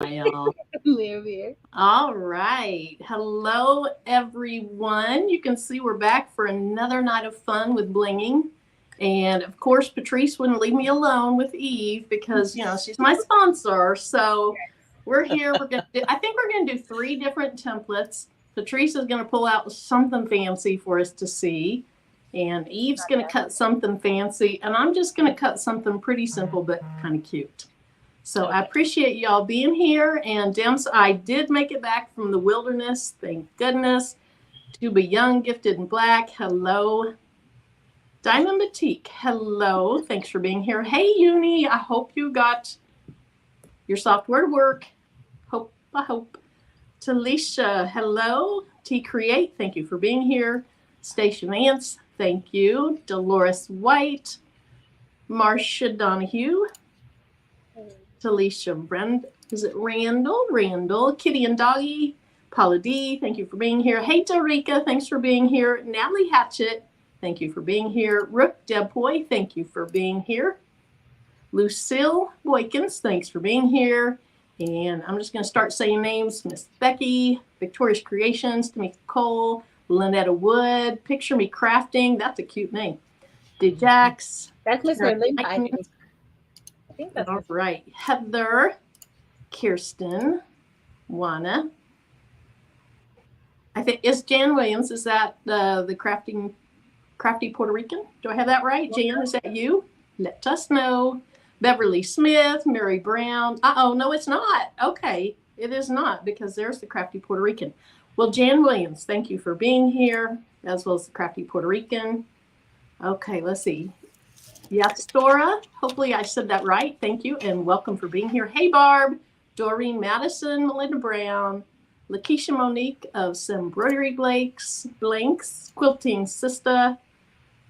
Well, Live here. all right. Hello, everyone. You can see we're back for another night of fun with blinging. And of course, Patrice wouldn't leave me alone with Eve because, she's my sponsor. So we're here. I think we're going to do three different templates. Patrice is going to pull out something fancy for us to see. And Eve's going to cut something fancy. And I'm just going to cut something pretty simple but kind of cute. So I appreciate y'all being here. And Dems, I did make it back from the wilderness. Thank goodness. To be young, gifted, and black. Hello. Diamond Boutique. Hello. Thanks for being here. Hey, Uni. I hope you got your software to work. I hope. Talisha. Hello. T Create. Thank you for being here. Station Ants. Thank you. Dolores White. Marcia Donahue. Talisha is it Randall, Kitty and Doggy, Paula D, thank you for being here. Hey Dorica, thanks for being here. Natalie Hatchett, thank you for being here. Rook Debhoy, thank you for being here. Lucille Boykins, thanks for being here. And I'm just going to start saying names. Miss Becky, Victoria's Creations, Tamika Cole, Lynetta Wood, Picture Me Crafting, that's a cute name. Dejax. That's Miss Lynn. I think that's all right. Heather, Kirsten, Juana. I think is Jan Williams. Is that the crafty Puerto Rican? Do I have that right? Jan, is that you? Let us know. Beverly Smith, Mary Brown. No, it's not. Okay, it is not because there's the crafty Puerto Rican. Well, Jan Williams, thank you for being here, as well as the crafty Puerto Rican. Okay, let's see. Yes, Dora. Hopefully I said that right. Thank you and welcome for being here. Hey, Barb, Doreen Madison, Melinda Brown, Lakeisha Monique of Embroidery Blanks, Quilting Sista.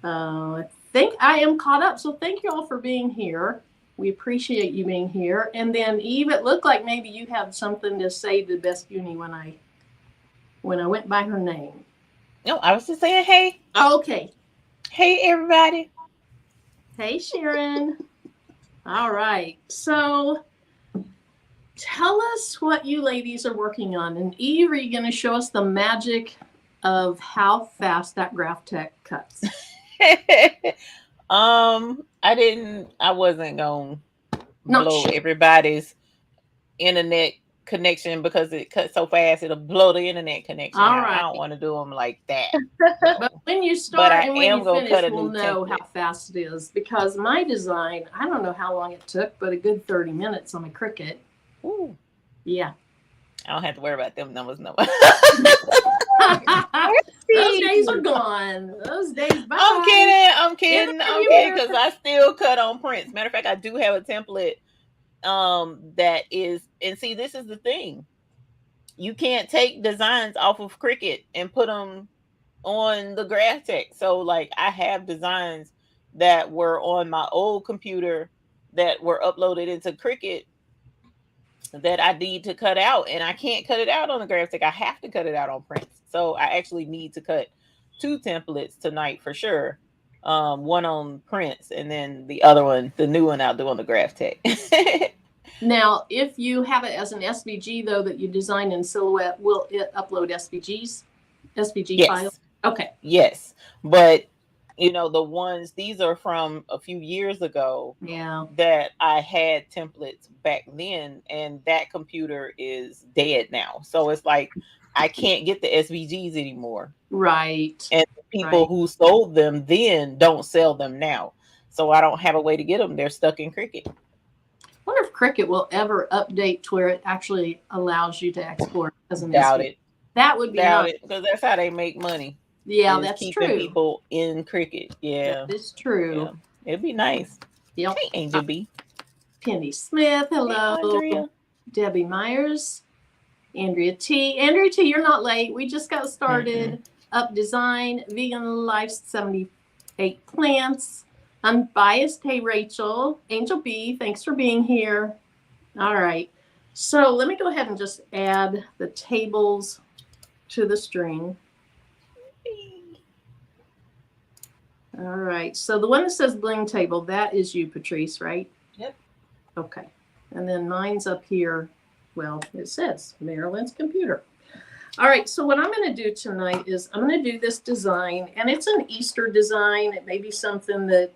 I think I am caught up, so thank you all for being here. We appreciate you being here. And then Eve, it looked like maybe you had something to say to Best Uni when I went by her name. No, I was just saying hey. Okay. Hey, everybody. Hey, Sharon. All right. So tell us what you ladies are working on. And Eve, are you going to show us the magic of how fast that graph tech cuts? I wasn't going to blow everybody's internet connection because it cuts so fast it'll blow the internet connection out. Right. I don't want to do them like that. But when you start and when you finish, we'll know how fast it is. Because my design, I don't know how long it took, but a good 30 minutes on my Cricut. Ooh. Yeah. I don't have to worry about them numbers no more. Those days are gone. Those days, bye. I'm kidding because I still cut on prints. Matter of fact, I do have a template that is, and see, this is the thing, you can't take designs off of Cricut and put them on the graph tech. So like I have designs that were on my old computer that were uploaded into Cricut that I need to cut out, and I can't cut it out on the graph tech. I have to cut it out on prints. So I actually need to cut 2 templates tonight for sure. One on prints and then the other one, the new one, I'll do on the graph tech. Now, if you have it as an SVG though that you design in Silhouette, will it upload SVG files? Okay. Yes, but the ones, these are from a few years ago. Yeah. That I had templates back then, and that computer is dead now. So it's like I can't get the SVGs anymore. Right. And the people who sold them then don't sell them now. So I don't have a way to get them. They're stuck in Cricut. I wonder if Cricut will ever update to where it actually allows you to export as an Doubt it. That would be nice. It, because that's how they make money. Yeah, that's keeping true. People in Cricut. Yeah. That is true. Yeah. It'd be nice. Yep. Hey, Angel B. Penny Smith. Hello. Hey, Debbie Myers. Andrea T. Andrea T, you're not late. We just got started. Mm-hmm. Up Design. Vegan Life 78 Plants. Unbiased. Hey, Rachel. Angel B, thanks for being here. All right. So let me go ahead and just add the tables to the string. All right. So the one that says Bling table, that is you, Patrice, right? Yep. Okay. And then mine's up here Well, it says Marilyn's computer. All right, so what I'm going to do tonight is I'm going to do this design, and it's an Easter design. It may be something that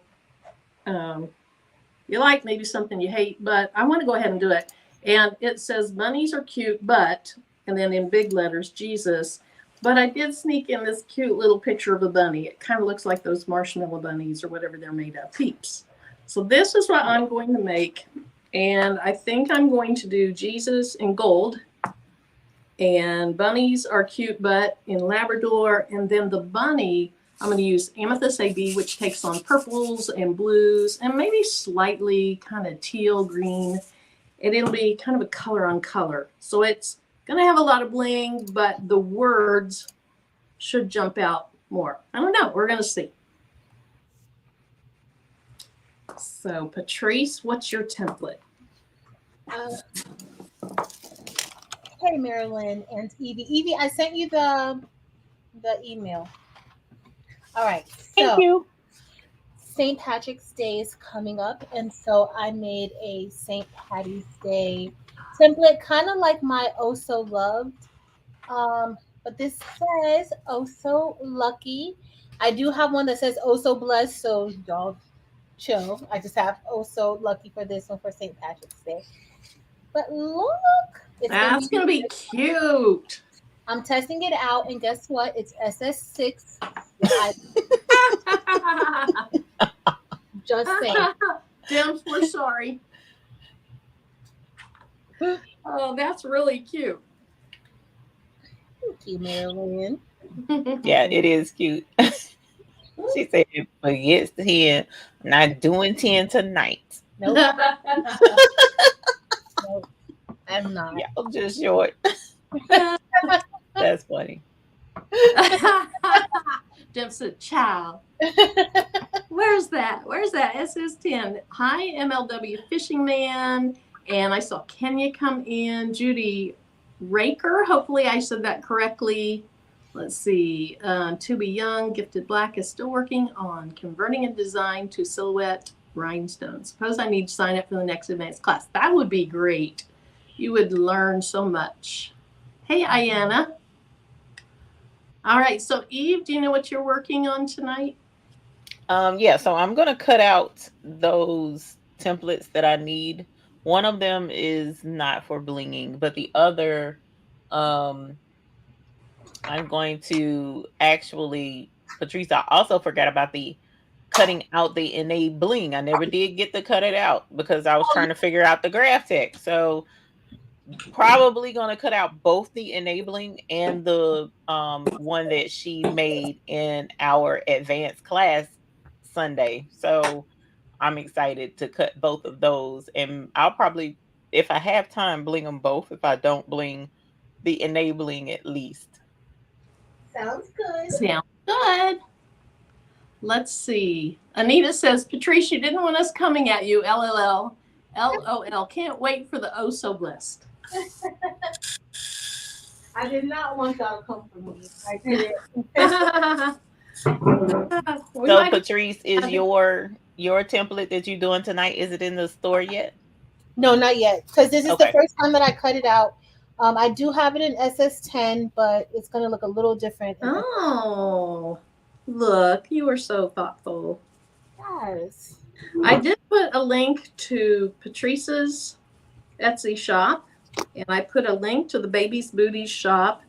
you like, maybe something you hate, but I want to go ahead and do it. And it says bunnies are cute, but, and then in big letters, Jesus. But I did sneak in this cute little picture of a bunny. It kind of looks like those marshmallow bunnies or whatever they're made of, Peeps. So this is what I'm going to make. And I think I'm going to do Jesus in gold. And bunnies are cute, but in Labrador. And then the bunny, I'm going to use Amethyst AB, which takes on purples and blues and maybe slightly kind of teal green. And it'll be kind of a color on color. So it's going to have a lot of bling, but the words should jump out more. I don't know. We're going to see. So, Patrice, what's your template? Hey, Marilyn and Evie. Evie, I sent you the email. All right. So, Thank you. St. Patrick's Day is coming up, and so I made a St. Patty's Day template, kind of like my Oh So Loved. But this says Oh So Lucky. I do have one that says Oh So Blessed, so y'all chill. I just have Oh So Lucky for this one for St. Patrick's Day. But look, That's going to be cute. I'm testing it out, and guess what? It's SS6. Just saying. Dims, we're sorry. Oh, that's really cute. Thank you, Marilyn. Yeah, it is cute. She said, forget 10. I'm not doing 10 tonight. Nope. Nope. I'm not. Yeah, I'm just short. That's funny. Dims said, child. Where's that? Where's that? SS10. Hi, MLW Fishing Man. And I saw Kenya come in. Judy Raker. Hopefully I said that correctly. Let's see. To Be Young, Gifted Black is still working on converting a design to silhouette rhinestones. Suppose I need to sign up for the next advanced class. That would be great. You would learn so much. Hey, Ayanna. All right. So, Eve, do you know what you're working on tonight? Yeah, so I'm going to cut out those templates that I need. One of them is not for blinging, but the other, I'm going to actually, Patrice, I also forgot about the cutting out the enabling. I never did get to cut it out because I was trying to figure out the graph text. So probably going to cut out both the enabling and the one that she made in our advanced class Sunday. So I'm excited to cut both of those, and I'll probably, if I have time, bling them both. If I don't, bling the enabling at least. Sounds good. Sounds good. Let's see. Anita says, Patrice, you didn't want us coming at you. LOL. LOL. Can't wait for the Oh So Blessed. I did not want y'all to come for me. I did. So Patrice, is your template that you're doing tonight, is it in the store yet? No, not yet, because this is the first time that I cut it out. I do have it in SS10, but it's going to look a little different. Oh, look, you were so thoughtful. Yes. I did put a link to Patrice's Etsy shop, and I put a link to the Baby's Booties shop.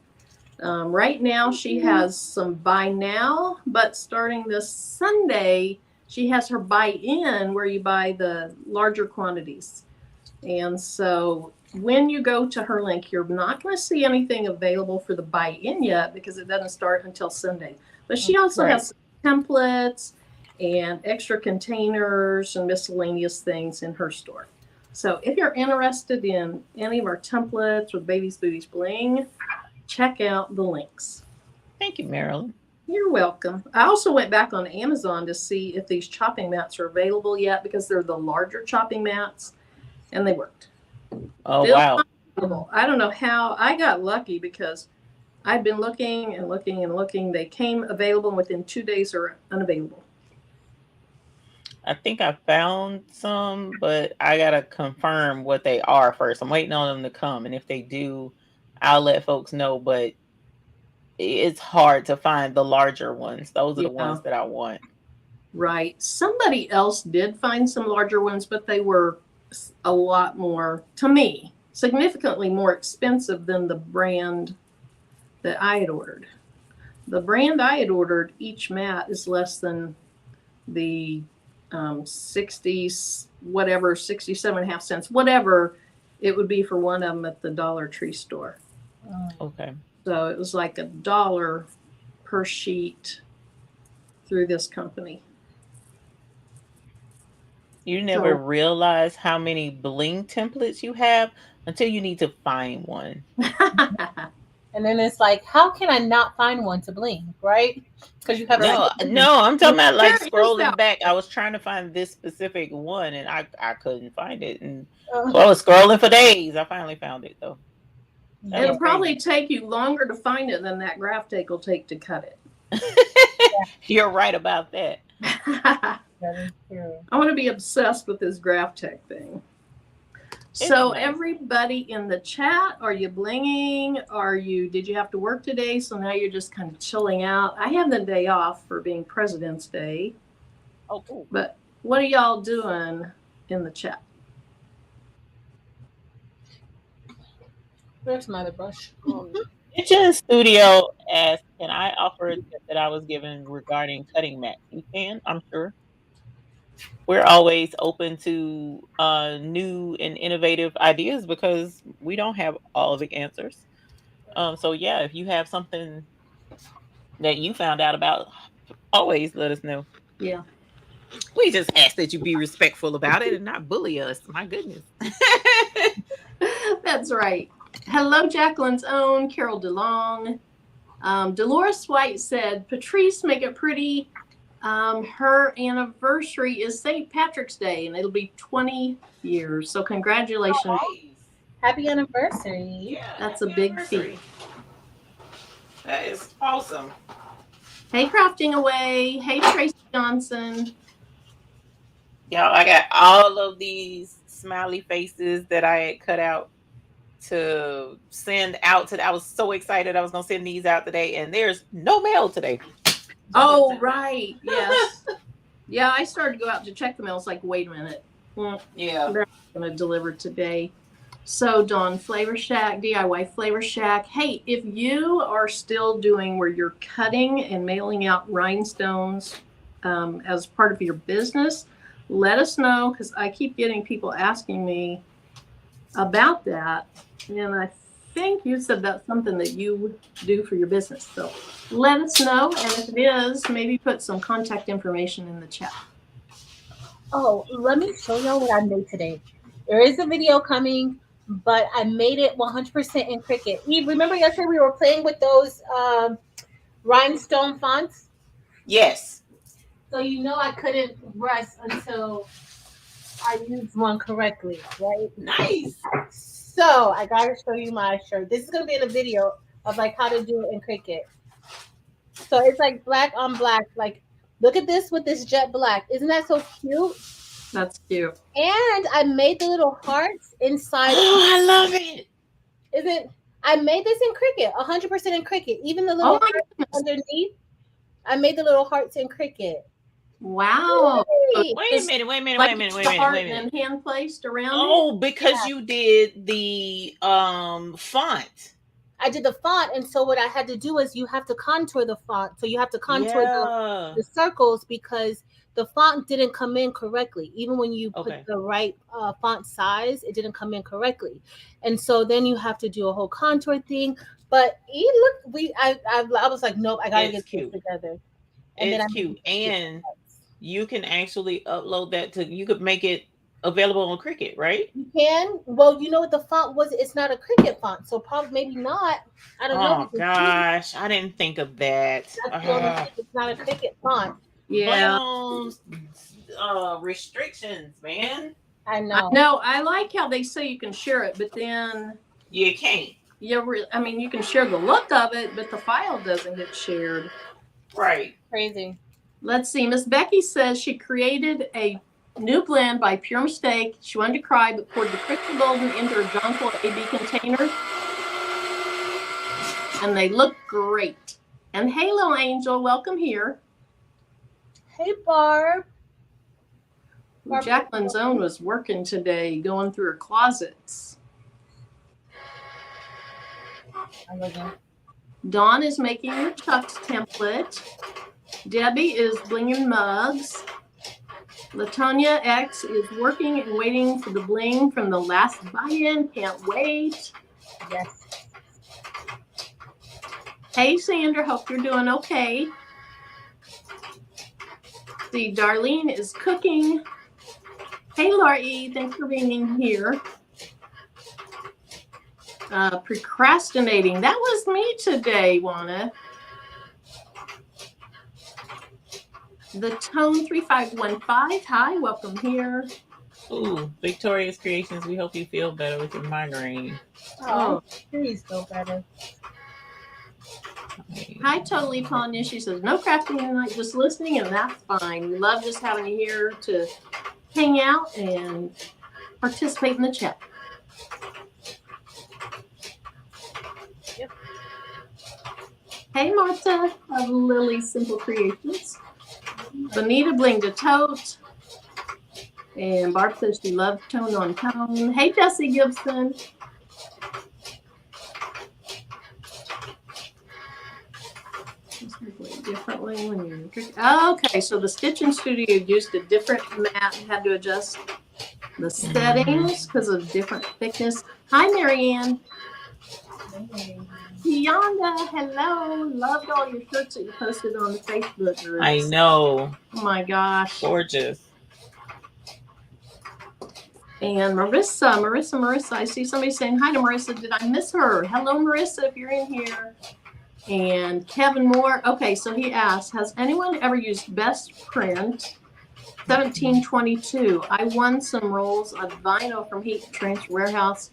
Right now, she has some buy now, but starting this Sunday, she has her buy in where you buy the larger quantities. And so when you go to her link, you're not going to see anything available for the buy in yet because it doesn't start until Sunday. But she also has templates and extra containers and miscellaneous things in her store. So if you're interested in any of our templates with Baby's Booties Bling, check out the links. Thank you, Marilyn. You're welcome. I also went back on Amazon to see if these chopping mats are available yet because they're the larger chopping mats, and they worked. Oh, wow. I don't know how. I got lucky because I'd been looking and looking and looking. They came available, and within 2 days are unavailable. I think I found some, but I gotta confirm what they are first. I'm waiting on them to come, and if they do, I'll let folks know. But it's hard to find the larger ones. Those are the ones that I want. Right. Somebody else did find some larger ones, but they were a lot more, to me, significantly more expensive than the brand that I had ordered. The brand I had ordered, each mat is less than the 60, whatever, 67.5 cents, whatever it would be for one of them at the Dollar Tree store. Okay. So it was like $1 per sheet through this company. You never realize how many bling templates you have until you need to find one. And then it's like, how can I not find one to bling, right? Because you have no, I'm talking about like scrolling back. I was trying to find this specific one, and I couldn't find it, and so I was scrolling for days. I finally found it though. It'll probably take you longer to find it than that graph tape will take to cut it. You're right about that. That is true. I want to be obsessed with this graph tech thing. So nice. Everybody in the chat, are you blinging? Did you have to work today? So now you're just kind of chilling out. I have the day off for being President's Day. Oh, cool. But what are y'all doing in the chat? Where's my other brush? Kitchen Studio asked, can I offer a tip that I was given regarding cutting mats? You can, I'm sure. We're always open to new and innovative ideas because we don't have all the answers. So yeah, if you have something that you found out about, always let us know. Yeah. We just ask that you be respectful about it and not bully us. My goodness. That's right. Hello, Jacqueline's own Carol DeLong. Dolores White said, Patrice, make it pretty. Her anniversary is St. Patrick's Day, and it'll be 20 years. So congratulations. Oh, nice. Happy anniversary. Yeah, that's a big feat. That is awesome. Hey, Crafting Away. Hey, Tracy Johnson. Y'all, I got all of these smiley faces that I had cut out to send out today. I was so excited I was going to send these out today, and there's no mail today. Oh, right. Yes. Yeah, I started to go out to check the mail. It's like, wait a minute. Yeah. They're going to deliver today. So, Dawn Flavor Shack, DIY Flavor Shack. Hey, if you are still doing where you're cutting and mailing out rhinestones as part of your business, let us know, because I keep getting people asking me about that. And I think you said that's something that you do for your business. So let us know. And if it is, maybe put some contact information in the chat. Oh, let me show y'all what I made today. There is a video coming, but I made it 100% in Cricut. Eve, remember yesterday we were playing with those rhinestone fonts? Yes. So you know I couldn't rest until I used one correctly, right? Nice. So I gotta show you my shirt. This is gonna be in a video of like how to do it in Cricut. So it's like black on black. Like, look at this with this jet black. Isn't that so cute? That's cute. And I made the little hearts inside. Oh, I love it. I made this in Cricut, 100% in Cricut. Even the little hearts underneath, I made the little hearts in Cricut. Wow. Wait a minute. And hand placed around. Oh, because you did the font. I did the font, and so what I had to do is you have to contour the font. So you have to contour the circles because the font didn't come in correctly. Even when you put the right font size, it didn't come in correctly. And so then you have to do a whole contour thing. But I was like, nope, I gotta get this together. And it's cute. And you can actually upload that you could make it available on Cricut, right? You can. Well, you know what the font was? It's not a Cricut font, so probably maybe not. I don't know. Oh gosh, I didn't think of that. It's not a Cricut font. Yeah. Restrictions, man. I know. No, I like how they say you can share it, but then you can't. I mean, you can share the look of it, but the file doesn't get shared. Right. Crazy. Let's see. Miss Becky says she created a new blend by pure mistake. She wanted to cry, but poured the crystal golden into her Jonquil AB container. And they look great. And hey, little angel, welcome here. Hey, Barb. Jacqueline's own was working today, going through her closets. Dawn is making her Chuck's template. Debbie is blinging mugs. Latonia X is working and waiting for the bling from the last buy-in. Can't wait. Yes. Hey, Sandra, hope you're doing okay. See, Darlene is cooking. Hey, Laura E., thanks for being here. Procrastinating. That was me today, Juana. The Tone 3515. Hi, welcome here. Ooh, Victoria's Creations. We hope you feel better with your migraine. Oh, please feel better. Hi, Totally Panya. She says, no crafting tonight, just listening, and that's fine. We love just having you here to hang out and participate in the chat. Yep. Hey, Martha of Lily Simple Creations. Bonita Bling to Tote. And Barb says she loves tone on tone. Hey, Jessie Gibson. Differently when you're okay, so the Stitching Studio used a different mat and had to adjust the settings because of different thickness. Hi, Marianne. Yonda, hello. Loved all your shirts that you posted on the Facebook group. I know. Oh my gosh. Gorgeous. And Marissa, I see somebody saying hi to Marissa. Did I miss her? Hello, Marissa, if you're in here. And Kevin Moore. Okay, so he asked, has anyone ever used Best Print 1722? I won some rolls of vinyl from Heat Transfer Warehouse,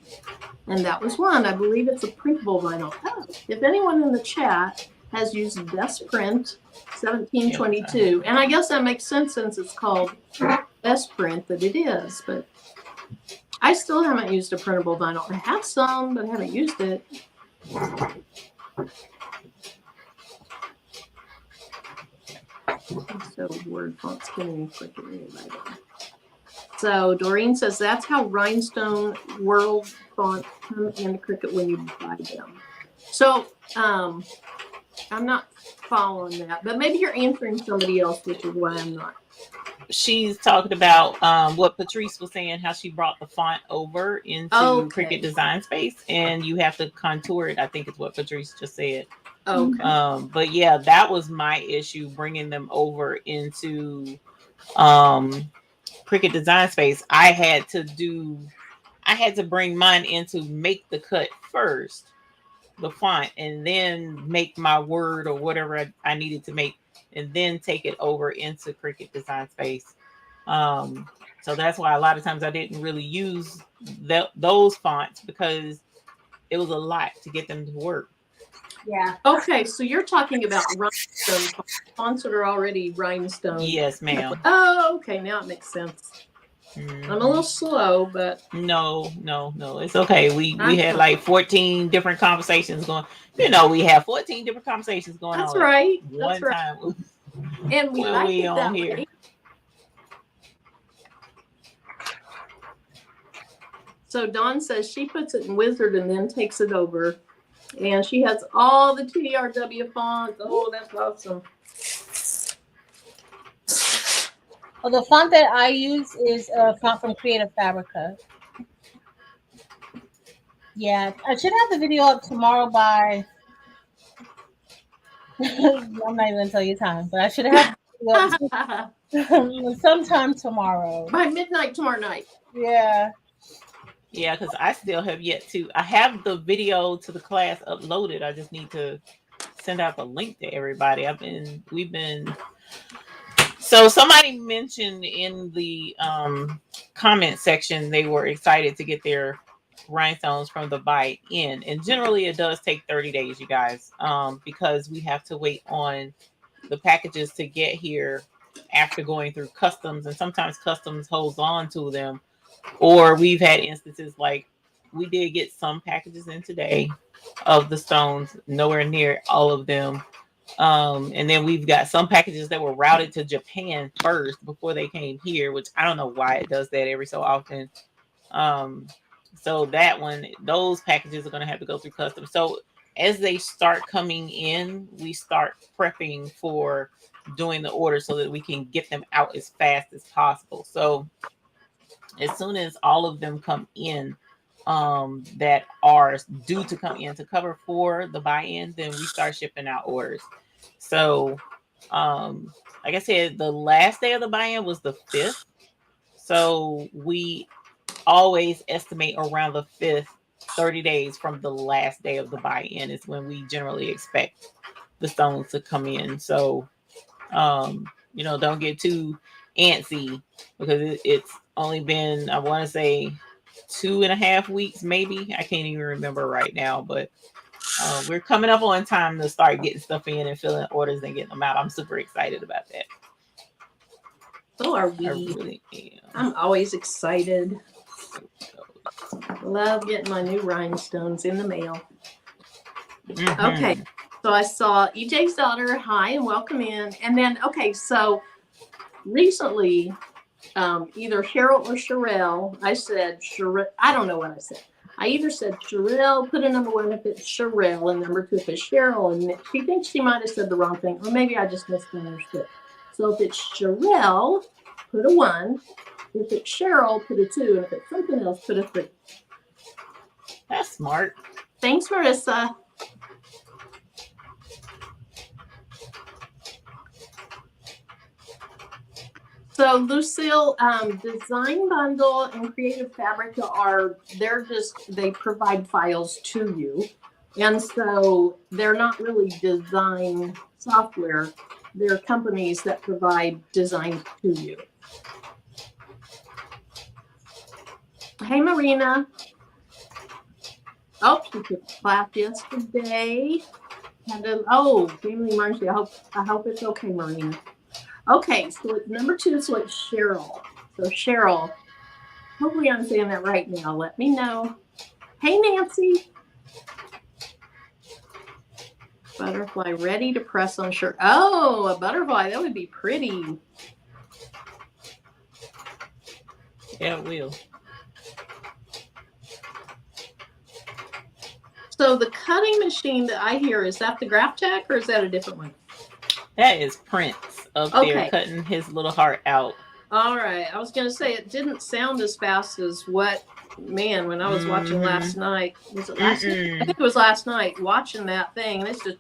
and that was one. I believe it's a printable vinyl. Oh, if anyone in the chat has used Best Print 1722, and I guess that makes sense since it's called Best Print that it is, but I still haven't used a printable vinyl. I have some, but I haven't used it. So word fonts getting quick. So Doreen says that's how Rhinestone World fonts come into Cricut when you buy them. So I'm not following that, but maybe you're answering somebody else, which is why I'm not. She's talking about what Patrice was saying, how she brought the font over into Cricut Design Space, and you have to contour it. I think is what Patrice just said. Okay. But yeah, that was my issue, bringing them over into Cricut Design Space. I had to bring mine in to make the cut first, the font, and then make my word or whatever I needed to make, and then take it over into Cricut Design Space. So that's why a lot of times I didn't really use those fonts, because it was a lot to get them to work. Yeah. Okay, so you're talking about rhinestone fonts that are already rhinestone. Yes, ma'am. Oh, okay, now it makes sense. I'm a little slow, but no, it's okay. We had like 14 different conversations going. We have 14 different conversations going on. That's right. One time, and we like it that here. Way. So Dawn says she puts it in Wizard and then takes it over. And she has all the TRW fonts. Oh, that's awesome. Well, the font that I use is a font from Creative Fabrica. Yeah, I should have the video up tomorrow by... I'm not even going to tell you time, but I should have the video sometime tomorrow. By midnight tomorrow night. Yeah. Yeah, because I still have yet to. I have the video to the class uploaded. I just need to send out the link to everybody. So somebody mentioned in the comment section they were excited to get their rhinestones from the buy-in, and generally it does take 30 days, you guys, because we have to wait on the packages to get here after going through customs, and sometimes customs holds on to them. Or we've had instances like we did get some packages in today of the stones, nowhere near all of them. And then we've got some packages that were routed to Japan first before they came here, which I don't know why it does that every so often. So that one, those packages are going to have to go through customs. So as they start coming in, we start prepping for doing the order so that we can get them out as fast as possible. So as soon as all of them come in, that are due to come in to cover for the buy-in, then we start shipping out orders. So like I said, the last day of the buy-in was the 5th. So we always estimate around the 5th, 30 days from the last day of the buy-in is when we generally expect the stones to come in. So don't get too antsy, because it's only been, I want to say, 2.5 weeks, maybe. I can't even remember right now, but we're coming up on time to start getting stuff in and filling orders and getting them out. I'm super excited about that. So are we. I really am. I'm always excited. Love getting my new rhinestones in the mail. Mm-hmm. Okay, so I saw EJ's daughter. Hi and welcome in. And then, okay, so recently, either Cheryl or Sherelle, I said, I don't know what I said. I either said Sherelle, put a number 1 if it's Sherelle, and number 2 if it's Cheryl. And she thinks she might have said the wrong thing, or maybe I just misunderstood. So if it's Sherelle, put a 1. If it's Cheryl, put a 2. And if it's something else, put a 3. That's smart. Thanks, Marissa. So Lucille, Design Bundle and Creative Fabric they provide files to you. And so they're not really design software. They're companies that provide design to you. Hey, Marina. Oh, she took a class yesterday. Family emergency. I hope it's okay, Marina. Okay, so it's number 2, so it's Cheryl. So Cheryl, hopefully I'm saying that right now. Let me know. Hey, Nancy. Butterfly ready to press on shirt. Oh, a butterfly. That would be pretty. Yeah, it will. So the cutting machine that I hear, is that the Graph Tech or is that a different one? That is Prince up there cutting his little heart out. All right. I was going to say it didn't sound as fast as when I was watching last night. Was it last night? I think it was last night watching that thing. And it's just.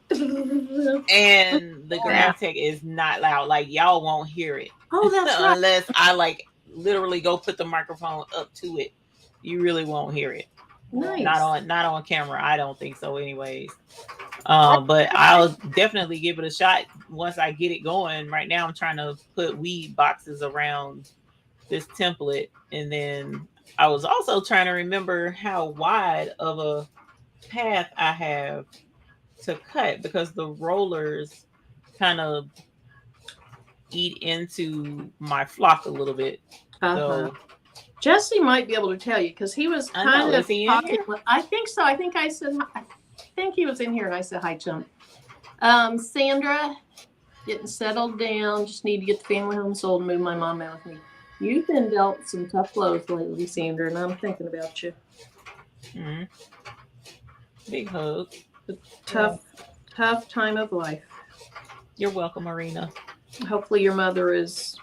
And the Graph Tech is not loud. Like, y'all won't hear it. Oh, that's right. Unless I literally go put the microphone up to it. You really won't hear it. Nice. Not on camera. I don't think so anyways. But I'll definitely give it a shot once I get it going. Right now I'm trying to put weed boxes around this template, and then I was also trying to remember how wide of a path I have to cut, because the rollers kind of eat into my flock a little bit. So Jesse might be able to tell you, because he was kind of talking. I think so. I think he was in here and I said hi to him. Sandra, getting settled down. Just need to get the family home sold and move my mom out with me. You've been dealt some tough blows lately, Sandra, and I'm thinking about you. Mm-hmm. Big hug. Tough time of life. You're welcome, Marina. Hopefully your mother is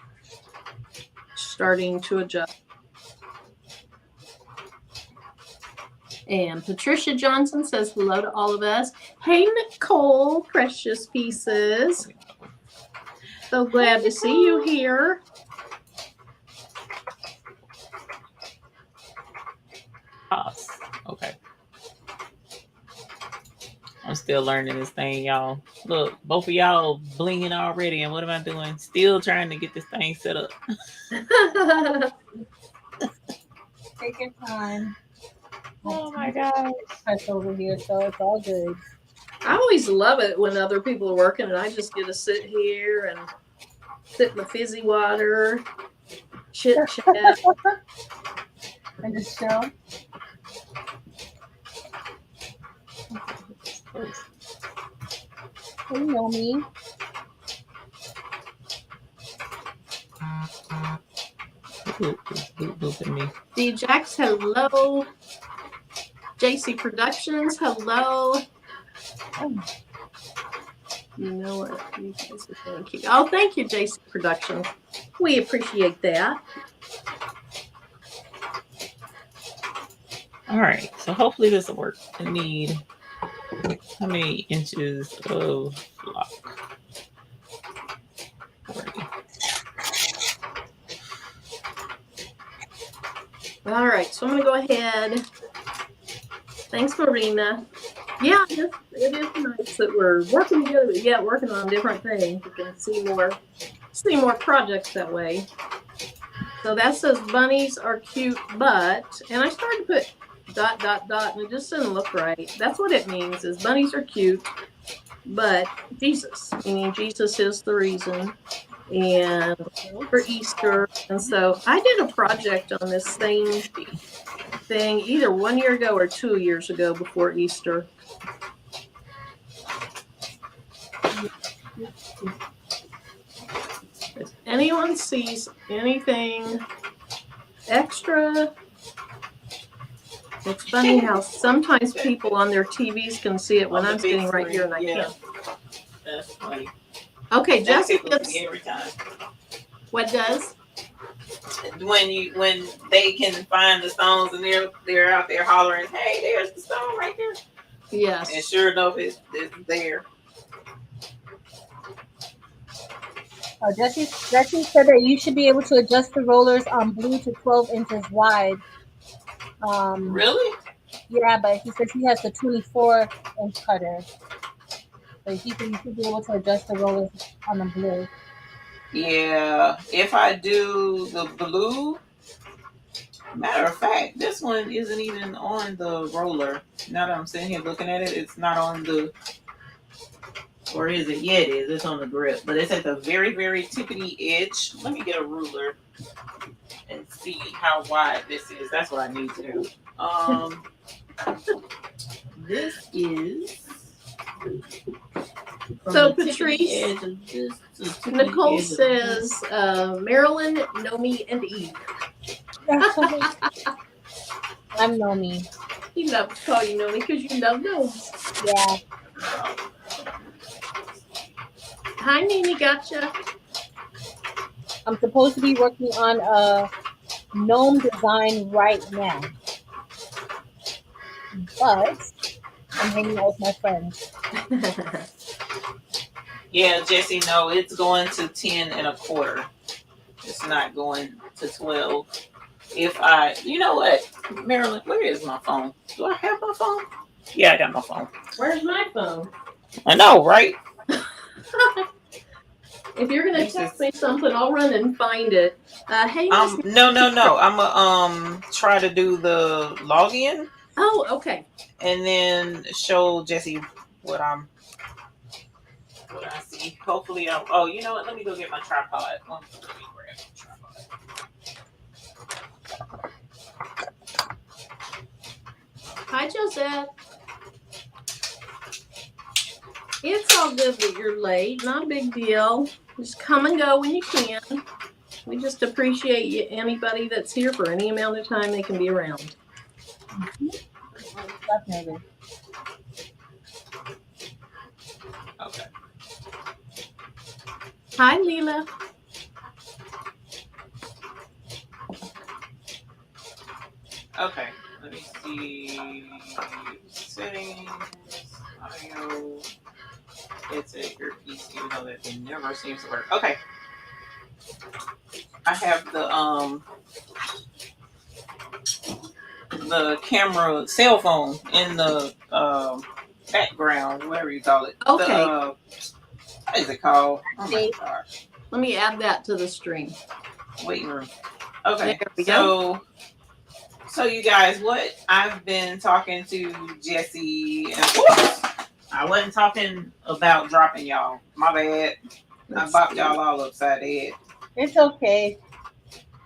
starting to adjust. And Patricia Johnson says hello to all of us. Hey, Nicole, Precious Pieces. So glad to see you here. Okay. I'm still learning this thing, y'all. Look, both of y'all blinging already, and what am I doing? Still trying to get this thing set up. Take your time. Oh my gosh. Press over here, so it's all good. I always love it when other people are working and I just get to sit here and sip my fizzy water, chit chat. And just chill. You know me. D Jax, hello. JC Productions, hello. You know what? You guys are thank you. Oh, thank you, JC Productions. We appreciate that. All right, so hopefully this will work. I need how many inches of block? 40. All right, so I'm going to go ahead. Thanks, Marina. Yeah, it is nice that we're working together, but yet working on different things. You can see more projects that way. So that says bunnies are cute, but, and I started to put ... and it just didn't look right. That's what it means, is bunnies are cute, but Jesus, meaning Jesus is the reason. And for Easter. And so I did a project on this same thing either 1 year ago or 2 years ago before Easter. If anyone sees anything extra, it's funny how sometimes people on their TVs can see it when I'm sitting right here and I can't. That's funny. Okay, Jessica. Every time. What does? When they can find the stones and they're out there hollering, "Hey, there's the stone right there." Yes. And sure enough, it's there. Jesse said that you should be able to adjust the rollers on Blue to 12 inches wide. Really? Yeah, but he says he has the 24-inch cutter. So he said you should be able to adjust the rollers on the Blue. Yeah, if I do the Blue, matter of fact, this one isn't even on the roller. Now that I'm sitting here looking at it, it's not on the, or is it? Yeah, it is. It's on the grip, but it's at the very, very tippity edge. Let me get a ruler and see how wide this is. That's what I need to do. This is. So Patrice, Nicole says, Marilyn, Nomi, and Eve. I'm Nomi. He loves to call you Nomi because you love gnomes. Yeah. Hi, Nini, gotcha. I'm supposed to be working on a gnome design right now. But I'm hanging out with my friends. Yeah, Jesse, no, it's going to 10 1/4. It's not going to 12. You know what, Marilyn, where is my phone? Do I have my phone? Yeah, I got my phone. Where's my phone? I know, right? If you're gonna text me something, I'll run and find it. Hey, no. I'm gonna try to do the login. Oh, okay. And then show Jesse what I see. Hopefully, oh, you know what? Let me go get my tripod. Let me grab my tripod. Hi, Josette. It's all good that you're late. Not a big deal. Just come and go when you can. We just appreciate anybody that's here for any amount of time they can be around. Definitely. Okay. Hi, Leela. Okay. Let me see. Settings. Audio. It's a earpiece, even though that thing never seems to work. Okay. I have the camera cell phone in the background, whatever you call it. Okay. What is it called? Oh my gosh. Let me add that to the stream. Waiting room. Okay. There we go. So you guys, what I've been talking to Jesse and I wasn't talking about dropping y'all. My bad. I bopped y'all all upside the head. It's okay.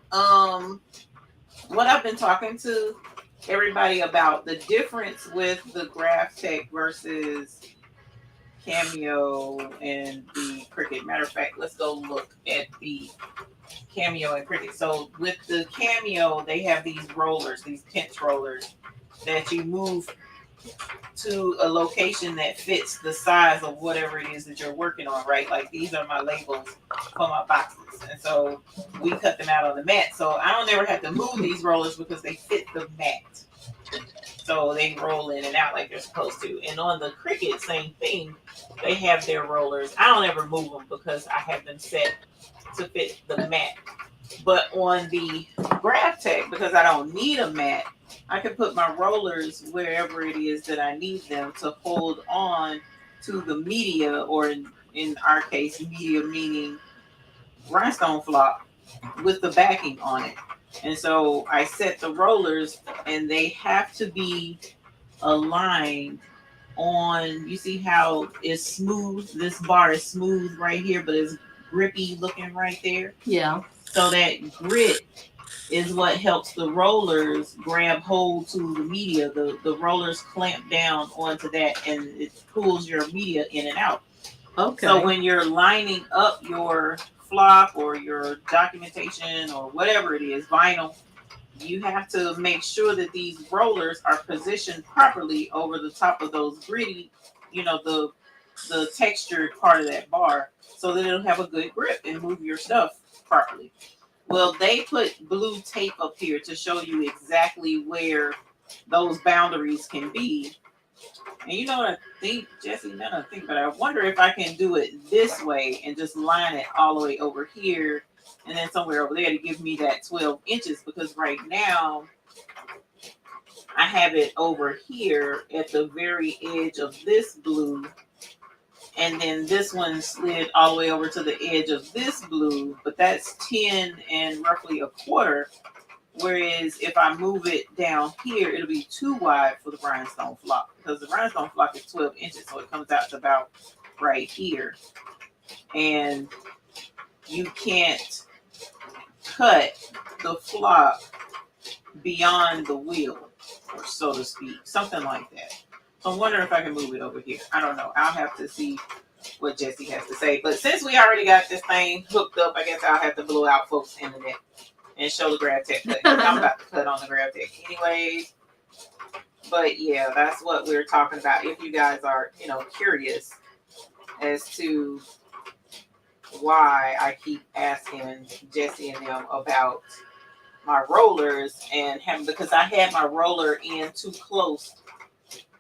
What I've been talking to everybody about the difference with the graph tech versus Cameo and the Cricut. Matter of fact, let's go look at the Cameo and Cricut. So with the Cameo, they have these rollers, these pinch rollers that you move to a location that fits the size of whatever it is that you're working on, right? Like these are my labels for my boxes. And so we cut them out on the mat. So I don't ever have to move these rollers because they fit the mat. So they roll in and out like they're supposed to. And on the Cricut, same thing. They have their rollers. I don't ever move them because I have them set to fit the mat. But on the Graph Tech, because I don't need a mat, I can put my rollers wherever it is that I need them to hold on to the media, or in our case, media meaning rhinestone flock with the backing on it. And so I set the rollers and they have to be aligned on, you see how it's smooth? This bar is smooth right here, but it's grippy looking right there. Yeah. So that grit is what helps the rollers grab hold to the media. The rollers clamp down onto that and it pulls your media in and out. Okay. So when you're lining up your flock or your documentation or whatever it is, vinyl, you have to make sure that these rollers are positioned properly over the top of those gritty, the textured part of that bar, so that it'll have a good grip and move your stuff properly. Well, they put blue tape up here to show you exactly where those boundaries can be. And you know what I think, Jesse? None of think, but I wonder if I can do it this way and just line it all the way over here and then somewhere over there to give me that 12 inches, because right now I have it over here at the very edge of this blue, and then this one slid all the way over to the edge of this blue, but that's 10 and roughly a quarter. Whereas if I move it down here, it'll be too wide for the rhinestone flock, because the rhinestone flock is 12 inches, so it comes out to about right here. And you can't cut the flock beyond the wheel, or so to speak, something like that. So I'm wondering if I can move it over here. I don't know. I'll have to see what Jesse has to say. But since we already got this thing hooked up, I guess I'll have to blow out folks' internet and show the Grab Tech cut. I'm about to cut on the Grab Tech anyways. But yeah, that's what we're talking about. If you guys are, curious as to why I keep asking Jesse and them about my rollers, and because I had my roller in too close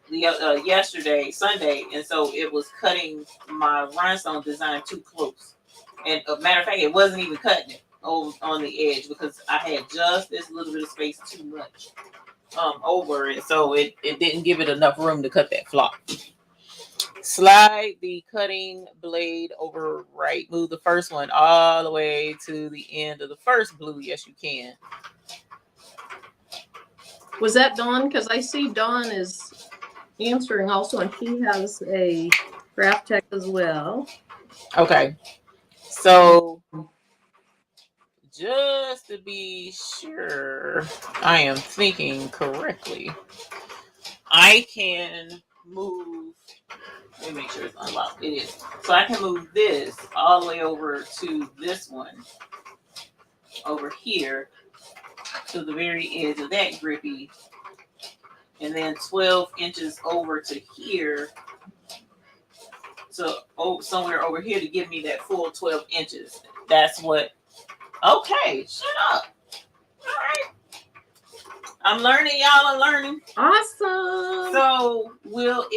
yesterday, Sunday, and so it was cutting my rhinestone design too close. And a matter of fact, it wasn't even cutting it on the edge because I had just this little bit of space too much over it, so it didn't give it enough room to cut that flock. Slide the cutting blade over right. Move the first one all the way to the end of the first blue. Yes, you can. Was that Dawn? Because I see Dawn is answering also, and she has a Graph Tech as well. Okay. So just to be sure I am thinking correctly, I can move. Let me make sure it's unlocked. It is. So I can move this all the way over to this one over here to the very edge of that grippy, and then 12 inches over to here, so somewhere over here to give me that full 12 inches. That's what. Okay, shut up. All right. I'm learning, y'all are learning. Awesome. So will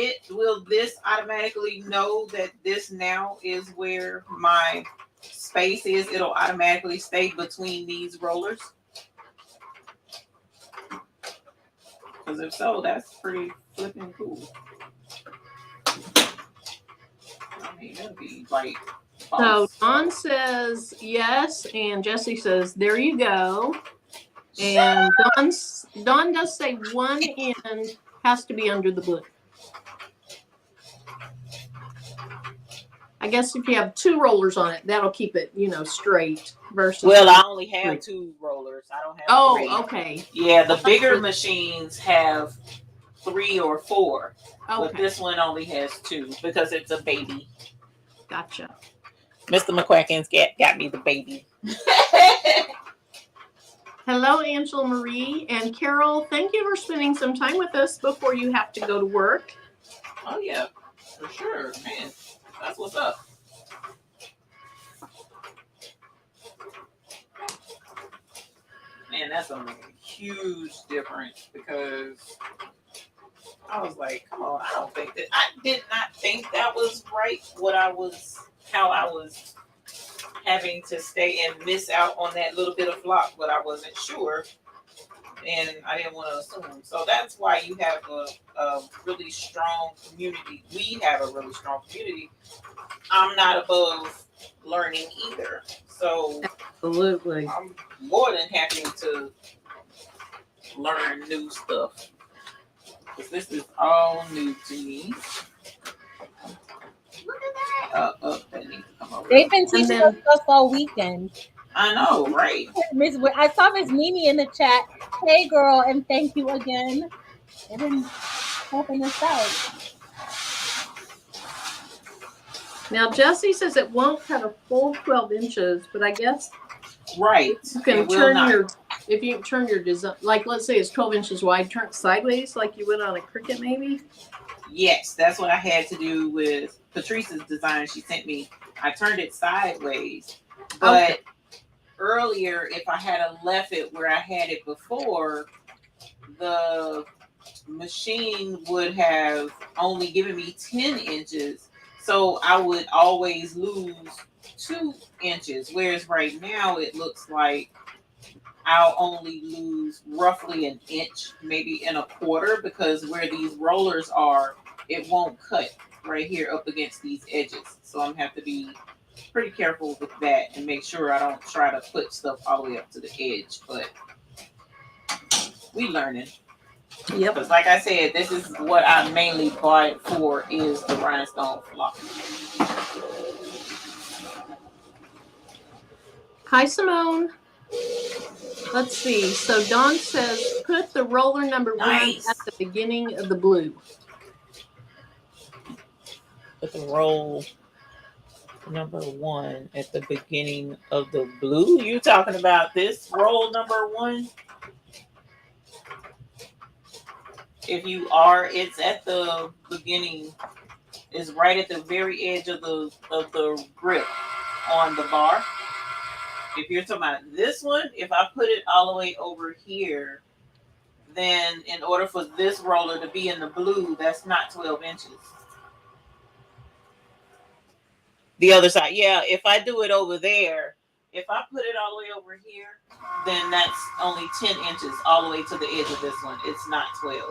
this automatically know that this now is where my space is? It'll automatically stay between these rollers? Because if so, that's pretty flipping cool. I mean, it'll be like so Dawn says yes, and Jesse says there you go. And Dawn does say one end has to be under the blue. I guess if you have 2 rollers on it, that'll keep it, you know, straight versus. Well, I only have 3. 2 rollers. I don't have 3. Oh, okay. Yeah, the bigger machines have 3 or 4. Okay. But this one only has 2 because it's a baby. Gotcha. Mr. McQuacken's got me the baby. Hello, Angela Marie and Carol. Thank you for spending some time with us before you have to go to work. Oh, yeah, for sure, man. That's what's up. Man, that's a huge difference because I was like, come on, I did not think that was right. How I was having to stay and miss out on that little bit of flock, but I wasn't sure. And I didn't want to assume. So that's why you have a really strong community. We have a really strong community. I'm not above learning either. So absolutely, I'm more than happy to learn new stuff. Because this is all new to me. Look at that. That needs to come over. They've been teaching us stuff all weekend. I know, right? I saw Miss Mimi in the chat. Hey, girl, and thank you again. They've been helping us out. Now, Jesse says it won't cut a full 12 inches, but I guess right. You can turn if you turn your design, like let's say it's 12 inches wide, turn it sideways like you would on a Cricut maybe. Yes, that's what I had to do with Patrice's design she sent me. I turned it sideways, but earlier, if I had left it where I had it before, the machine would have only given me 10 inches. So I would always lose 2 inches. Whereas right now it looks like I'll only lose roughly an inch, maybe and a quarter, because where these rollers are, it won't cut right here up against these edges. So I'm gonna have to be pretty careful with that and make sure I don't try to put stuff all the way up to the edge. But we learning. Yep. Because like I said, this is what I mainly bought it for, is the rhinestone flock. Hi, Simone. Let's see. So Dawn says, put the roller number 1 at the beginning of the blue. Put the roll number 1 at the beginning of the blue. You talking about this roll number 1? If you are, it's at the beginning. It's right at the very edge of the grip on the bar. If you're talking about this one, if I put it all the way over here, then in order for this roller to be in the blue, that's not 12 inches. The other side, yeah, if I do it over there, if I put it all the way over here, then that's only 10 inches all the way to the edge of this one. It's not 12.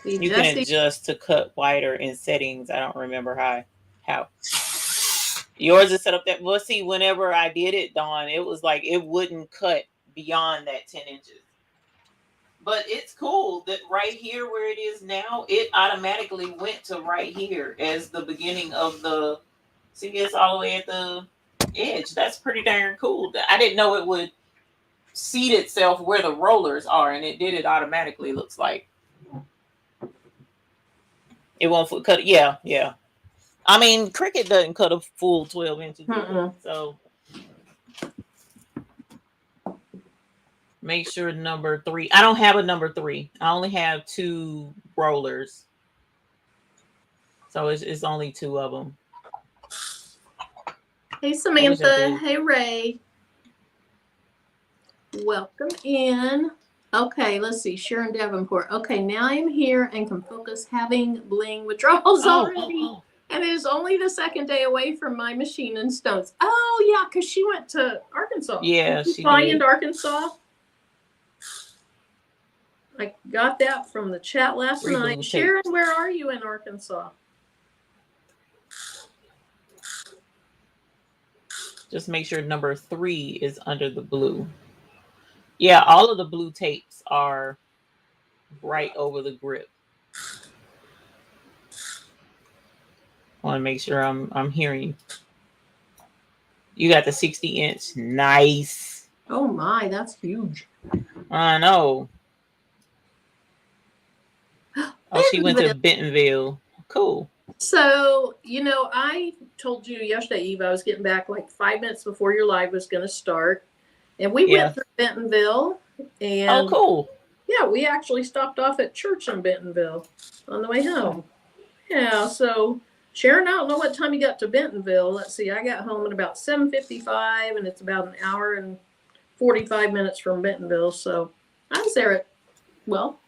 You can adjust to cut wider in settings. I don't remember how. Yours is set up that. Well, see, whenever I did it, Dawn, it was like it wouldn't cut beyond that 10 inches. But it's cool that right here where it is now, it automatically went to right here as the beginning of the. See, it's all the way at the edge. That's pretty darn cool. I didn't know it would seat itself where the rollers are, and it did it automatically. Looks like. It won't cut. Yeah. I mean, Cricut doesn't cut a full 12 inches. So make sure number 3. I don't have a number 3. I only have 2 rollers. So it's only 2 of them. Hey, Samantha. Hey, Ray. Welcome in. Okay, let's see. Sharon Davenport. Okay, now I'm here and can focus having bling withdrawals already. And it is only the 2nd day away from my machine and stones. Oh, yeah, because she went to Arkansas. Yeah, she flying did. into Arkansas. I got that from the chat last night. Sharon, where are you in Arkansas? Just make sure number 3 is under the blue. Yeah, all of the blue tapes are right over the grip. want to make sure I'm hearing you. You got the 60-inch. Nice. Oh my, that's huge. I know. Oh, she went to Bentonville. Cool. So, you know, I told you yesterday, Eve, I was getting back like 5 minutes before your live was going to start. And we went through Bentonville. And oh, cool. Yeah, we actually stopped off at church in Bentonville on the way home. Yeah, so Sharon, I don't know what time you got to Bentonville. Let's see, I got home at about 7:55, and it's about an hour and 45 minutes from Bentonville. So I was there at, well,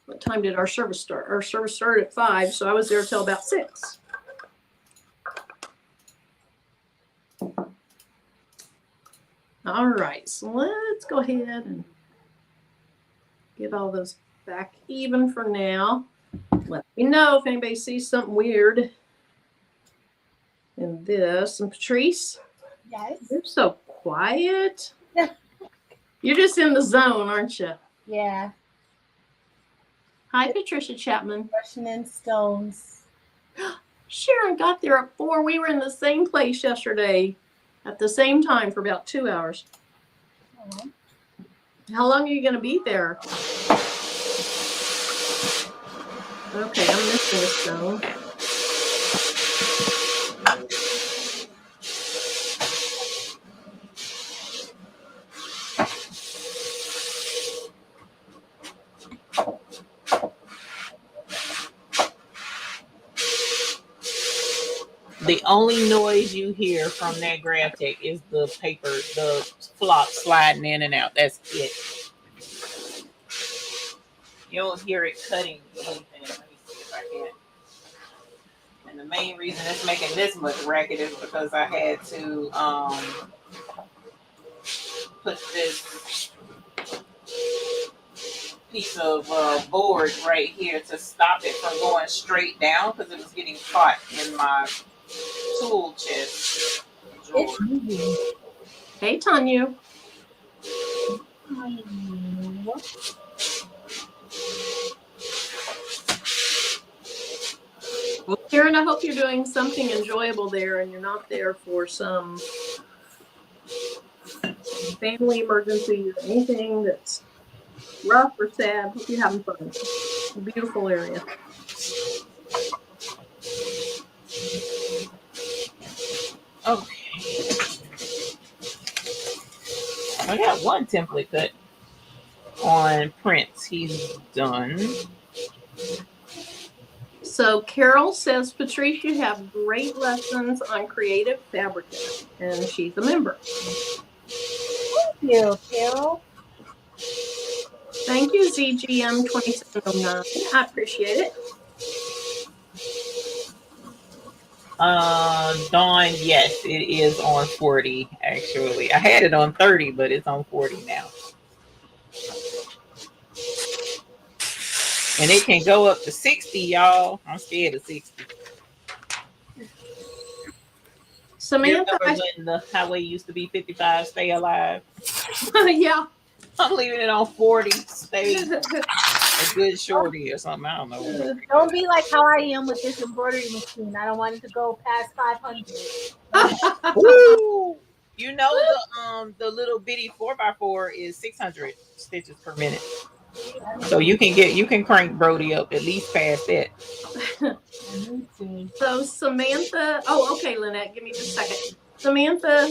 what time did our service start? Our service started at 5, so I was there till about 6. All right, so let's go ahead and get all those back even for now. Let me know if anybody sees something weird in this. And Patrice, Yes. you're so quiet. You're just in the zone, aren't you? Yeah. Hi, Patricia Chapman. Brushing in stones. Sharon got there at 4. We were in the same place yesterday at the same time for about 2 hours. Oh. How long are you going to be there? Okay, I'm missing a stone. The only noise you hear from that graph tech is the paper, the flop sliding in and out. That's it. You don't hear it cutting anything. Let me see if I can. And the main reason it's making this much racket is because I had to put this piece of board right here to stop it from going straight down because it was getting caught in my tool chest. It's moving. Hey, Tanya. Well, Karen, I hope you're doing something enjoyable there and you're not there for some family emergency or anything that's rough or sad. Hope you're having fun. It's a beautiful area. Okay. I got one template cut on Prince. He's done. So Carol says, Patrice, you have great lessons on creative fabricating, and she's a member. Thank you, Carol. Thank you, ZGM2709. I appreciate it. Dawn, yes, it is on 40, actually. I had it on 30, but it's on 40 now. And it can go up to 60, y'all. I'm scared of 60. Samantha, when the highway used to be 55, stay alive. Yeah. I'm leaving it on 40, stay a good shorty or something. I don't know. Don't be like how I am with this embroidery machine. I don't want it to go past 500. Woo! You know the little bitty 4x4 is 600 stitches per minute. So you can crank Brody up at least past that. So Samantha, oh, okay, Lynette, give me just a second. Samantha,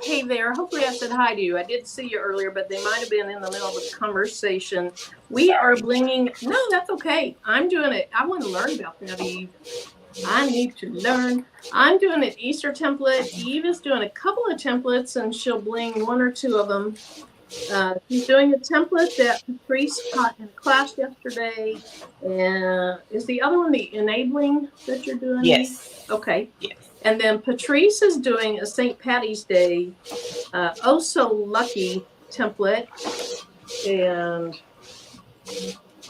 hey there. Hopefully I said hi to you. I did see you earlier, but they might have been in the middle of a conversation. We are blinging. No, that's okay. I'm doing it. I want to learn about that, Eve. I need to learn. I'm doing an Easter template. Eve is doing a couple of templates, and she'll bling 1 or 2 of them. She's doing a template that Patrice taught in class yesterday. And is the other one the enabling that you're doing? Yes. Okay. Yes. And then Patrice is doing a St. Patty's Day, Oh So Lucky template. And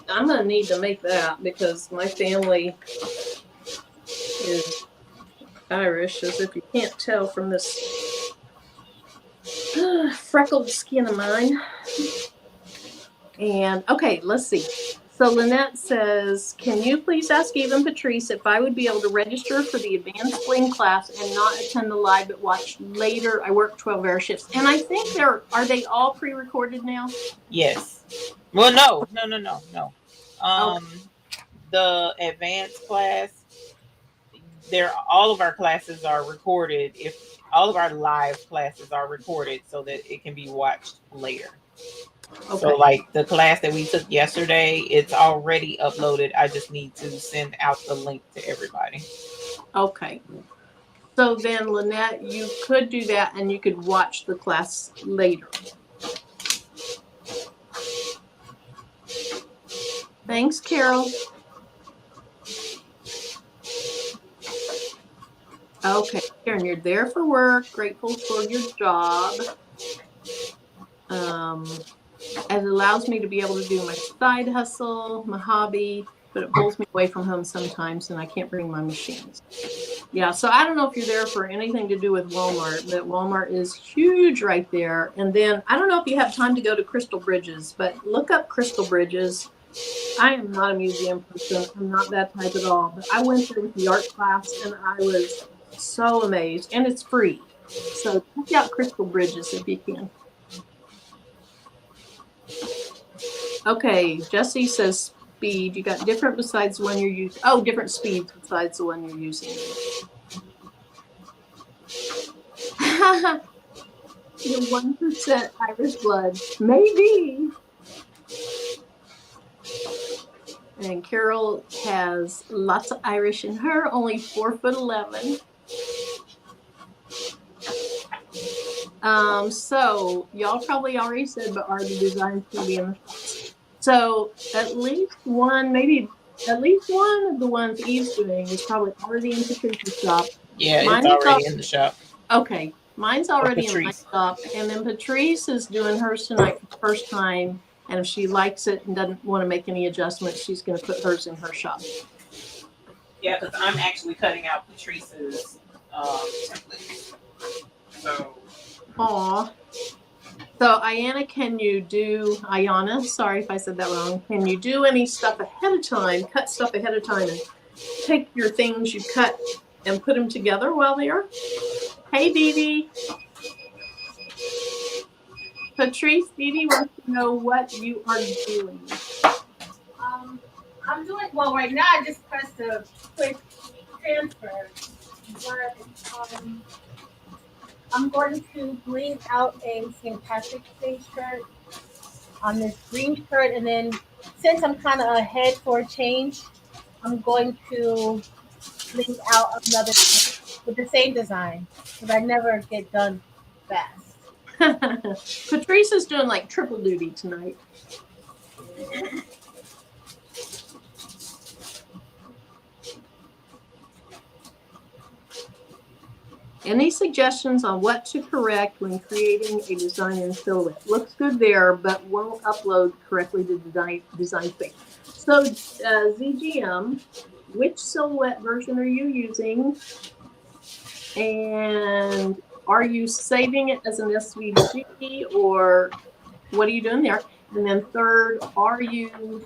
I'm going to need to make that because my family is Irish, as if you can't tell from this freckled skin of mine. And okay, let's see. So Lynette says, can you please ask Eve and Patrice if I would be able to register for the advanced bling class and not attend the live but watch later? I work 12-hour shifts. And I think are they all pre-recorded now? Yes. Well, no. The advanced class, all of our classes are recorded. If all of our live classes are recorded so that it can be watched later. Okay. So like the class that we took yesterday, it's already uploaded. I just need to send out the link to everybody. Okay. So then, Lynette, you could do that and you could watch the class later. Thanks, Carol. Okay, Karen, you're there for work, grateful for your job. It allows me to be able to do my side hustle, my hobby, but it pulls me away from home sometimes and I can't bring my machines. Yeah, so I don't know if you're there for anything to do with Walmart, but Walmart is huge right there. And then I don't know if you have time to go to Crystal Bridges, but look up Crystal Bridges. I am not a museum person. I'm not that type at all. But I went there with the art class and I was so amazed. And it's free. So check out Crystal Bridges if you can. Okay, Jesse says speed. You got different besides the one you're using. Oh, different speeds besides the one you're using. You're 1% Irish blood. Maybe. And Carol has lots of Irish in her, only 4'11". So y'all probably already said, but are the designs going to be in the shops? So at least one of the ones Eve's doing is probably already in Patrice's shop. Yeah, it's already in the shop. Okay, mine's already in my shop, and then Patrice is doing hers tonight for the first time. And if she likes it and doesn't want to make any adjustments, she's going to put hers in her shop. Yeah, because I'm actually cutting out Patrice's template. So. Aw. So, Ayana, sorry if I said that wrong. Can you do any stuff ahead of time, cut stuff ahead of time, and take your things you cut and put them together while they're? Hey, Dee Dee. Patrice, Dee Dee wants to know what you are doing. I'm doing, well, right now I just pressed a quick transfer, but I'm going to bling out a St. Patrick's Day shirt on this green shirt, and then since I'm kind of ahead for a change, I'm going to bling out another with the same design because I never get done fast. Patrice is doing like triple duty tonight. Any suggestions on what to correct when creating a design in Silhouette? Looks good there, but won't upload correctly to design space. So ZGM, which Silhouette version are you using? And are you saving it as an SVG or what are you doing there? And then third, are you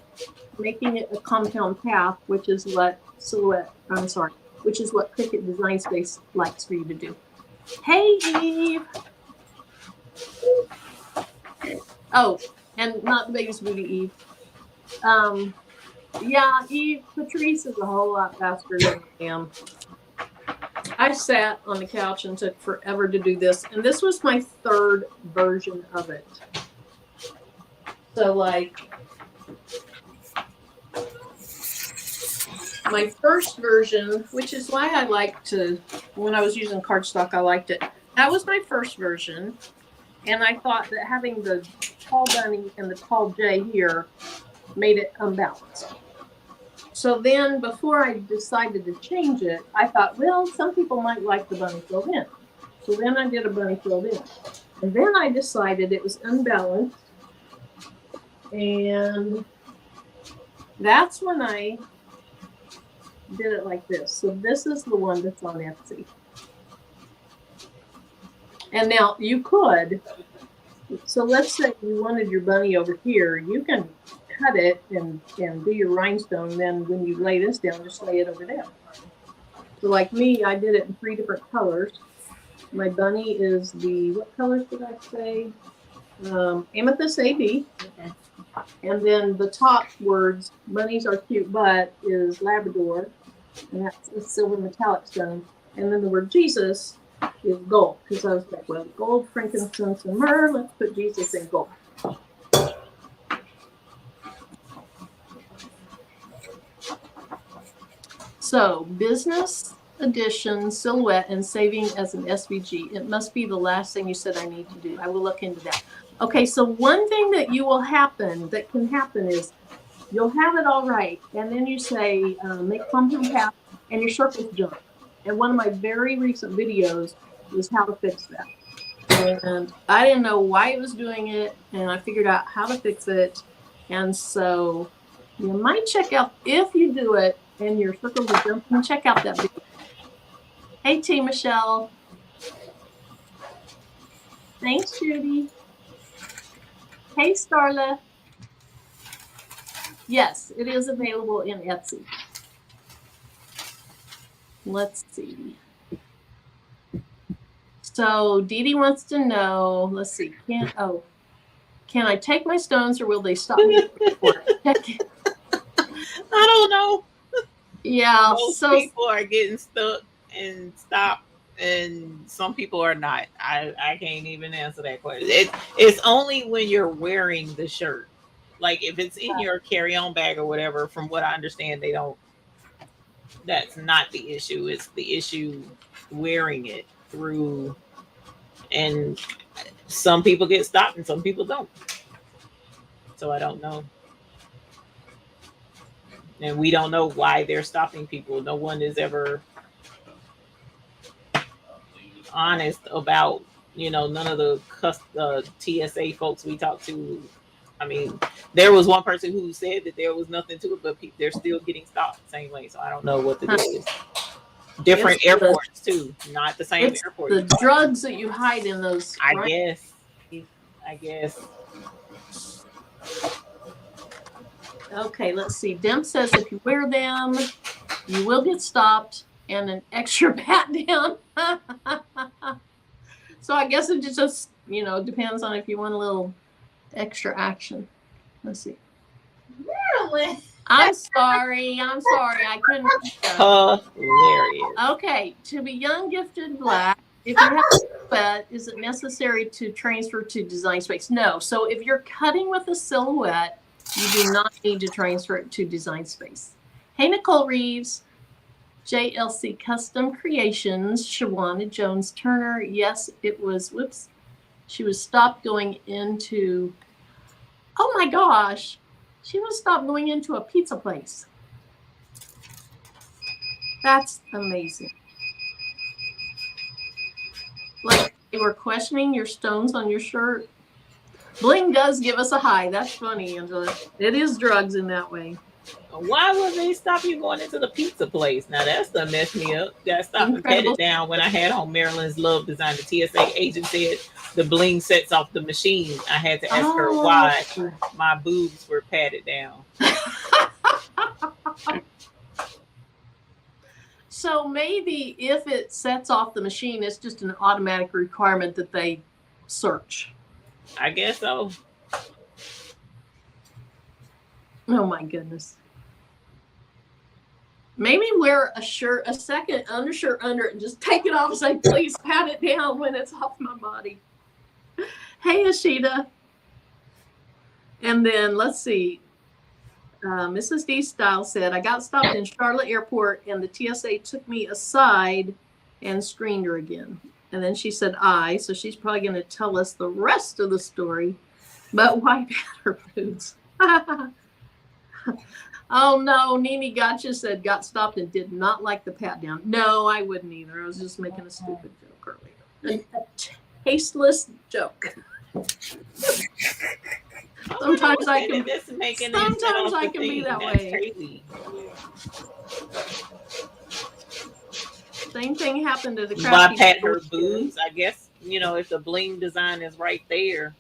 making it a compound path, which is what Cricut Design Space likes for you to do. Hey, Eve. Oh, and not the baby's booty, Eve. Yeah, Eve, Patrice is a whole lot faster than I am. I sat on the couch and took forever to do this, and this was my third version of it. So, like, my first version, which is why I like to, when I was using cardstock, I liked it. That was my first version, and I thought that having the tall bunny and the tall J here made it unbalanced. So then, before I decided to change it, I thought, well, some people might like the bunny filled in. So then I did a bunny filled in. And then I decided it was unbalanced. And that's when I did it like this. So this is the one that's on Etsy. And now you could, so let's say you wanted your bunny over here, you can cut it and do your rhinestone, then when you lay this down, just lay it over there. So like me, I did it in 3 different colors. My bunny is the, what colors did I say? Amethyst AB. Okay. And then the top words, bunnies are cute, but is Labrador. And that's a silver metallic stone. And then the word Jesus is gold. Because I was like, well, gold, frankincense, and myrrh. Let's put Jesus in gold. So, business edition, silhouette, and saving as an SVG. It must be the last thing you said I need to do. I will look into that. Okay, so one thing that can happen is you'll have it all right, and then you say, make compound path, and your circles jump. And one of my very recent videos was how to fix that. And I didn't know why it was doing it, and I figured out how to fix it. And so you might check out, if you do it and your circles are jumping, check out that video. Hey, T. Michelle. Thanks, Judy. Hey, Starla. Yes, it is available in Etsy. Let's see. So Dee Dee wants to know, let's see, can I take my stones or will they stop me at the airport? I don't know. Yeah, most people are getting stuck and stopped, and some people are not. I can't even answer that question. It's only when you're wearing the shirt. Like if it's in your carry-on bag or whatever, from what I understand, they don't. That's not the issue. It's the issue wearing it through. And some people get stopped and some people don't. So I don't know. And we don't know why they're stopping people. No one is ever honest about, none of the TSA folks we talked to. I mean, there was one person who said that there was nothing to it, but they're still getting stopped the same way. So I don't know what the deal is. Different airports too, not the same airport. The drugs that you hide in those. I guess. Okay, let's see. Dem says if you wear them, you will get stopped and an extra pat down. So I guess it just depends on if you want a little extra action. Let's see. Marilyn. I'm sorry. I couldn't. Hilarious. Okay, to be young, gifted, black, if you have a silhouette, is it necessary to transfer to design space? No. So if you're cutting with a silhouette, you do not need to transfer it to design space. Hey, Nicole Reeves, JLC Custom Creations, Shawana Jones Turner. Yes, it was, whoops. She was stopped going into, oh my gosh. She was stopped going into a pizza place. That's amazing. Like they were questioning your stones on your shirt. Bling does give us a high. That's funny, Angela. It is drugs in that way. Why would they stop you going into the pizza place? Now that's done messed me up. Got stopped and patted down when I had on Marilyn's Love Design. The TSA agent said the bling sets off the machine. I had to ask her why my boobs were patted down. So maybe if it sets off the machine, it's just an automatic requirement that they search. I guess so. Oh my goodness. Maybe wear a shirt, a second undershirt under it and just take it off and say, please pat it down when it's off my body. Hey, Ashita. And then let's see. Mrs. D Style said, I got stopped in Charlotte Airport and the TSA took me aside and screened her again. And then she said, so she's probably going to tell us the rest of the story. But wipe out her boots. Oh no, Nene Gotcha said got stopped and did not like the pat down. No, I wouldn't either. I was just making a stupid joke earlier. A tasteless joke. Sometimes I can be that way. Crazy. Same thing happened to the Why pat her boobs? I guess, if the bling design is right there.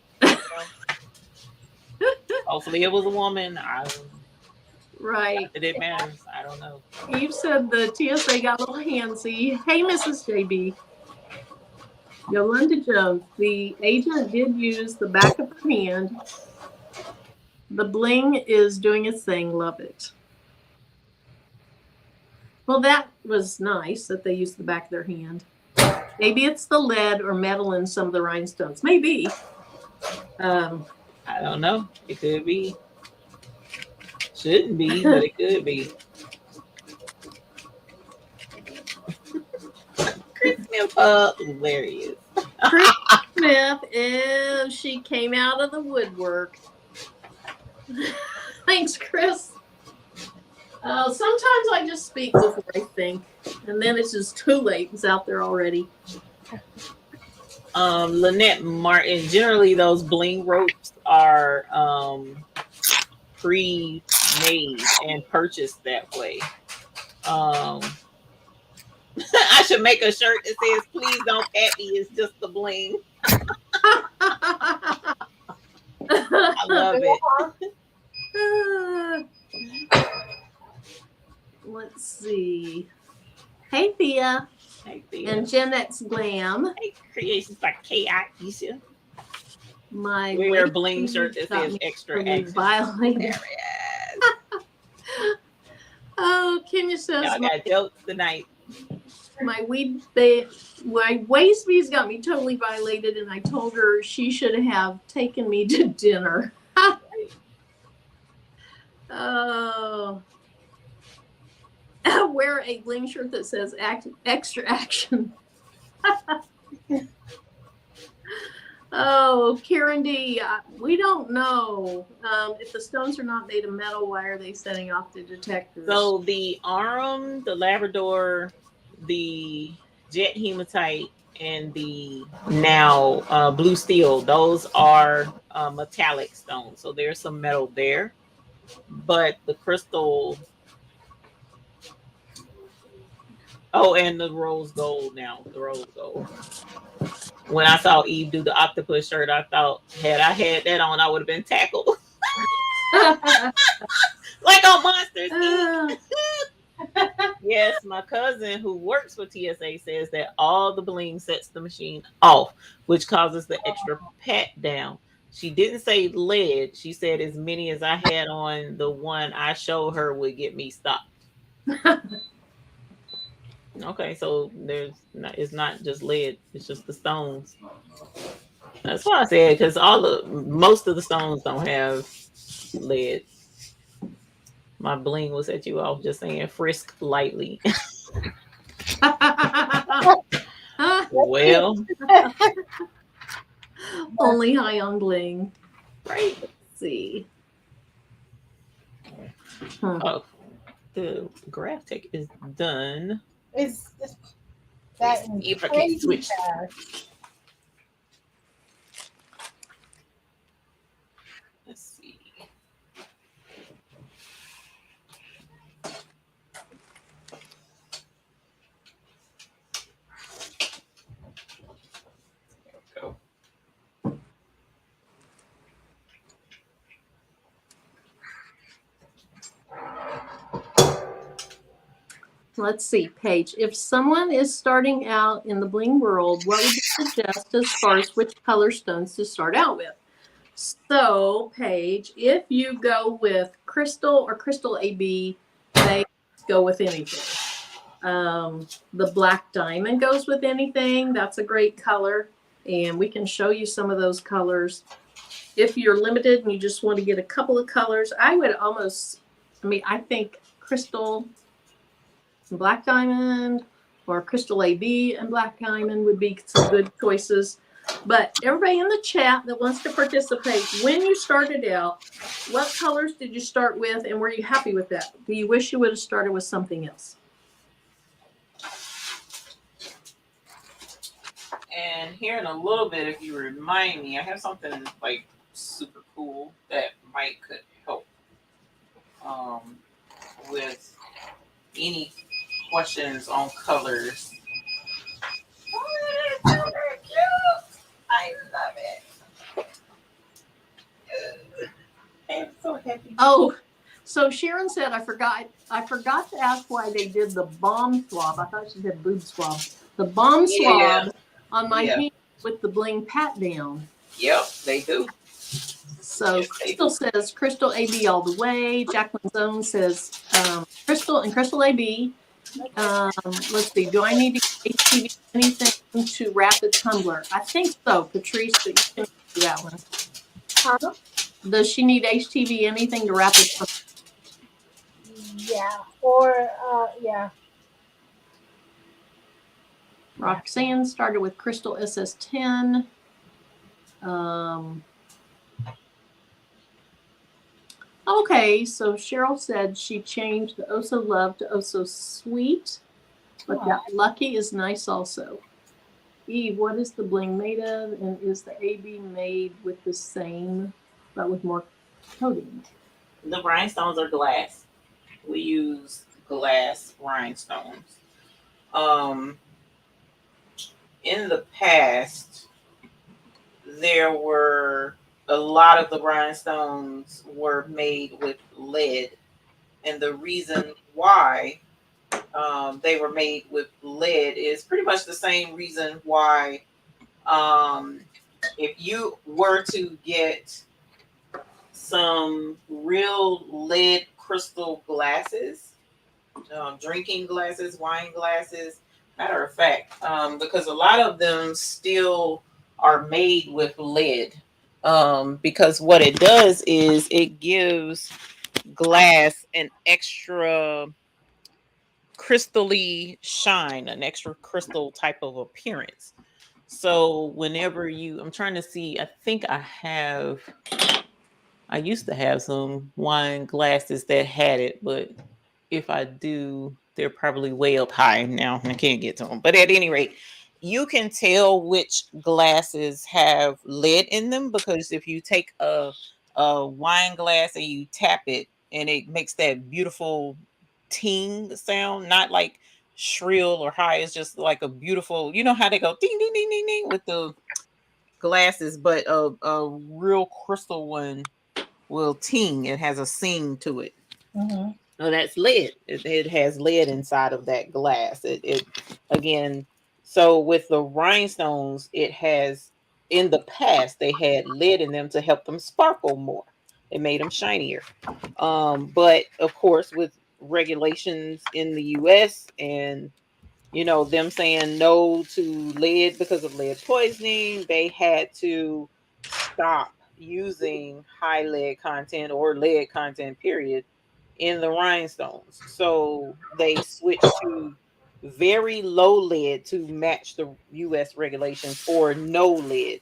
Hopefully it was a woman. Right. If it matters, I don't know. Eve said the TSA got a little handsy. Hey, Mrs. JB. Yolanda Jones, the agent did use the back of her hand. The bling is doing its thing. Love it. Well, that was nice that they used the back of their hand. Maybe it's the lead or metal in some of the rhinestones. Maybe. I don't know. It could be. Shouldn't be, but it could be. Chris Smith, hilarious. Chris Smith, she came out of the woodwork. Thanks, Chris. Sometimes I just speak before I think, and then it's just too late. It's out there already. Lynette Martin. Generally, those bling ropes are pre-made and purchased that way. I should make a shirt that says, "Please don't pat me. It's just the bling." I love it. Let's see. Hey, Thea. Hey, Thea. And Jeanette's Glam. Hey, creations by K.I. Isha. My wear a bling shirt that says extra action. Violated. Oh, Kenya says y'all got jokes tonight. My waist bee's got me totally violated, and I told her she should have taken me to dinner. Oh. Wear a bling shirt that says extra action. Oh, Karen D, we don't know. If the stones are not made of metal, why are they setting off the detectors? So the Arum, the Labrador, the Jet Hematite, and the now blue steel, those are metallic stones. So there's some metal there. But the crystal... Oh, and the rose gold now. The rose gold. When I saw Eve do the octopus shirt, I thought, had I had that on, I would have been tackled. Like on Monsters Inc. Yes, my cousin who works for TSA says that all the bling sets the machine off, which causes the extra pat down. She didn't say lead. She said as many as I had on the one I showed her would get me stopped. Okay, so it's not just lead, it's just the stones. That's why I said, because most of the stones don't have lead. My bling will set you off just saying frisk lightly. Well, only high on bling. Right. Let's see. Oh, the graph tech is done. It's that if I can switch. Let's see. There we go. Let's see, Paige. If someone is starting out in the bling world, what would you suggest as far as which color stones to start out with? So, Paige, if you go with crystal or crystal AB, they go with anything. The black diamond goes with anything. That's a great color. And we can show you some of those colors. If you're limited and you just want to get a couple of colors, I think crystal and black diamond, or crystal AB and black diamond would be some good choices. But everybody in the chat that wants to participate, when you started out, what colors did you start with, and were you happy with that? Do you wish you would have started with something else? And here in a little bit, if you remind me, I have something like super cool that could help with any questions on colors. Oh, that's so cute. I love it. So Sharon said, I forgot to ask why they did the balm swab. I thought she said boob swab. The balm swab on my hand with the bling pat down. Yep, they do. So Crystal says Crystal AB all the way. Jacqueline Zone says Crystal and Crystal AB. Let's see. Do I need to get HTV anything to wrap the tumbler? I think so, Patrice, but you can do that one. Huh? Does she need HTV anything to wrap the tumbler? Yeah. Or yeah. Roxanne started with Crystal SS10. Okay, so Cheryl said she changed the Oh So Love to Oh So Sweet, but that Lucky is nice also. Eve, what is the bling made of, and is the AB made with the same, but with more coating? The rhinestones are glass. We use glass rhinestones. In the past, there were a lot of the rhinestones were made with lead, and the reason why they were made with lead is pretty much the same reason why if you were to get some real lead crystal glasses, drinking glasses, wine glasses. Matter of fact, because a lot of them still are made with lead. Because what it does is it gives glass an extra crystally shine, an extra crystal type of appearance. So whenever I'm trying to see, I used to have some wine glasses that had it, but if I do, they're probably way up high now. I can't get to them. But at any rate, you can tell which glasses have lead in them, because if you take a wine glass and you tap it, and it makes that beautiful ting sound, not like shrill or high. It's just like a beautiful, you know how they go ding ding ding ding ding with the glasses, but a real crystal one will ting. It has a sing to it. Mm-hmm. No, that's lead. It has lead inside of that glass. It again. So with the rhinestones, it has, in the past they had lead in them to help them sparkle more. It made them shinier. But of course, with regulations in the U.S. and them saying no to lead because of lead poisoning, they had to stop using high lead content or lead content, period, in the rhinestones. So they switched to very low lead to match the US regulations, or no lead.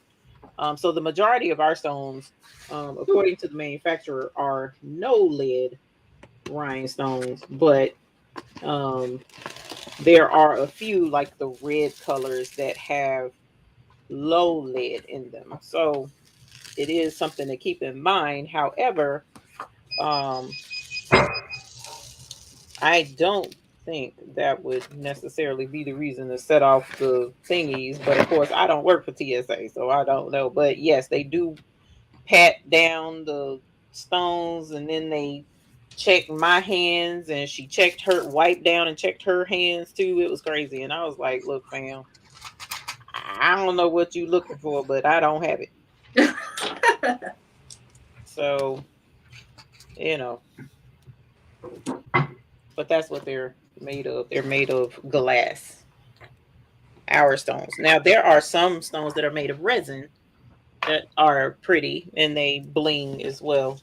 So the majority of our stones, according to the manufacturer, are no lead rhinestones, but there are a few, like the red colors, that have low lead in them. So it is something to keep in mind. However, I don't think that would necessarily be the reason to set off the thingies. But of course, I don't work for TSA, so I don't know. But yes, they do pat down the stones, and then they check my hands, and she checked her, wiped down and checked her hands too. It was crazy. And I was like, look, fam, I don't know what you looking for, but I don't have it. So, but that's what they're made of. They're made of glass. Our stones. Now, there are some stones that are made of resin that are pretty, and they bling as well.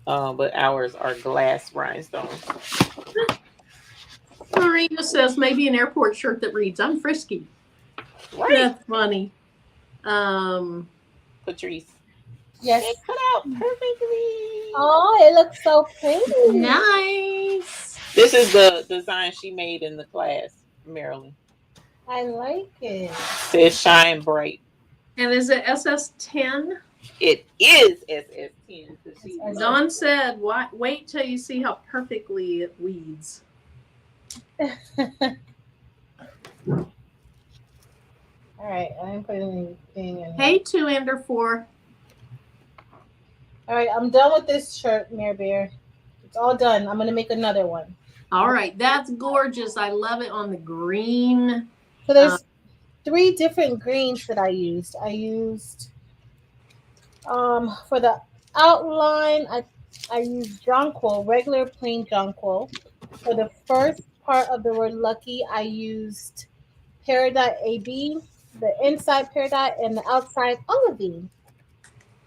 But ours are glass rhinestones. Marina says maybe an airport shirt that reads, "I'm frisky." Right. That's funny. Patrice. Yes. It cut out perfectly. Oh, it looks so pretty. Nice. This is the design she made in the class, Marilyn. I like it. It says shine bright. And is it SS10? It is SS10. Dawn said, wait till you see how perfectly it weeds. All right, I'm putting anything in. Hey, 2 Ender 4. All right, I'm done with this shirt, Mare Bear. It's all done. I'm going to make another one. All right, that's gorgeous. I love it on the green. So there's 3 different greens that I used. For the outline, I used jonquil, regular plain jonquil. For the first part of the word lucky, I used peridot AB, the inside peridot, and the outside olivine.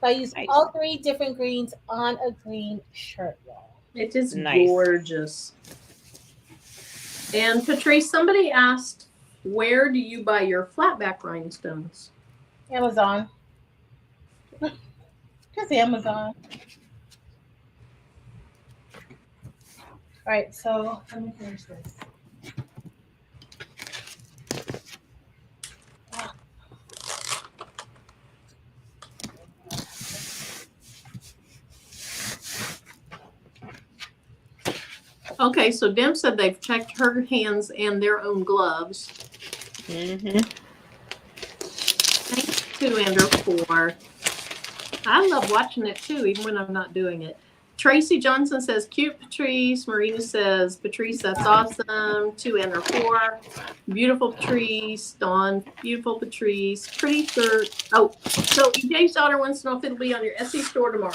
So I used Nice. all 3 different greens on a green shirt, y'all. It is Nice. gorgeous. And Patrice, somebody asked, where do you buy your flatback rhinestones? Amazon. Just Amazon. All right, so let me finish this. Okay, so Dem said they've checked her hands and their own gloves. Mm-hmm. Thanks to Andrew for. I love watching it too, even when I'm not doing it. Tracy Johnson says, cute Patrice. Marina says, Patrice, that's awesome. 2 and 4. Beautiful Patrice. Dawn, beautiful Patrice. Pretty shirt. Oh, so EJ's daughter wants to know if it'll be on your Etsy store tomorrow.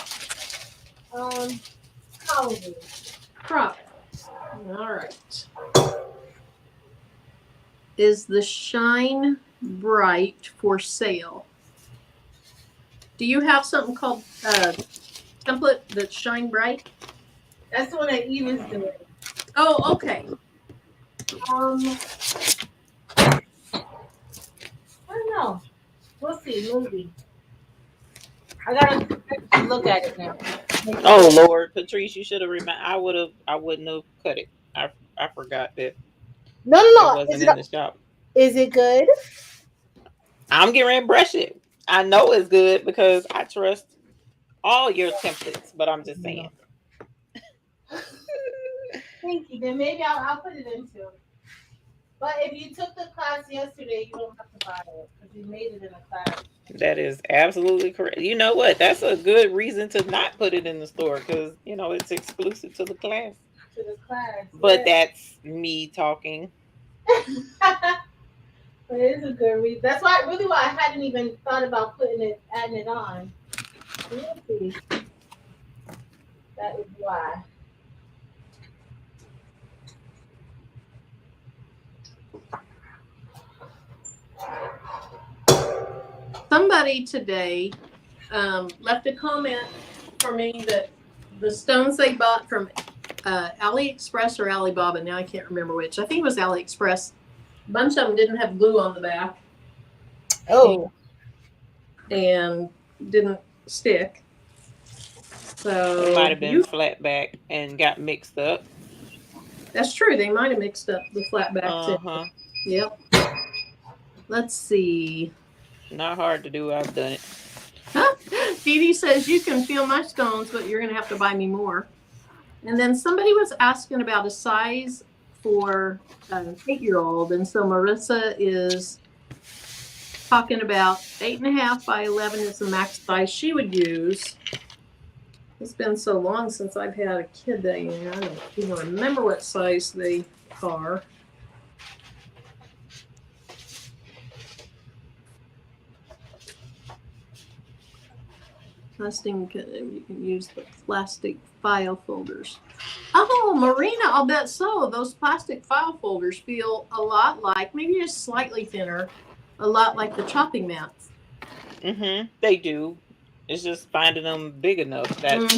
Probably. Probably. All right. Is the Shine Bright for sale? Do you have something called template that's Shine Bright? That's the one that Eve is doing. Oh, okay. I don't know. We'll see. Maybe. I gotta look at it now. Oh Lord, Patrice, you should have remembered. I wouldn't have cut it. I forgot that No. it wasn't in the shop. Is it good? I'm getting ready to brush it. I know it's good because I trust all your templates, but I'm just saying. Thank you. Then maybe I'll put it into. But if you took the class yesterday, you don't have to buy it because you made it in a class. That is absolutely correct. You know what? That's a good reason to not put it in the store because it's exclusive to the class. To the class. But that's me talking. But it is a good reason. That's why I hadn't even thought about adding it on. We'll see. That is why. Somebody today left a comment for me that the stones they bought from AliExpress or Alibaba, now I can't remember which. I think it was AliExpress. A bunch of them didn't have glue on the back. Oh. And didn't stick. So it might have been flat back and got mixed up. That's true. They might have mixed up the flat back too. Yep. Let's see. Not hard to do. I've done it. Dee Dee says you can feel my stones, but you're going to have to buy me more. And then somebody was asking about a size for an 8-year-old, and so Marissa is talking about 8.5 by 11 is the max size she would use. It's been so long since I've had a kid that I don't even remember what size they are. You can use the plastic file folders. Oh, Marina, I'll bet so. Those plastic file folders feel a lot like, maybe just slightly thinner, a lot like the chopping mats. They do. It's just finding them big enough. That's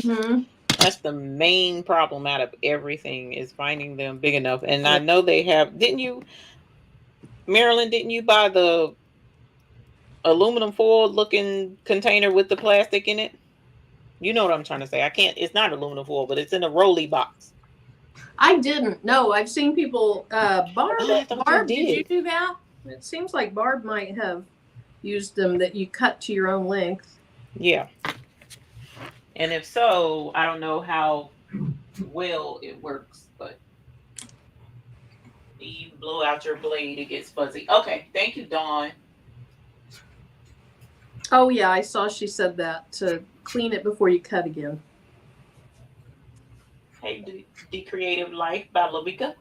the main problem out of everything is finding them big enough. And I know they have. Didn't you, Marilyn? Didn't you buy the aluminum foil looking container with the plastic in it? You know what I'm trying to say. I can't. It's not aluminum foil, but it's in a rolly box. I didn't. No, I've seen people. Barb, did you do that? It seems like Barb might have used them that you cut to your own length. Yeah. And if so, I don't know how well it works, but you blow out your blade, it gets fuzzy. Okay, thank you, Dawn. Oh yeah, I saw she said that to clean it before you cut again. Hey, the Creative Life by Lavika.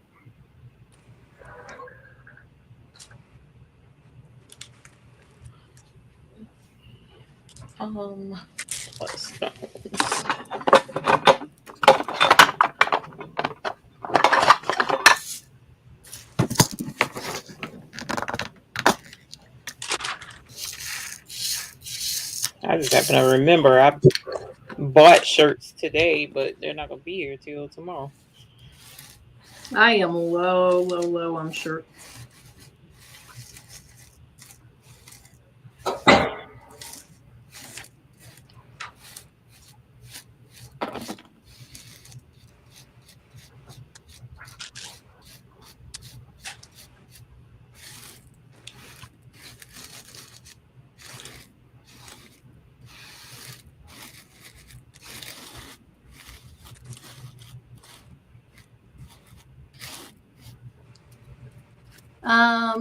What's I just happen to remember I bought shirts today, but they're not gonna be here till tomorrow. I am low on shirts.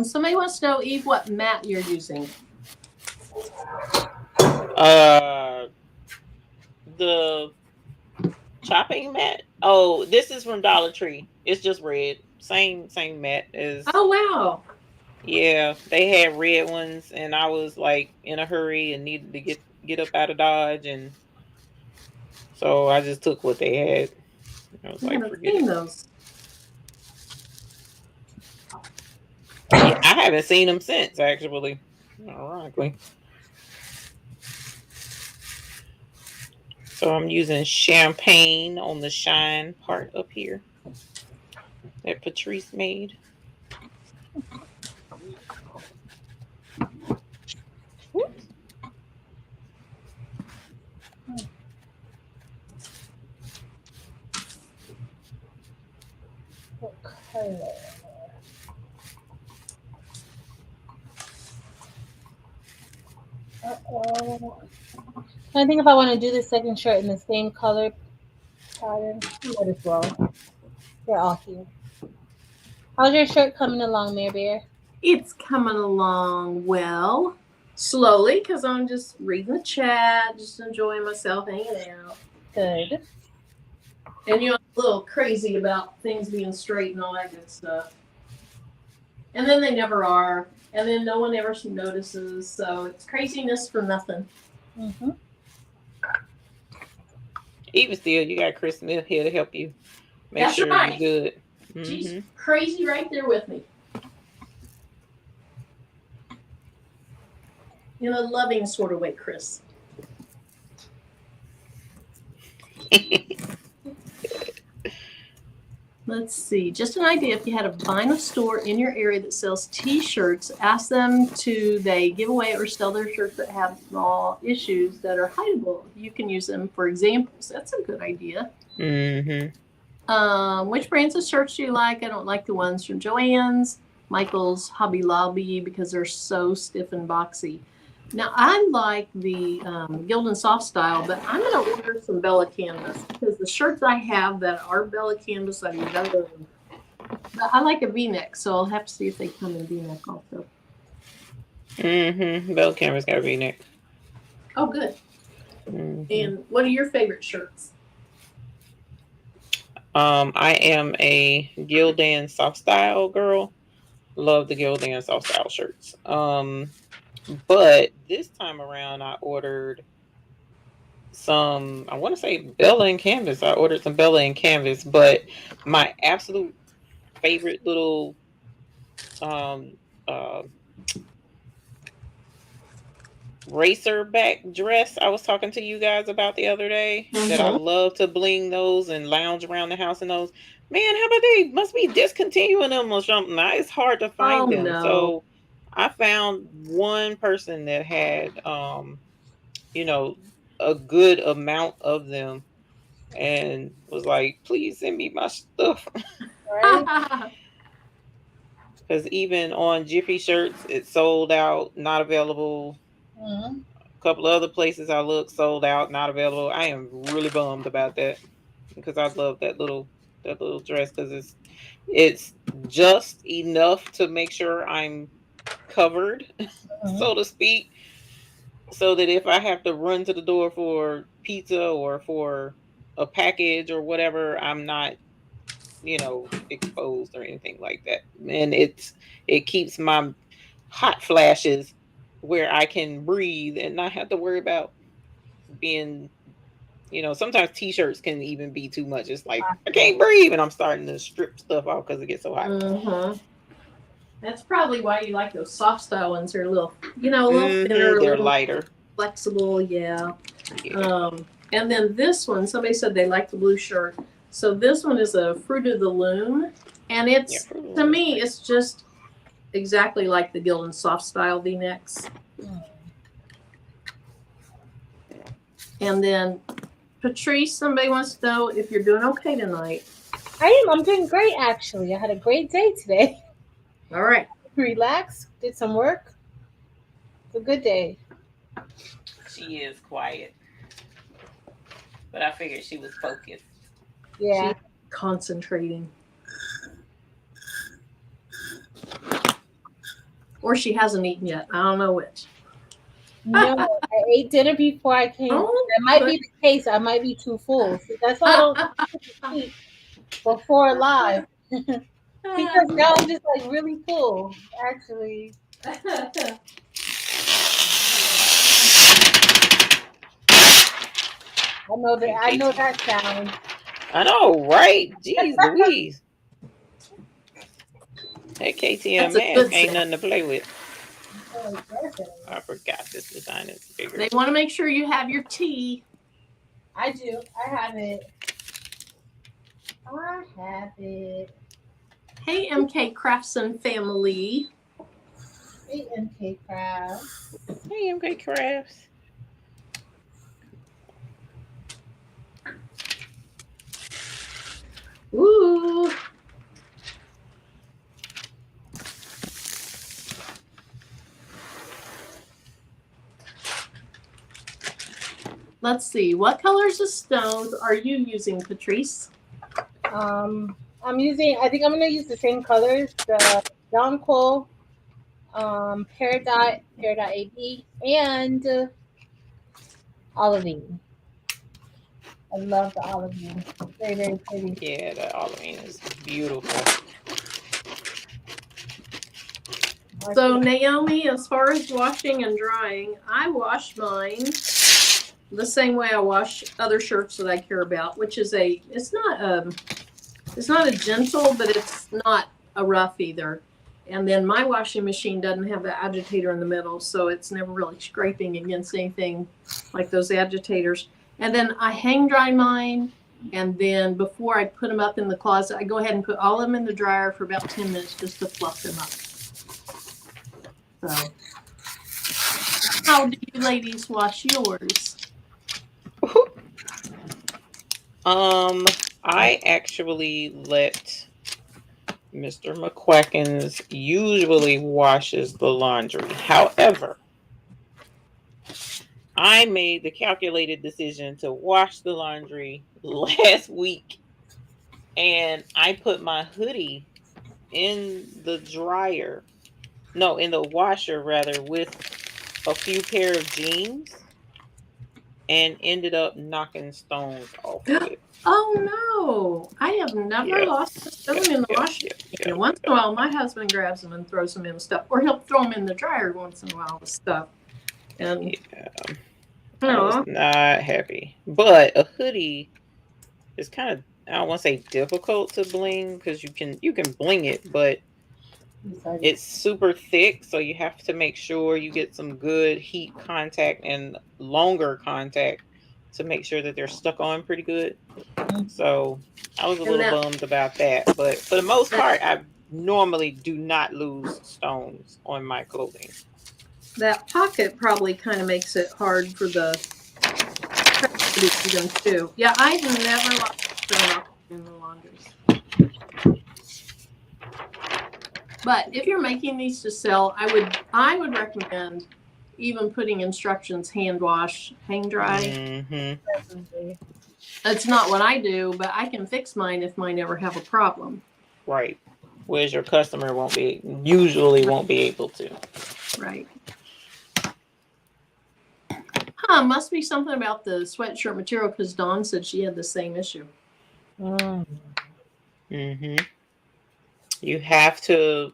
Somebody wants to know, Eve, what mat you're using. The chopping mat. Oh, this is from Dollar Tree. It's just red. Same mat as. Oh wow. Yeah, they had red ones, and I was like in a hurry and needed to get up out of Dodge, and so I just took what they had. I was I like, haven't forget seen it. those. Yeah, I haven't seen them since, actually. Ironically. So I'm using champagne on the shine part up here that Patrice made. Whoops. What color? Uh-oh. I think if I want to do the second shirt in the same color pattern, might as well. They're all here. How's your shirt coming along, Mare Bear? It's coming along well, slowly, because I'm just reading the chat, just enjoying myself, hanging out. Good. And I'm a little crazy about things being straight and all that good stuff. And then they never are. And then no one ever notices. So it's craziness for nothing. Mm-hmm. Even still, you got Chris Smith here to help you make That's sure right. you're good. She's crazy right there with me. In a loving sort of way, Chris. Let's see. Just an idea. If you had a vinyl store in your area that sells T-shirts, ask them to they give away or sell their shirts that have small issues that are hideable. You can use them for examples. That's a good idea. Which brands of shirts do you like? I don't like the ones from Joann's, Michael's, Hobby Lobby because they're so stiff and boxy. Now, I like the Gildan Soft Style, but I'm going to order some Bella Canvas because the shirts I have that are Bella Canvas, I love them. But I like a V-neck, so I'll have to see if they come in V-neck also. Bella Canvas got a V-neck. Oh, good. And what are your favorite shirts? I am a Gildan Soft Style girl. Love the Gildan Soft Style shirts. But this time around, I ordered some, I want to say Bella and Canvas. I ordered some Bella and Canvas, but my absolute favorite little racer back dress I was talking to you guys about the other day that I love to bling those and lounge around the house in those. Man, how about they must be discontinuing them or something? It's hard to find them. No. So I found one person that had a good amount of them and was like, please send me my stuff. Right? Because even on Jiffy Shirts, it's sold out, not available. Mm-hmm. A couple of other places I looked, sold out, not available. I am really bummed about that because I love that little dress because it's just enough to make sure I'm covered, so to speak, so that if I have to run to the door for pizza or for a package or whatever, I'm not, exposed or anything like that. And it keeps my hot flashes where I can breathe and not have to worry about being, sometimes t-shirts can even be too much. It's like I can't breathe and I'm starting to strip stuff off because it gets so hot. Mm-hmm. That's probably why you like those soft style ones. They're a little, a little thinner, they're lighter, flexible. Yeah. And then this one, somebody said they like the blue shirt. So this one is a Fruit of the Loom, and it's to me, it's just exactly like the Gildan soft style V-necks. And then Patrice, somebody wants to know if you're doing okay tonight. I am. I'm doing great, actually. I had a great day today. All right. Relaxed, did some work. It's a good day. She is quiet, but I figured she was focused. Yeah. She's concentrating. Or she hasn't eaten yet. I don't know which. No, I ate dinner before I came. Oh, that might be the case. I might be too full. So that's why I don't eat before live. Because now I'm just like really full, actually. I know that sound. I know, right? Jeez Louise. That KTM mask ain't nothing to play with. I forgot this design is bigger. They want to make sure you have your tea. I do. I have it. Hey, MK Crafts and family. Hey, MK Crafts. Hey, MK Crafts. Ooh. Let's see. What colors of stones are you using, Patrice? I think I'm gonna use the same colors, the Jonquil, Peridot AB, and Olivine. I love the Olivine. Very, very pretty. Yeah, the Olivine is beautiful. So Naomi, as far as washing and drying, I wash mine the same way I wash other shirts that I care about, which is it's not a gentle, but it's not a rough either. And then my washing machine doesn't have the agitator in the middle, so it's never really scraping against anything like those agitators. And then I hang dry mine, and then before I put them up in the closet, I go ahead and put all of them in the dryer for about 10 minutes just to fluff them up. So, how do you ladies wash yours? I actually let Mr. McQuackins usually washes the laundry. However, I made the calculated decision to wash the laundry last week, and I put my hoodie in the dryer. No, in the washer rather, with a few pair of jeans, and ended up knocking stones off of it. Oh no! I have never lost a stone in the washer. Once in a while, my husband grabs them and throws them in stuff, or he'll throw them in the dryer once in a while with stuff. And I was not happy. But a hoodie is kind of, I don't want to say difficult to bling, because you can bling it, but it's super thick, so you have to make sure you get some good heat contact and longer contact to make sure that they're stuck on pretty good. So I was a little bummed about that, but for the most part, I normally do not lose stones on my clothing. That pocket probably kind of makes it hard for the too. Yeah, I've never lost a stone in the laundries. But if you're making these to sell, I would recommend even putting instructions: hand wash, hang dry. Mm-hmm. That's not what I do, but I can fix mine if mine ever have a problem. Right. Whereas your customer usually won't be able to. Right. Must be something about the sweatshirt material because Dawn said she had the same issue. Mm-hmm. You have to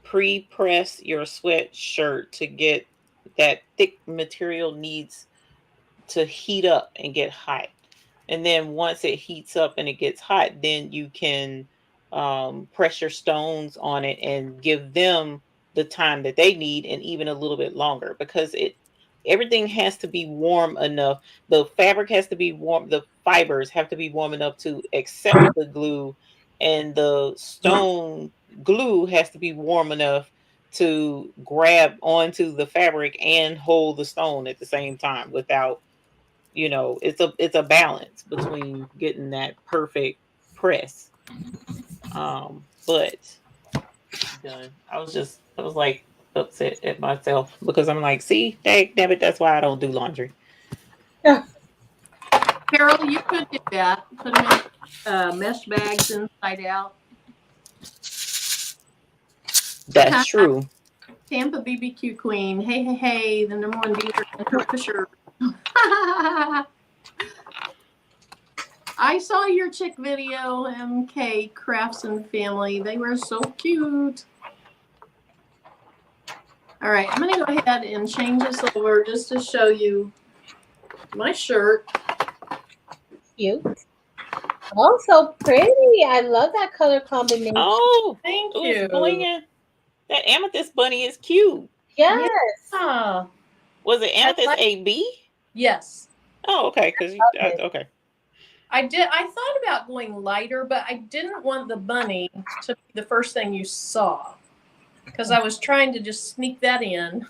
pre-press your sweatshirt to get that thick material needs to heat up and get hot. And then once it heats up and it gets hot, then you can press your stones on it and give them the time that they need and even a little bit longer, because everything has to be warm enough. The fabric has to be warm. The fibers have to be warm enough to accept the glue, and the stone glue has to be warm enough to grab onto the fabric and hold the stone at the same time without, it's a balance between getting that perfect press. But done. I was like upset at myself because I'm like, see, damn it, that's why I don't do laundry. Carol, you could do that. Put them in mesh bags inside out. That's true. Tampa BBQ Queen. Hey, the number one dealer in her pusher. I saw your chick video, MK Crafts and Family. They were so cute. All right, I'm going to go ahead and change this over just to show you my shirt. Cute. Oh, so pretty. I love that color combination. Oh, thank you. It's blinging. That amethyst bunny is cute. Yes. Yeah. Was it amethyst AB? Yes. Oh, okay. Okay. I thought about going lighter, but I didn't want the bunny to be the first thing you saw, because I was trying to just sneak that in.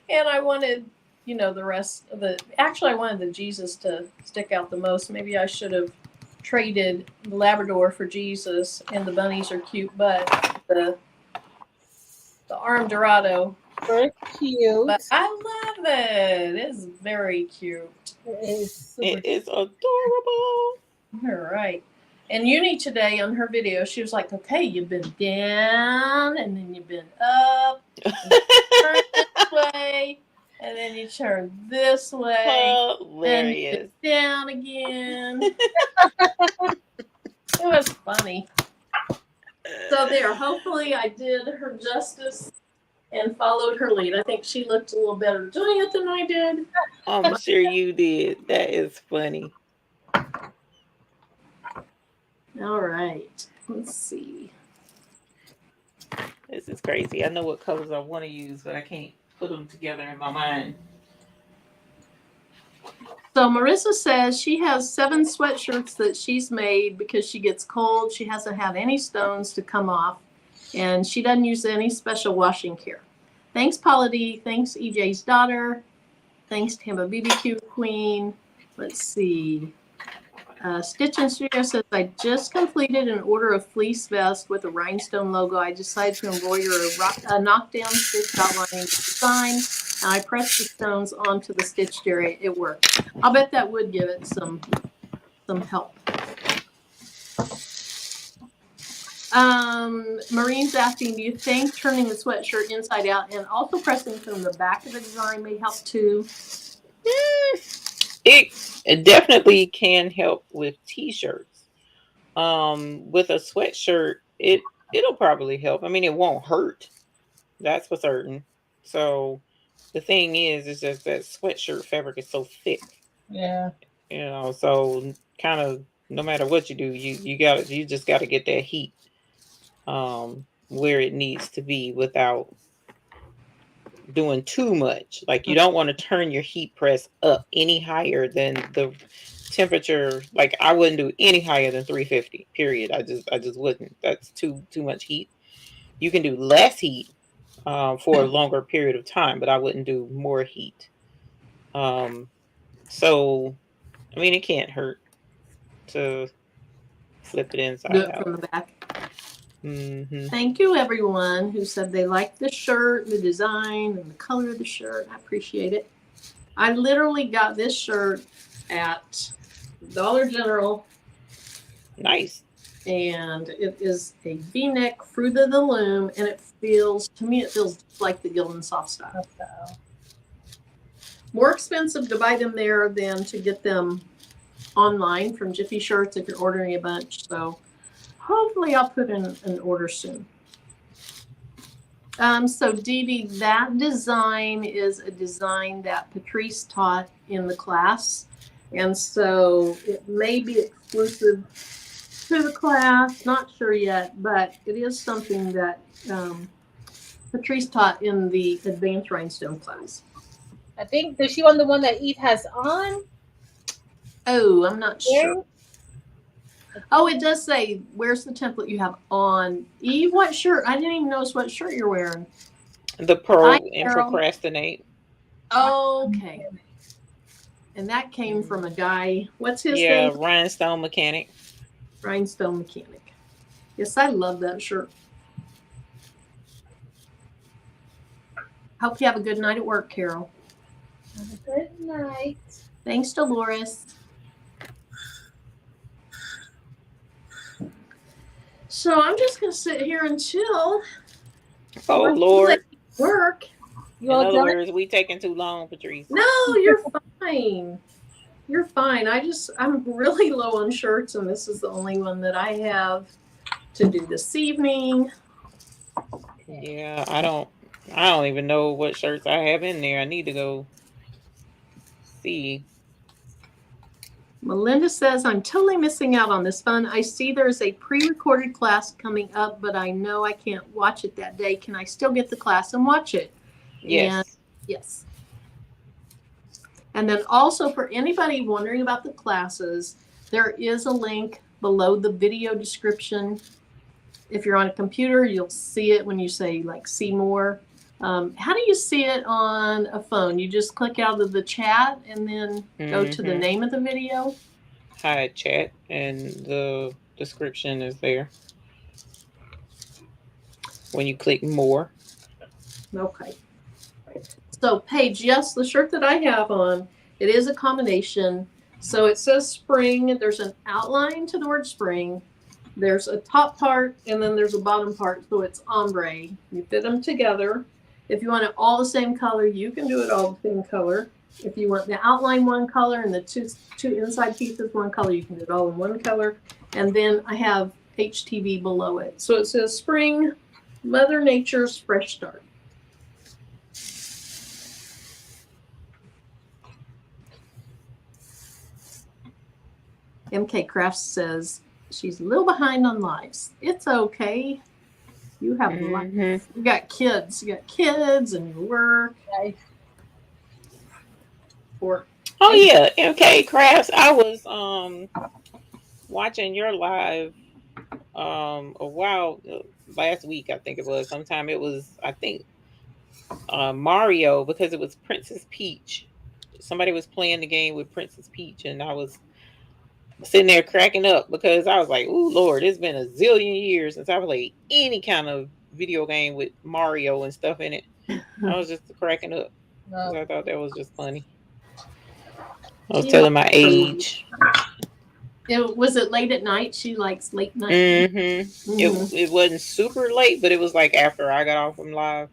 And I wanted, the rest of actually I wanted the Jesus to stick out the most. Maybe I should have traded the Labrador for Jesus, and the bunnies are cute, but the Arm Dorado. Very cute. But I love it. It's very cute. It is adorable. All right. And Uni today on her video, she was like, okay, you've been down, and then you've been up, and turn this way, and then you turn this way, hilarious, and down again. It was funny. So there, hopefully I did her justice and followed her lead. I think she looked a little better doing it than I did. I'm sure you did. That is funny. All right. Let's see. This is crazy. I know what colors I want to use, but I can't put them together in my mind. So Marissa says she has 7 sweatshirts that she's made because she gets cold. She hasn't had any stones to come off, and she doesn't use any special washing care. Thanks, Paula D. Thanks, EJ's daughter. Thanks, Tampa BBQ Queen. Let's see. Stitch and Studio says, I just completed an order of fleece vest with a rhinestone logo. I decided to embroider a knockdown stitch outlining the design, and I pressed the stones onto the stitched area. It worked. I'll bet that would give it some help. Marine's asking, do you think turning the sweatshirt inside out and also pressing from the back of the design may help too? It definitely can help with t-shirts. With a sweatshirt, it'll probably help. I mean, it won't hurt. That's for certain. So the thing is just that sweatshirt fabric is so thick. Yeah. So kind of no matter what you do, you just gotta get that heat where it needs to be without doing too much. Like, you don't want to turn your heat press up any higher than the temperature. Like, I wouldn't do any higher than 350, period. I just wouldn't. That's too much heat. You can do less heat for a longer period of time, but I wouldn't do more heat. So I mean, it can't hurt to flip it inside Do it out from the back. Mm-hmm. Thank you, everyone who said they liked the shirt, the design, and the color of the shirt. I appreciate it. I literally got this shirt at Dollar General. Nice. And it is a V-neck Fruit of the Loom, and it feels just like the Gildan Soft Style. more expensive to buy them there than to get them online from Jiffy Shirts if you're ordering a bunch. So hopefully I'll put in an order soon. So Dee Dee, that design is a design that Patrice taught in the class. And so it may be exclusive to the class, not sure yet, but it is something that Patrice taught in the advanced rhinestone class. I think, does she want the one that Eve has on? Oh, I'm not sure. Oh, it does say, where's the template you have on? Eve, what shirt? I didn't even notice what shirt you're wearing. The Pro and Procrastinate. Okay. And that came from a guy. What's his name? Yeah, Rhinestone Mechanic. Rhinestone Mechanic. Yes, I love that shirt. Hope you have a good night at work, Carol. Have a good night. Thanks, Dolores. So I'm just going to sit here until... Oh, Lord. Work. In other words, we taking too long, Patrice. No, you're fine. You're fine. I'm really low on shirts, and this is the only one that I have to do this evening. Yeah, I don't even know what shirts I have in there. I need to go see. Melinda says, I'm totally missing out on this fun. I see there's a pre-recorded class coming up, but I know I can't watch it that day. Can I still get the class and watch it? Yes. And yes. And then also for anybody wondering about the classes, there is a link below the video description. If you're on a computer, you'll see it when you say like see more. How do you see it on a phone? You just click out of the chat and then go to the name of the video? Hi, chat, and the description is there. When you click more. Okay. So Paige, yes, the shirt that I have on, it is a combination. So it says spring. There's an outline to the word spring. There's a top part, and then there's a bottom part. So it's ombre. You fit them together. If you want it all the same color, you can do it all the same color. If you want the outline one color and the two inside pieces one color, you can do it all in one color. And then I have HTV below it. So it says spring, Mother Nature's fresh start. MK Crafts says she's a little behind on lives. It's okay. You have life. You got kids. You got kids and your work. Oh yeah, MK Crafts. I was watching your live a while last week. I think it was. Sometime it was. I think Mario, because it was Princess Peach. Somebody was playing the game with Princess Peach, and I was sitting there cracking up because I was like, "Ooh, Lord, it's been a zillion years since I played any kind of video game with Mario and stuff in it." I was just cracking up because I thought that was just funny. I was telling my age. Was it late at night? She likes late night. It wasn't super late, but it was like after I got off from live.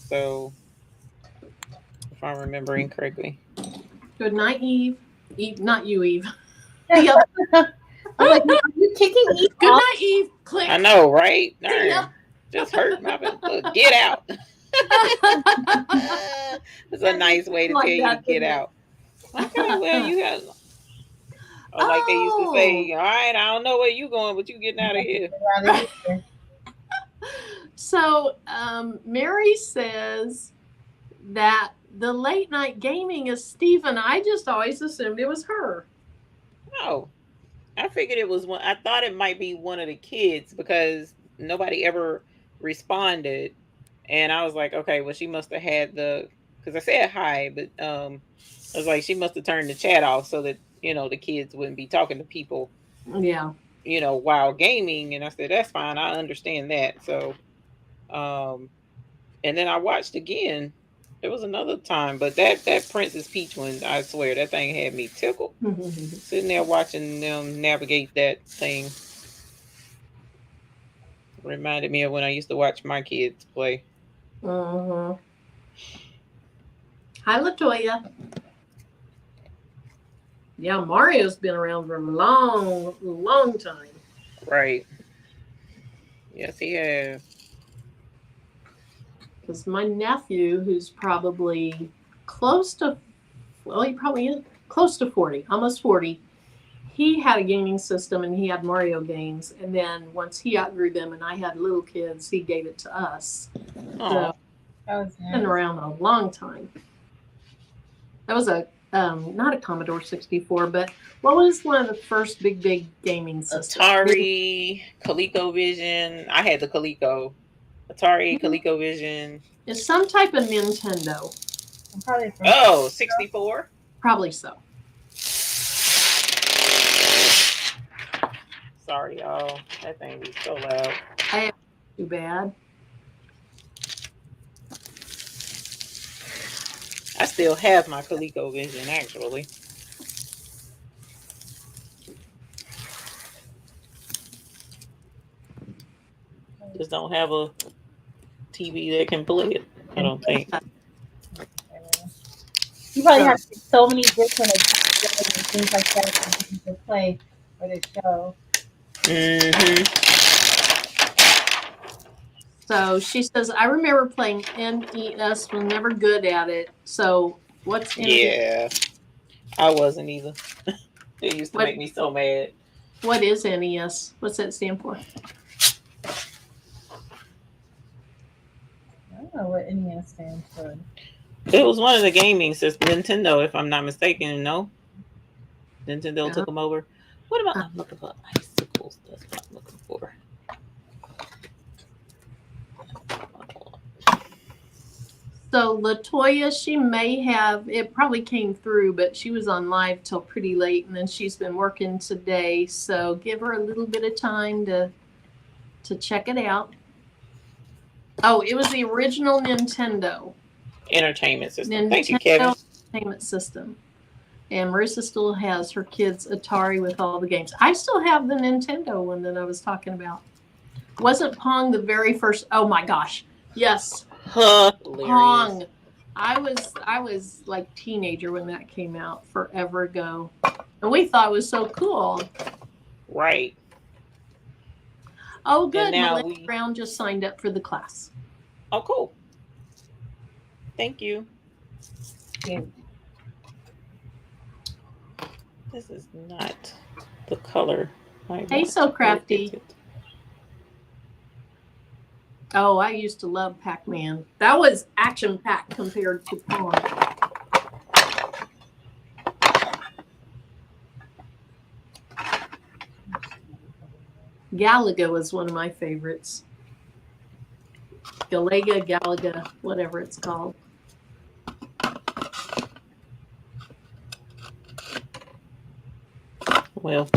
So, if I'm remembering correctly. Good night, Eve. Eve, not you, Eve. I'm like, are you kicking Eve? Good night, Eve. Click. I know, right? Just hurt my look, get out. It's a nice way to tell you to get out. Okay, well, you got. Like they used to say, all right, I don't know where you going, but you getting out of here. So, Mary says that the late night gaming is Stephen. I just always assumed it was her. No, I figured it was one. I thought it might be one of the kids because nobody ever responded, and I was like, okay, well, she must have had because I said hi, but I was like, she must have turned the chat off so that the kids wouldn't be talking to people. Yeah. While gaming, and I said that's fine. I understand that. So, and then I watched again. There was another time, but that Princess Peach one, I swear, that thing had me tickled. Sitting there watching them navigate that thing. Reminded me of when I used to watch my kids play. Hi, Latoya. Yeah, Mario's been around for a long, long time. Right. Yes, he has. Because my nephew, who's probably close to, well, he probably is close to 40, almost 40, he had a gaming system and he had Mario games. And then once he outgrew them and I had little kids, he gave it to us. So, That was been nice. around a long time. That was a not a Commodore 64, but what was one of the first big gaming systems? Atari, ColecoVision. I had the Coleco. Atari, ColecoVision. It's some type of Nintendo. Probably from Oh, 64? Probably so. Sorry, y'all. That thing is so loud. Too bad. I still have my ColecoVision, actually. Just don't have a TV that can play it, I don't think. You probably have so many different activities and things like that that you can play for the show. So she says, I remember playing NES, was never good at it. So what's NES? Yeah, I wasn't either. It used to make me so mad. What is NES? What's that stand for? I don't know what NES stands for. It was one of the gaming systems, Nintendo, if I'm not mistaken. No, Nintendo took them over. What about? I'm looking for icicles. That's what I'm looking for. So Latoya, she may have, it probably came through, but she was on live till pretty late, and then she's been working today. So give her a little bit of time to check it out. Oh, it was the original Nintendo Entertainment system. Thank you, Kevin. Entertainment system. And Marissa still has her kids' Atari with all the games. I still have the Nintendo one that I was talking about. Wasn't Pong the very first? Oh my gosh. Yes. Pong. I was like teenager when that came out forever ago. And we thought it was so cool. Right. Oh, good. Melinda Brown just signed up for the class. Oh, cool. Thank you. Yeah. This is not the color. Hey, So Crafty. Oh, I used to love Pac-Man. That was action-packed compared to Pong. Galaga was one of my favorites. Galaga, whatever it's called. Well,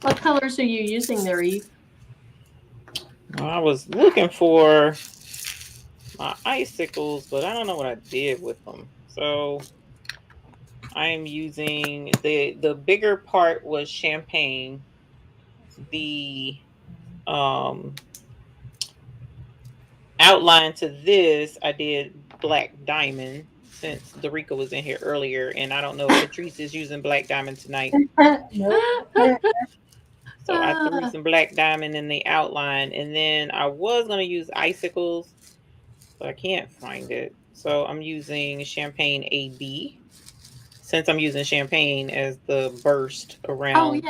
what colors are you using there, Eve? I was looking for my icicles, but I don't know what I did with them. So I'm using the bigger part was champagne. The outline to this, I did black diamond, since Dorica was in here earlier, and I don't know if Patrice is using black diamond tonight. So I threw some black diamond in the outline, and then I was going to use icicles, but I can't find it. So I'm using champagne AB, since I'm using champagne as the burst around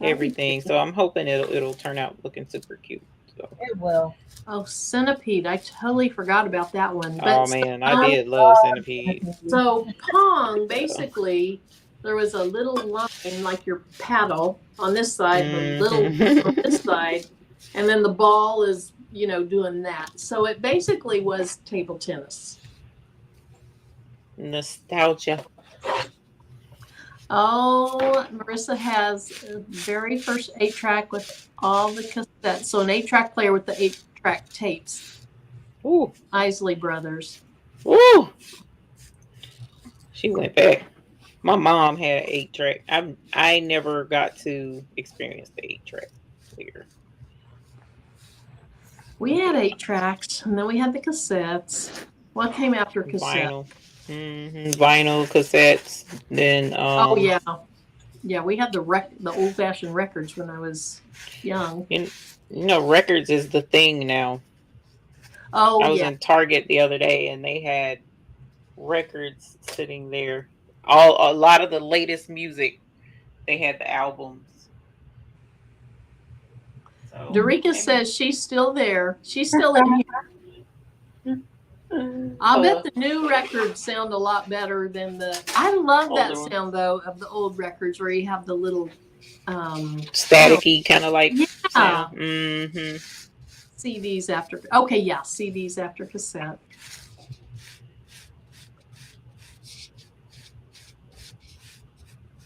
everything. So I'm hoping it'll turn out looking super cute. So. It will. Oh, Centipede. I totally forgot about that one. But oh, man. I did love Centipede. So Pong, basically, there was a little line like your paddle on this side, the little on this side, and then the ball is, doing that. So it basically was table tennis. Nostalgia. Oh, Marissa has a very first 8-track with all the cassettes. So an 8-track player with the 8-track tapes. Ooh. Isley Brothers. Ooh. She went back. My mom had an 8-track. I never got to experience the 8-track player. We had 8 tracks, and then we had the cassettes. What came after cassette? Vinyl. Vinyl cassettes. Then Oh yeah, yeah. We had the old fashioned records when I was young. You know, records is the thing now. Oh I was yeah. in Target the other day, and they had records sitting there. A lot of the latest music. They had the albums. So, Dorica says she's still there. She's still in here. I bet the new records sound a lot better than the. I love that sound though of the old records where you have the little staticky kind of like sound. CDs after. Okay, yeah, CDs after cassette.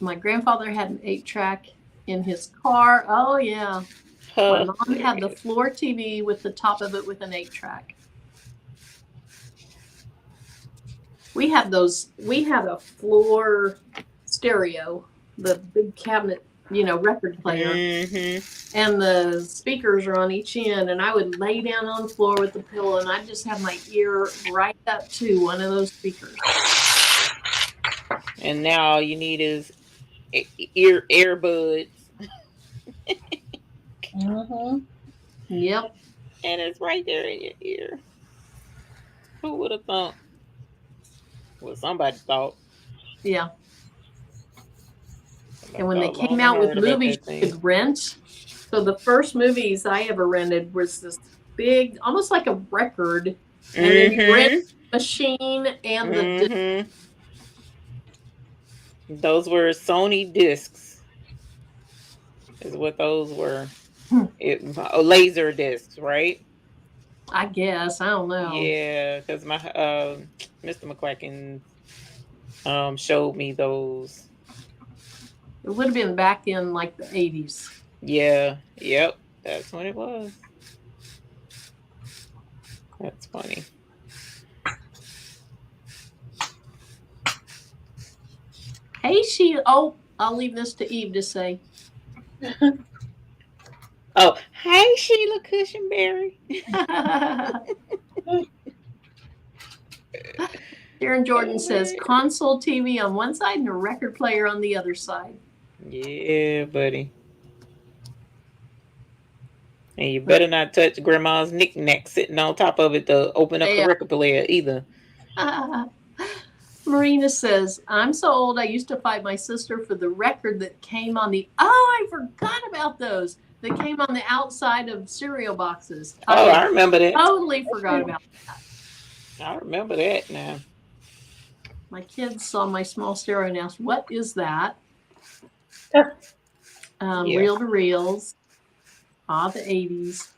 My grandfather had an 8-track in his car. Oh yeah. My mom had the floor TV with the top of it with an 8-track. We had those. We had a floor stereo, the big cabinet, record player, and the speakers are on each end. And I would lay down on the floor with the pillow, and I'd just have my ear right up to one of those speakers. And now all you need is earbuds. Yep. And it's right there in your ear. Who would have thought? Well, somebody thought. Yeah. And when they came out with movies you could rent, so the first movies I ever rented was this big, almost like a record, and then you rent the machine and the Those were Sony discs, is what those were. Laser discs, right? I guess. I don't know. Yeah, because my Mr. McQuacken showed me those. It would have been back in like the 80s. Yeah. Yep. That's when it was. That's funny. Hey, Sheila. Oh, I'll leave this to Eve to say. Oh, hey, Sheila Cushionberry. Sharon Jordan says console TV on one side and a record player on the other side. Yeah, buddy. And you better not touch Grandma's knick-knack sitting on top of it to open up the record player either. Marina says, I'm so old I used to fight my sister for the record that came on the... Oh, I forgot about those. That came on the outside of cereal boxes. I remember that. Totally forgot about that. I remember that now. My kids saw my small stereo and asked, what is that? Reel to reels. The 80s.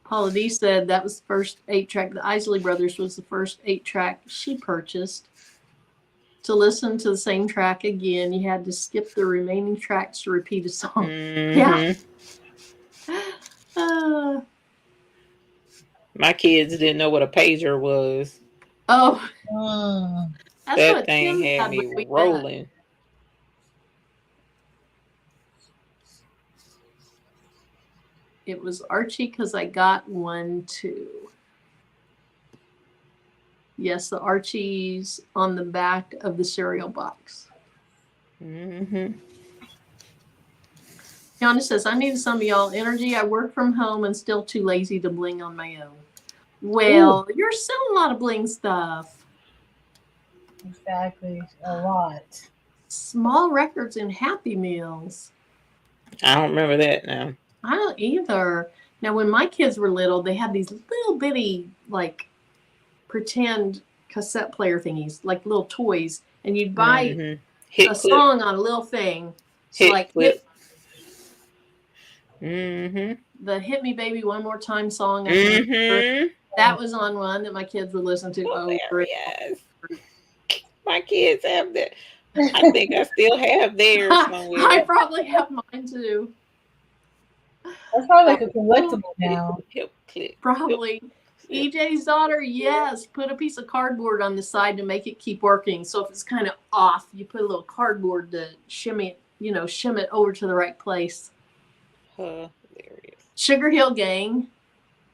Paula D said that was the first 8-track. The Isley Brothers was the first 8-track she purchased. To listen to the same track again, you had to skip the remaining tracks to repeat a song. Yeah. My kids didn't know what a pager was. Oh. That thing had me rolling. It was Archie because I got one too. Yes, the Archies on the back of the cereal box. Yana says, I need some of y'all energy. I work from home and still too lazy to bling on my own. Well, you're selling a lot of bling stuff. Exactly. A lot. Small records and Happy Meals. I don't remember that now. I don't either. Now, when my kids were little, they had these little bitty, like, pretend cassette player thingies, like little toys, and you'd buy a song on a little thing. So like the Hit Me Baby One More Time song. That was on one that my kids would listen to over. Yes. My kids have that. I think I still have theirs somewhere. I probably have mine too. That's probably like a collectible now. Probably. EJ's daughter, yes. Put a piece of cardboard on the side to make it keep working. So if it's kind of off, you put a little cardboard to shimmy it over to the right place. Hilarious. Sugar Hill Gang.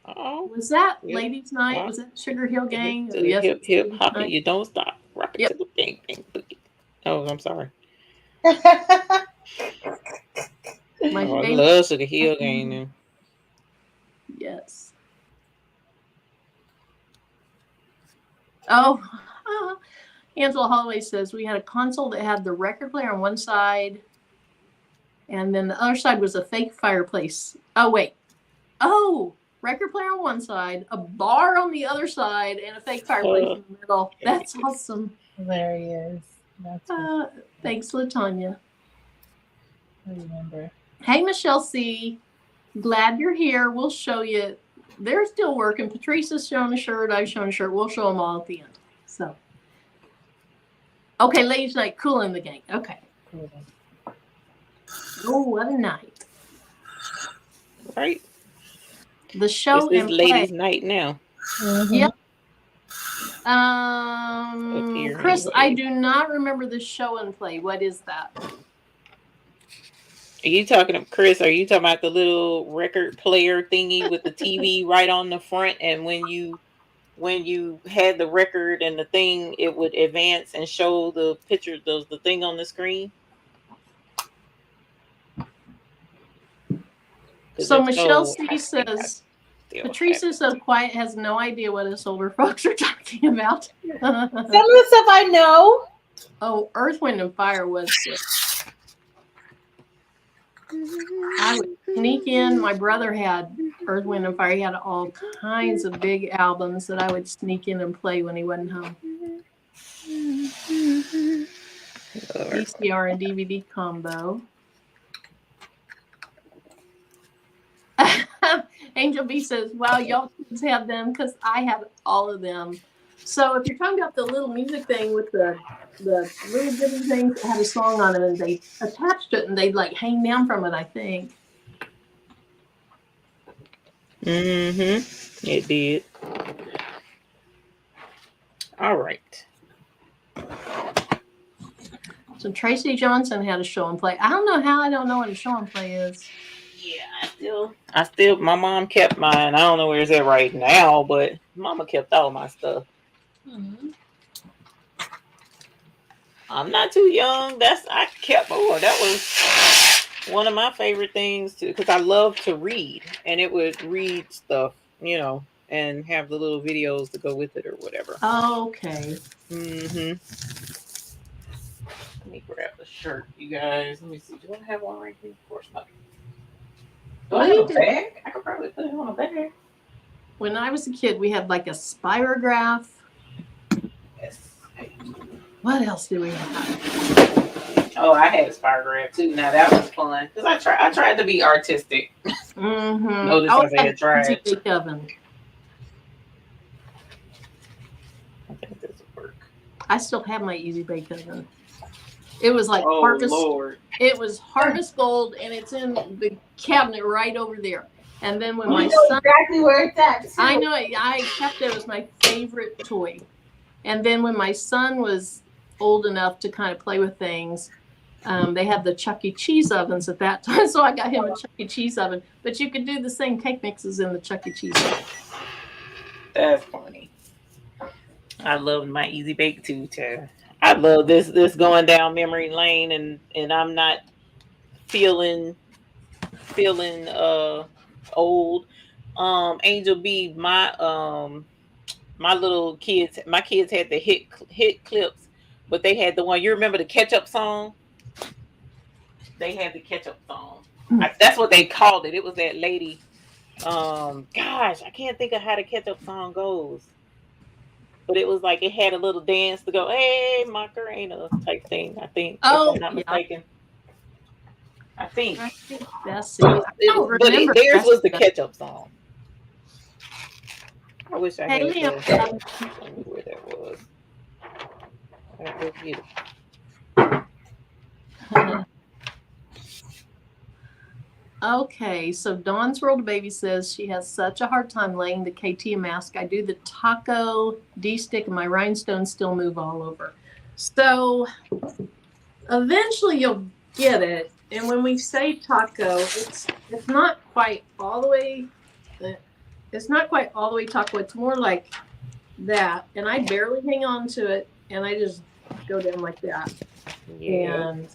Oh, Was that yep. ladies' night? Wow. Was that Sugar Hill Gang? To the Yes, hip, hip, ladies' hop it, night. you don't stop. Rock it Yep. to the bang, bang, boogie. Oh, I'm sorry. My Oh, I favorite. love Sugar Hill Gang now. Yes. Oh, Angela Holloway says we had a console that had the record player on one side, and then the other side was a fake fireplace. Oh, wait. Oh, record player on one side, a bar on the other side, and a fake fireplace in the middle. That's awesome. There he is. That's Thanks, LaTanya. I remember. Hey, Michelle C. Glad you're here. We'll show you. They're still working. Patrice has shown a shirt. I've shown a shirt. We'll show them all at the end. So, okay, ladies' night, cool in the gang. Okay. Oh, what a night! Right. The show This and is ladies' play. night now. Mm-hmm. Yep. Here Chris, anyway. I do not remember the show and play. What is that? Are you talking, Chris? Are you talking about the little record player thingy with the TV right on the front, and when you had the record and the thing, it would advance and show the picture, the thing on the screen? So Michelle C says, Patrice is so quiet, has no idea what us older folks are talking about. Some of the stuff I know. Oh, Earth, Wind, and Fire was good. I would sneak in. My brother had Earth, Wind, and Fire. He had all kinds of big albums that I would sneak in and play when he wasn't home. VCR and DVD combo. Angel B says, wow, y'all kids have them because I had all of them. So if you're talking about the little music thing with the little bitty things that had a song on it and they attached it and they'd like hang down from it, I think. Mm-hmm. It did. All right. So Tracy Johnson had a show and play. I don't know how I don't know what a show and play is. Yeah, I still, my mom kept mine. I don't know where it's at right now, but Mama kept all my stuff. Mm-hmm. I'm not too young. I kept, that was one of my favorite things too, because I love to read, and it would read stuff, and have the little videos to go with it or whatever. Okay. Mm-hmm. Let me grab the shirt, you guys. Let me see. Do I have one right here? Of course not. Do I have a bag? I could probably put it on a bag. When I was a kid, we had like a spirograph. Yes. What else did we have? Oh, I had a spirograph too. Now that was fun because I tried to be artistic. Mm-hmm. Notice I said tried. Bake oven. I think this will work. I still have my Easy Bake Oven. It was like Harvest. Lord. It was Harvest Gold, and it's in the cabinet right over there. And then when my son, exactly where it's at. Too. I know it. I kept it as my favorite toy. And then when my son was old enough to kind of play with things, they had the Chuck E. Cheese ovens at that time, so I got him a Chuck E. Cheese oven. But you could do the same cake mixes in the Chuck E. Cheese oven. That's funny. I love my Easy Bake too. I love this going down memory lane, and I'm not feeling old. Angel B, my little kids, my kids had the hit clips, but they had the one, you remember the ketchup song? They had the ketchup song. That's what they called it. It was that lady. Gosh, I can't think of how the ketchup song goes. But it was like it had a little dance to go, hey, Macarena type thing, I think. Oh, if I'm not mistaken. I think that's it. Theirs was the ketchup song. I wish I had Liam. I knew where that was. I go get it. Okay, so Dawn's World Baby says she has such a hard time laying the KT mask. I do the taco D-stick and my rhinestones still move all over. So eventually you'll get it. And when we say taco, it's not quite all the way. It's not quite all the way taco. It's more like that, and I barely hang on to it, and I just go down like that. Yeah. And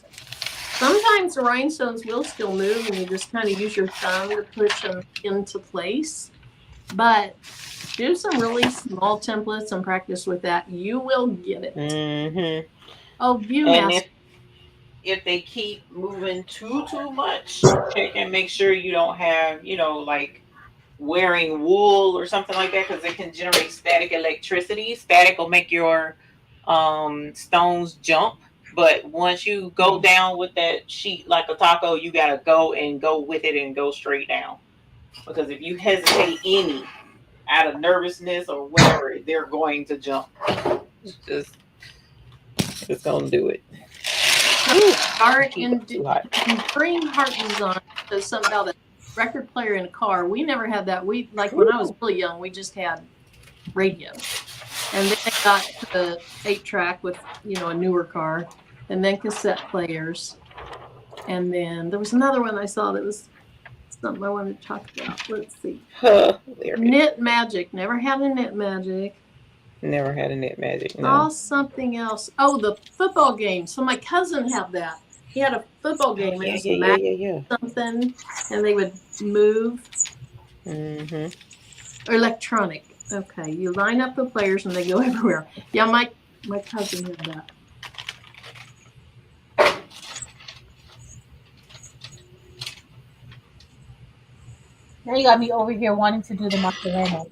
sometimes the rhinestones will still move, and you just kind of use your thumb to push them into place. But do some really small templates and practice with that. You will get it. Mm-hmm. Oh, Viewmaster. And if they keep moving too much, check and make sure you don't have, like wearing wool or something like that, because it can generate static electricity. Static will make your stones jump. But once you go down with that sheet like a taco, you gotta go with it and go straight down. Because if you hesitate any out of nervousness or whatever, they're going to jump. Just gonna do it. Art and bring Hartman's on. There's something about a record player in a car. We never had that. We when I was really young, we just had radio, and then they got to the 8-track with a newer car, and then cassette players, and then there was another one I saw that was something I wanted to talk about. Let's see. Knit Magic. Never had a Knit Magic. Never had a Knit Magic. No. Oh, something else. Oh, the football game. So my cousin had that. He had a football game. Yeah. Something, and they would move. Mm-hmm. Or electronic. Okay, you line up the players and they go everywhere. Yeah, my cousin had that. Now you got me over here wanting to do the Macarena.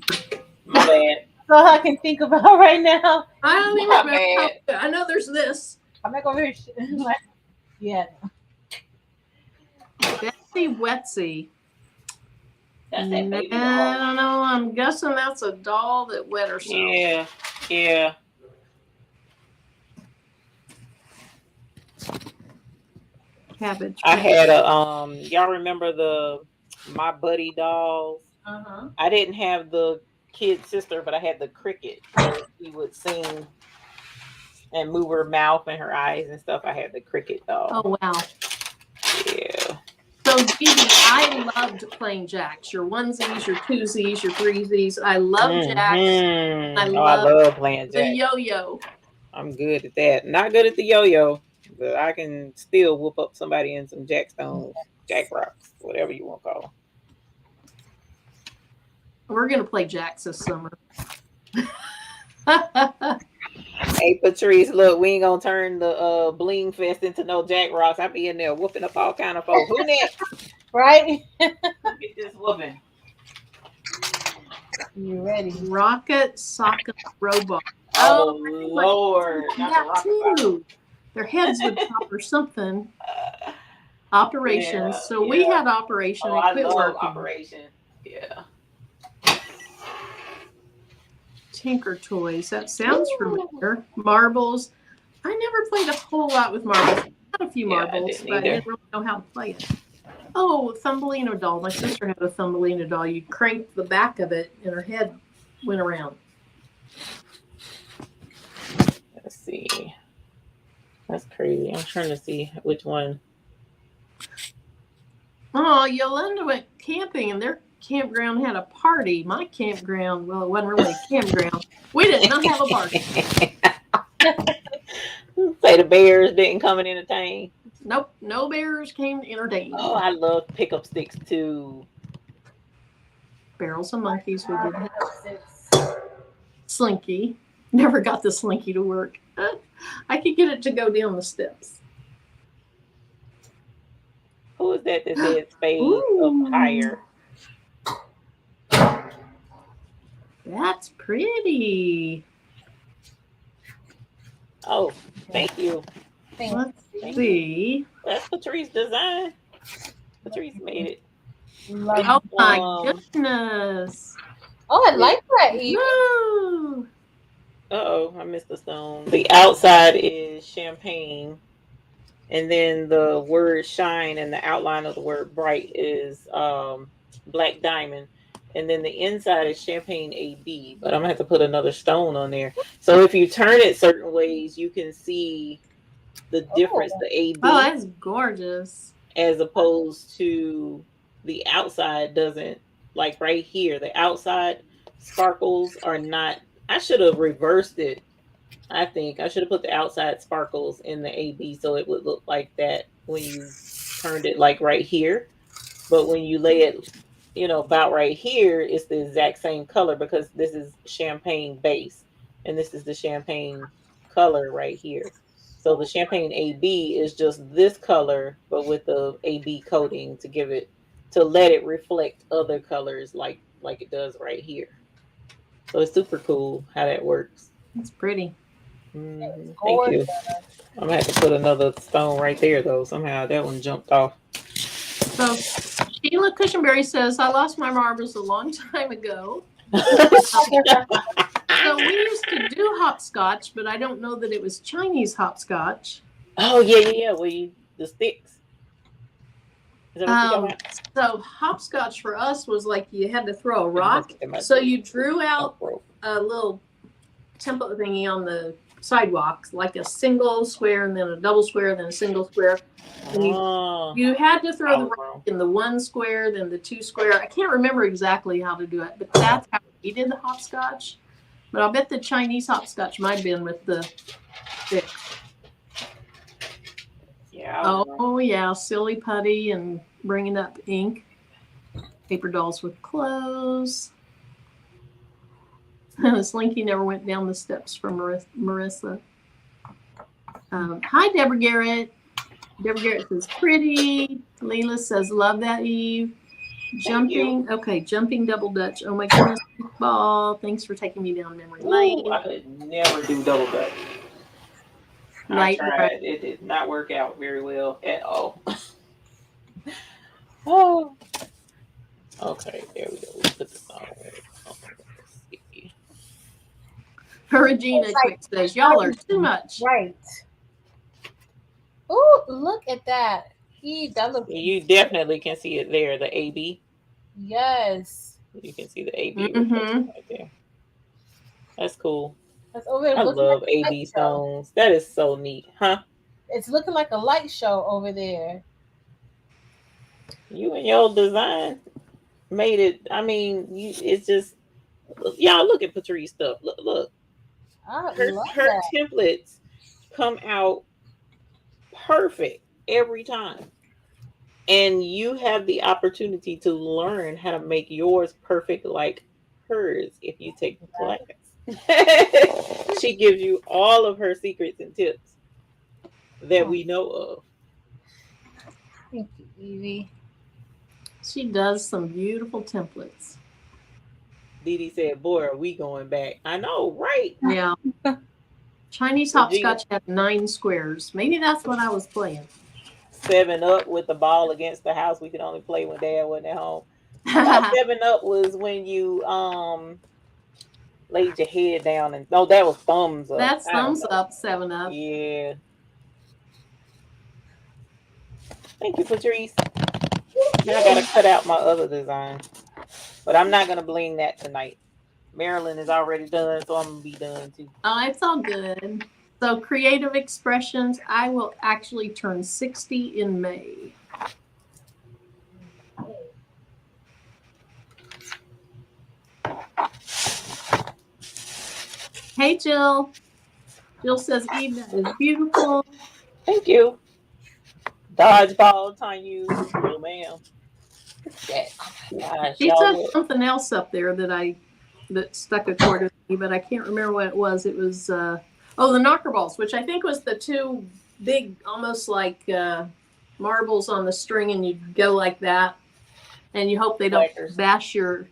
My bad. That's all I can think about right now. I don't even remember. I know there's this. I'm not over here. Yeah. Betsy Wetsy. That's that baby doll. I don't know. I'm guessing that's a doll that wet herself. Yeah. Cabbage. I had a y'all remember the My Buddy dolls? Uh-huh. I didn't have the kid sister, but I had the cricket. She would sing and move her mouth and her eyes and stuff. I had the cricket doll. Oh wow. Yeah. So Gigi, I loved playing jacks. Your onesies, your twosies, your threesies. I love jacks. I love playing jacks. The yo-yo. I'm good at that. Not good at the yo-yo, but I can still whoop up somebody in some jackstones, jack rocks, whatever you want to call them. We're gonna play jacks this summer. Hey Patrice, look, we ain't gonna turn the Bling Fest into no jack rocks. I be in there whooping up all kind of folks. Who next? Right? Get this whooping. You ready? Rocket Socket Robot. Oh Lord. That too. Their heads would pop or something. Operations. We had Operation. I love Operation. Yeah. Tinker Toys. That sounds familiar. Marbles. I never played a whole lot with marbles. I had a few marbles, but I didn't really know how to play it. Oh, Thumbelina doll. My sister had a Thumbelina doll. You cranked the back of it and her head went around. Let's see. That's crazy. I'm trying to see which one. Oh, Yolanda went camping and their campground had a party. My campground, well, it wasn't really a campground. We did not have a party. Say the bears didn't come and entertain. Nope, no bears came to entertain. Oh, I love pickup sticks too. Barrels of Monkeys, we did have. Slinky. Never got the Slinky to work. I could get it to go down the steps. Who is that said spade up higher? That's pretty. Oh, thank you. Let's see. That's Patrice's design. Patrice made it. Oh my goodness. Oh, I like that. Woo. Uh-oh, I missed the stone. The outside is champagne. And then the word shine and the outline of the word bright is black diamond. And then the inside is champagne AB. But I'm going to have to put another stone on there. So if you turn it certain ways, you can see the difference, the AB. Oh, that's gorgeous. as opposed to the outside doesn't, like right here, the outside sparkles are not. I should have reversed it. I think I should have put the outside sparkles in the AB so it would look like that when you turned it like right here. But when you lay it, about right here, it's the exact same color because this is champagne base and this is the champagne color right here. So the champagne AB is just this color, but with the AB coating to let it reflect other colors like it does right here. So it's super cool how that works. It's pretty. Mm-hmm. Thank you. I'm gonna have to put another stone right there though. Somehow that one jumped off. So Sheila Cushionberry says, I lost my marbles a long time ago. So we used to do hopscotch, but I don't know that it was Chinese hopscotch. Oh yeah. The sticks. Is that what you're talking about? So hopscotch for us was like you had to throw a rock. So you drew out a little template thingy on the sidewalk, like a single square and then a double square, then a single square. And you had to throw the rock in the one square, then the two square. I can't remember exactly how to do it, but that's how we did the hopscotch. But I'll bet the Chinese hopscotch might have been with the stick. Yeah. Oh yeah, silly putty and bringing up ink. Paper dolls with clothes. Slinky never went down the steps from Marissa. Hi, Deborah Garrett. Deborah Garrett says pretty. Leela says love that, Eve. Jumping double dutch. Oh my goodness, ball. Thanks for taking me down memory lane. I could never do double dutch. I tried. It did not work out very well at all. Oh. Okay, there we go. We put this on. Regina quick says, y'all are too much. Right. Oh, look at that. You definitely can see it there, the AB. Yes. You can see the AB right there. That's cool. That's over I love like AB stones. That is so neat, huh? It's looking like a light show over there. You and your design made it. I mean, it's just, y'all look at Patrice's stuff. Look. Her templates come out perfect every time. And you have the opportunity to learn how to make yours perfect like hers if you take the class. She gives you all of her secrets and tips that we know of. Thank you, Evie. She does some beautiful templates. Dee said, boy, are we going back. I know, right? Yeah. Chinese hopscotch had 9 squares. Maybe that's what I was playing. 7 Up with the ball against the house. We could only play when Dad wasn't at home. 7 Up was when you laid your head down and that was thumbs up. That's thumbs up, 7 Up. Yeah. Thank you, Patrice. Now I gotta cut out my other design. But I'm not gonna bling that tonight. Marilyn is already done, so I'm gonna be done too. Oh, it's all good. So creative expressions, I will actually turn 60 in May. Hey, Jill. Jill says, Eve, that is beautiful. Thank you. Dodgeball time you. Oh, ma'am. Gosh, she said something else up there that stuck a chord with me, but I can't remember what it was. It was, the knocker balls, which I think was the 2 big, almost like marbles on the string, and you go like that, and you hope they don't bash your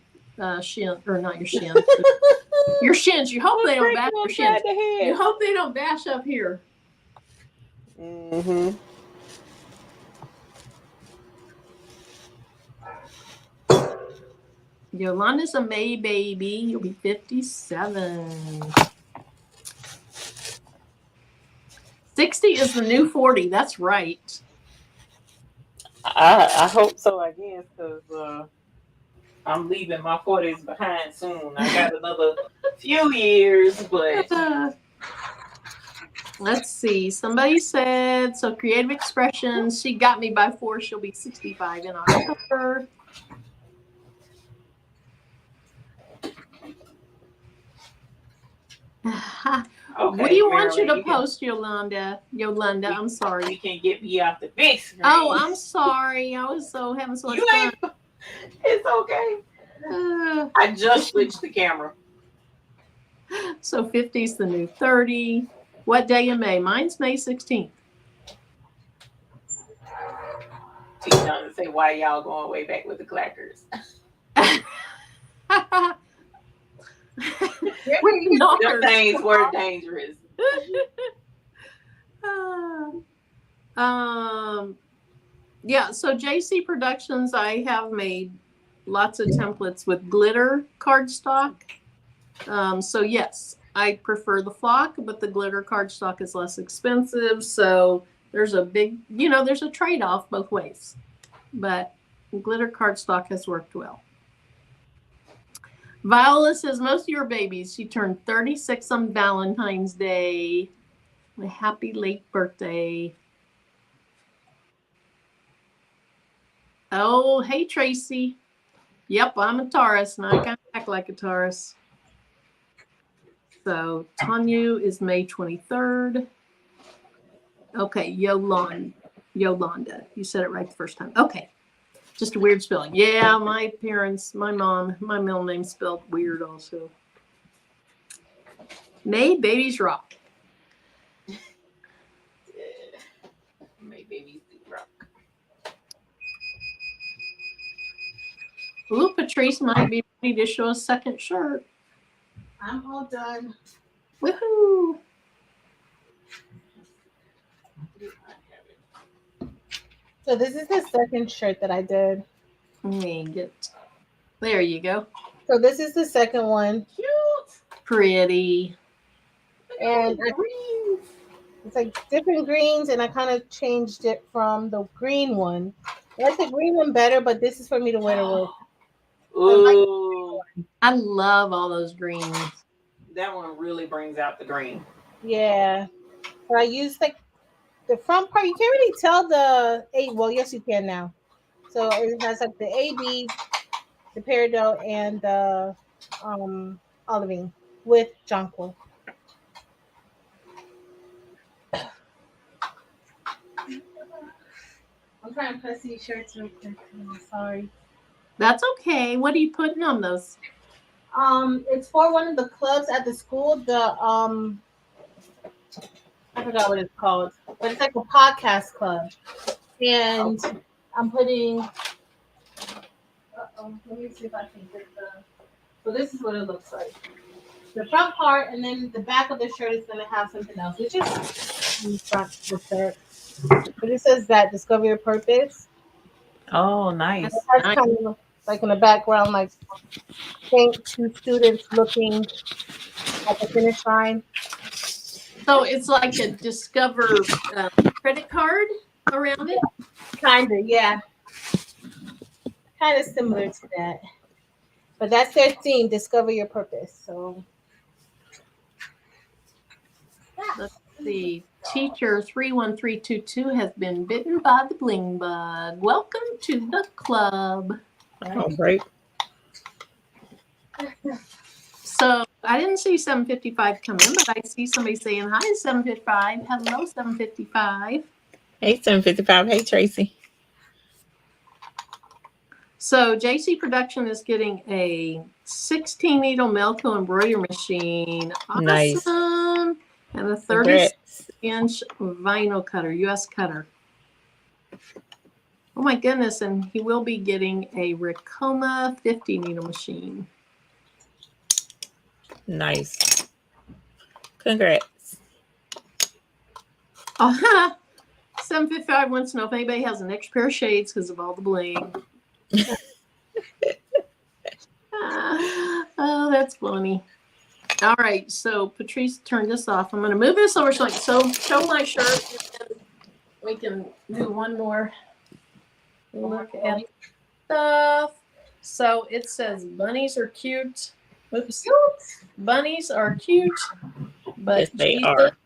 shin, or not your shin, your shins. You hope they don't bash your shins. You hope they don't bash up here. Mm-hmm. Yolanda's a May baby. You'll be 57. 60 is the new 40. That's right. I hope so, I guess, because I'm leaving my 40s behind soon. I got another few years, but Let's see. Somebody said, so creative expressions. She got me by 4. She'll be 65 in October. Okay, We want you to Marilyn, post, Yolanda. Yolanda, I'm sorry. You can get me off the big screen. Oh, I'm sorry. I was having so much fun. It's okay. I just switched the camera. So 50 is the new 30. What day in May? Mine's May 16th. She's trying to say, why y'all going way back with the clackers? Them things were dangerous. Yeah, so JC Productions, I have made lots of templates with glitter cardstock. So yes, I prefer the flock, but the glitter cardstock is less expensive. So there's a big, there's a trade-off both ways. But glitter cardstock has worked well. Viola says, most of your babies. She turned 36 on Valentine's Day. A happy late birthday. Oh, hey, Tracy. Yep, I'm a Taurus, and I kind of act like a Taurus. So Tanya is May 23rd. Okay, Yolanda. You said it right the first time. Okay. Just a weird spelling. Yeah, my parents, my mom, my middle name spelled weird also. May babies rock. May babies rock. Ooh, Patrice might be ready to show a second shirt. I'm all done. Woohoo! So this is the second shirt that I did. There you go. So this is the second one. Cute. Pretty. And it's like different greens, and I kind of changed it from the green one. I like the green one better, but this is for me to wear to work. Ooh. I love all those greens. That one really brings out the green. Yeah. So I use like the front part. You can't really tell the A. Well, yes, you can now. So it has like the AB, the peridot, and the olivine with jonquil. I'm trying to press these shirts real quick. I'm sorry. That's okay. What are you putting on those? It's for one of the clubs at the school. I forgot what it's called, but it's like a podcast club, and I'm putting. Let me see if I can get the. So this is what it looks like. The front part, and then the back of the shirt is going to have something else, which is in the front of the shirt. But it says that discover your purpose. Oh, nice. And that's kind of like in the background, like thank two students looking at the finish line. So it's like a Discover credit card around it? Kind of, yeah. Kind of similar to that. But that's their theme, discover your purpose. So Let's see. Teacher 31322 has been bitten by the bling bug. Welcome to the club. Oh, great. So I didn't see 755 come in, but I see somebody saying hi, 755. Hello, 755. Hey, 755. Hey, Tracy. So JC Production is getting a 16 needle Melco embroidery machine. Awesome. Nice. And a 30-inch vinyl cutter, US cutter. Oh my goodness, and he will be getting a Ricoma 50 needle machine. Nice. Congrats. Oh, 755 wants to know if anybody has an extra pair of shades because of all the bling. Oh, that's funny. All right, so Patrice turned this off. I'm going to move this over so show my shirt, and then we can do one more look at stuff. So it says bunnies are cute. Oops. Bunnies are cute, but yes, they are.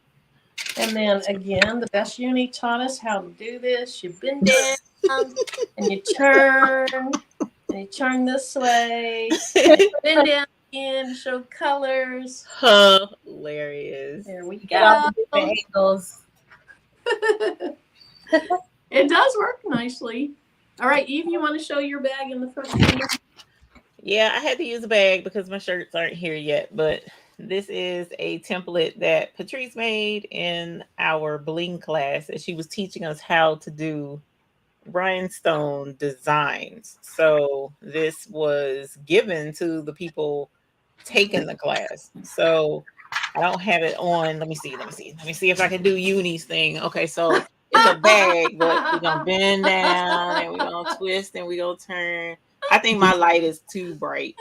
And then again, the best uni taught us how to do this. You bend down and you turn this way. Bend down again to show colors. Hilarious. There we Get all go. the different angles. It does work nicely. All right, Eve, you want to show your bag in the front here? Yeah, I had to use a bag because my shirts aren't here yet, but this is a template that Patrice made in our Bling class, and she was teaching us how to do rhinestone designs. So this was given to the people taking the class. So I don't have it on. Let me see if I can do Uni's thing. Okay, so it's a bag, but we're gonna bend down and we're gonna twist and we're gonna turn. I think my light is too bright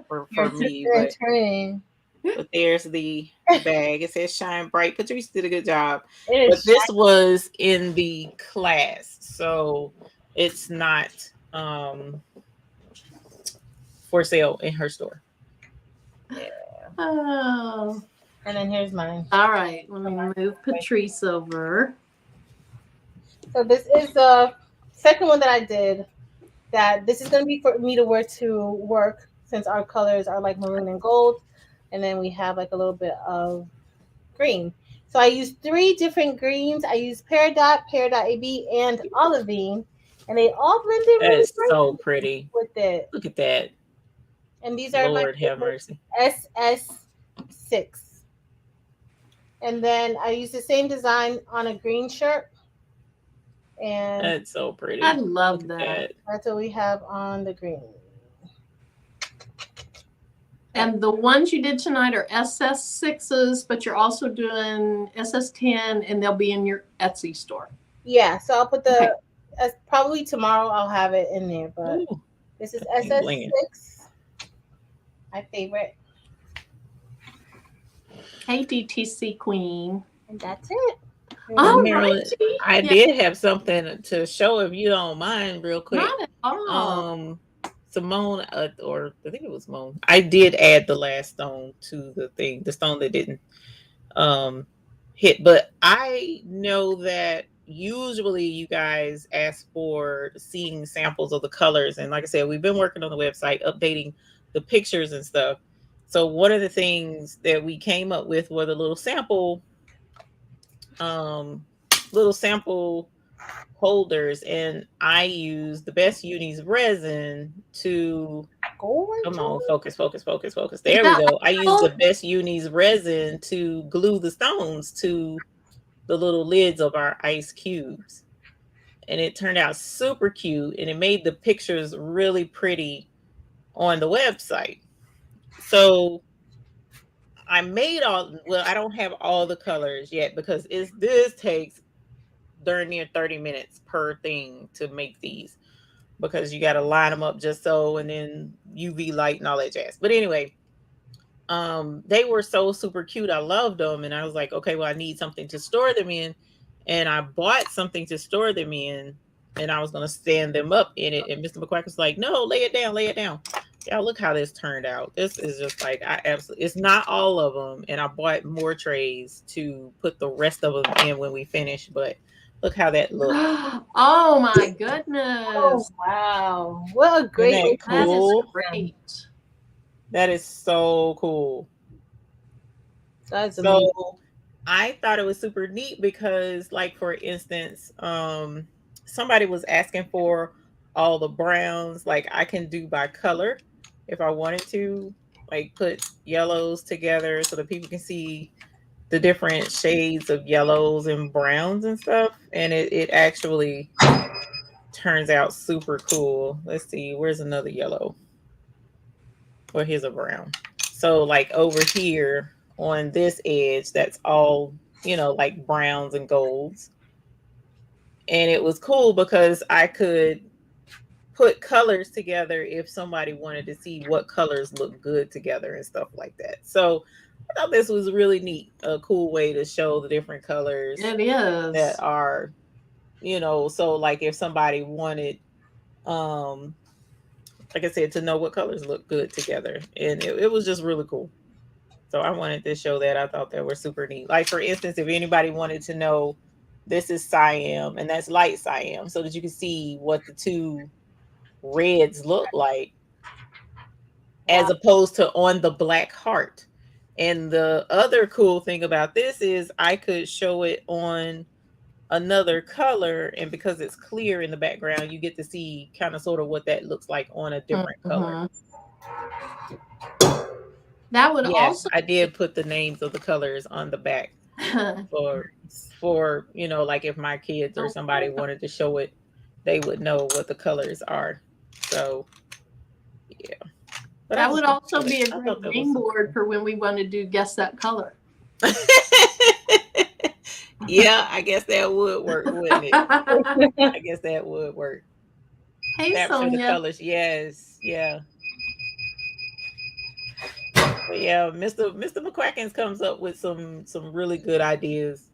for me, but there's the bag. It says shine bright. Patrice did a good job. But this was in the class, so it's not for sale in her store. Yeah. Oh. And then here's mine. All right, let me move Patrice over. So this is the second one that I did. That this is going to be for me to wear to work, since our colors are like maroon and gold, and then we have like a little bit of green. So I used 3 different greens. I used Peridot, Peridot AB, and Olivine, and they all blended really That's so pretty with it. Look at that. And these are Lord have mercy. SS6. And then I used the same design on a green shirt. And that's so pretty. I love that. That's what we have on the green. And the ones you did tonight are SS6s, but you're also doing SS10, and they'll be in your Etsy store. Yeah, so I'll put the probably tomorrow I'll have it in there, but this is SS6. My favorite. Hey, DTC Queen. And that's it. Oh, Marilyn, I did have something to show if you don't mind, real quick. Not at all. Simone, or I think it was Simone. I did add the last stone to the thing, the stone that didn't hit. But I know that usually you guys ask for seeing samples of the colors, and like I said, we've been working on the website, updating the pictures and stuff. So one of the things that we came up with were the little sample holders, and I use the Best Uni's resin to come on, focus. There we go. I use the Best Uni's resin to glue the stones to the little lids of our ice cubes, and it turned out super cute, and it made the pictures really pretty on the website. So I made I don't have all the colors yet because this takes darn near 30 minutes per thing to make these, because you got to line them up just so, and then UV light and all that jazz. But anyway, they were so super cute. I loved them, and I was like, okay, well, I need something to store them in, and I bought something to store them in, and I was going to stand them up in it, and Mr. McQuack was like, no, lay it down. Y'all, look how this turned out. This is just like, it's not all of them, and I bought more trays to put the rest of them in when we finish, but look how that looks. Oh my goodness. Oh, wow. What a great. Cool? That is great. That is so cool. That's amazing. So I thought it was super neat because, like, for instance, somebody was asking for all the browns. Like, I can do by color if I wanted to, like, put yellows together so that people can see the different shades of yellows and browns and stuff. And it actually turns out super cool. Let's see, where's another yellow? Well, here's a brown. So like over here on this edge, that's all, like browns and golds. And it was cool because I could put colors together if somebody wanted to see what colors look good together and stuff like that. So I thought this was really neat, a cool way to show the different colors. It is. That are, so like if somebody wanted, like I said, to know what colors look good together. And it was just really cool. So I wanted to show that. I thought that was super neat. Like, for instance, if anybody wanted to know, this is cyan and that's light cyan, so that you can see what the two reds look like, as opposed to on the black heart. And the other cool thing about this is I could show it on another color, and because it's clear in the background, you get to see kind of sort of what that looks like on a different color. That would also, I did put the names of the colors on the back for you know, like if my kids or somebody wanted to show it, they would know what the colors are. So yeah, but that would also be a great game board for when we want to do guess that color. Yeah, I guess that would work, wouldn't it? I guess that would work. Hey, capture Sonia. the colors. Yes, yeah. But yeah, Mr. McCrackens comes up with some really good ideas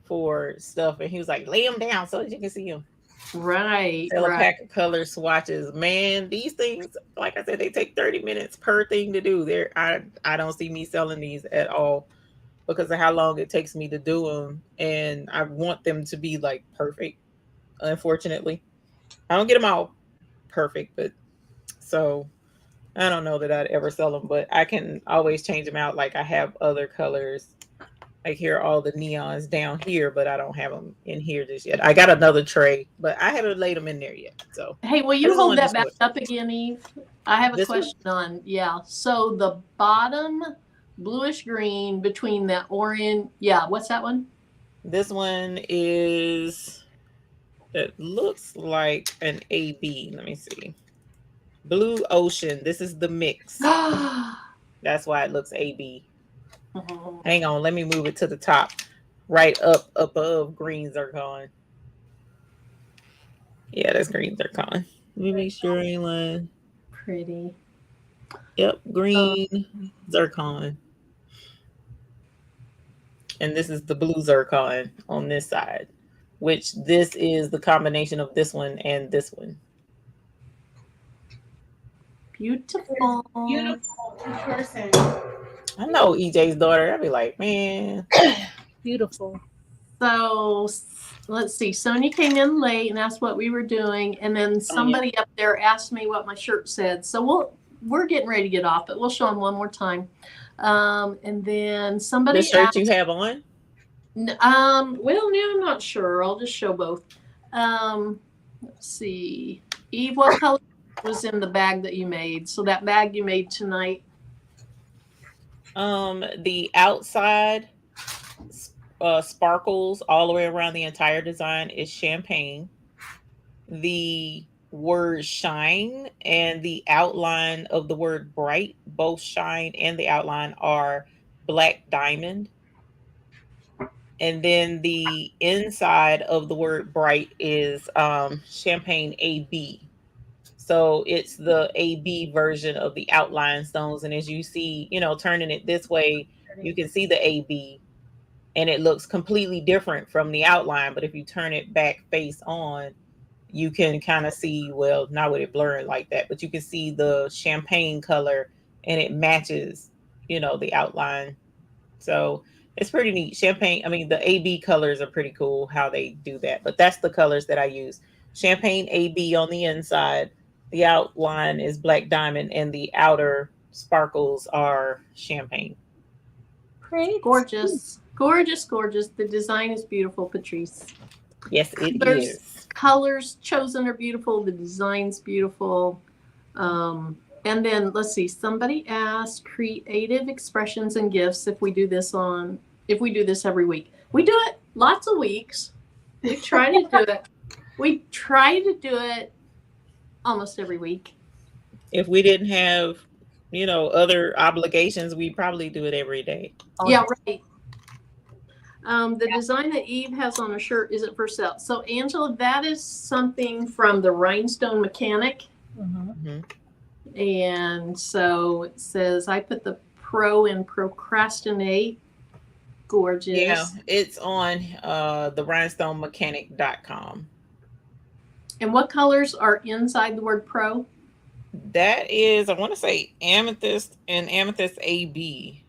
for stuff, and he was like, lay them down so that you can see them. Right. Sell a pack of color swatches. Man, these things, like I said, they take 30 minutes per thing to do. I don't see me selling these at all because of how long it takes me to do them, and I want them to be like perfect. Unfortunately, I don't get them all perfect, but so I don't know that I'd ever sell them, but I can always change them out. Like I have other colors. Like here are all the neons down here, but I don't have them in here just yet. I got another tray, but I haven't laid them in there yet. So hey, will you hold that back up again, Eve? I have a question on, so the bottom bluish green between that orange, what's that one? This one is, it looks like an AB. Let me see. Blue Ocean. This is the mix. That's why it looks AB. Hang on, let me move it to the top. Right up above green zircon. Yeah, that's green zircon. Let me make sure I ain't lying. Pretty. Yep, green zircon. And this is the blue zircon on this side, which this is the combination of this one and this one. Beautiful. Beautiful in person. I know EJ's daughter. I'd be like, man. Beautiful. So let's see. Sonia came in late and asked what we were doing, and then somebody up there asked me what my shirt said. So we're getting ready to get off, but we'll show them one more time. And then somebody the shirt asked, you have on? Well, no, I'm not sure. I'll just show both. Let's see. Eve, what color was in the bag that you made? So that bag you made tonight. The outside sparkles all the way around the entire design is champagne. The word shine and the outline of the word bright, both shine and the outline are black diamond. And then the inside of the word bright is champagne AB. So it's the AB version of the outline stones. And as you see, turning it this way, you can see the AB and it looks completely different from the outline. But if you turn it back face on, you can kind of see, well, not with it blurring like that, but you can see the champagne color and it matches, the outline. So it's pretty neat. Champagne, the AB colors are pretty cool how they do that. But that's the colors that I use. Champagne AB on the inside. The outline is black diamond and the outer sparkles are champagne. Pretty gorgeous. Gorgeous, gorgeous. The design is beautiful, Patrice. Yes, it is. Colors chosen are beautiful. The design's beautiful. And then let's see, somebody asked creative expressions and gifts if we do this every week. We do it lots of weeks. We try to do it. We try to do it almost every week. If we didn't have, other obligations, we probably do it every day. Yeah, right. The design that Eve has on her shirt isn't for sale. So Angela, that is something from the Rhinestone Mechanic. Mm-hmm. And so it says, I put the pro in procrastinate. Gorgeous. Yeah, it's on the rhinestonemechanic.com. And what colors are inside the word pro? That is, I want to say amethyst and amethyst AB.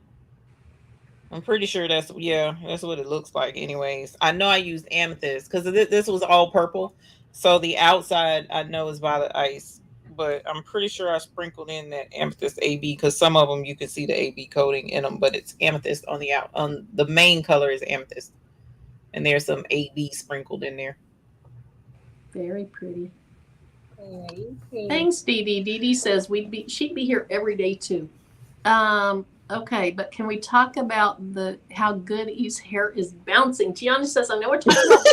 I'm pretty sure that's what it looks like. Anyways, I know I used amethyst because this was all purple, so the outside I know is violet ice, but I'm pretty sure I sprinkled in that amethyst AB because some of them you can see the AB coating in them, but it's amethyst on the out. On the main color is amethyst, and there's some AB sprinkled in there. Very pretty. Very pretty. Thanks, Dee Dee. Dee Dee says she'd be here every day too. Okay, but can we talk about how good Eve's hair is bouncing? Tiana says, I know what you're talking about.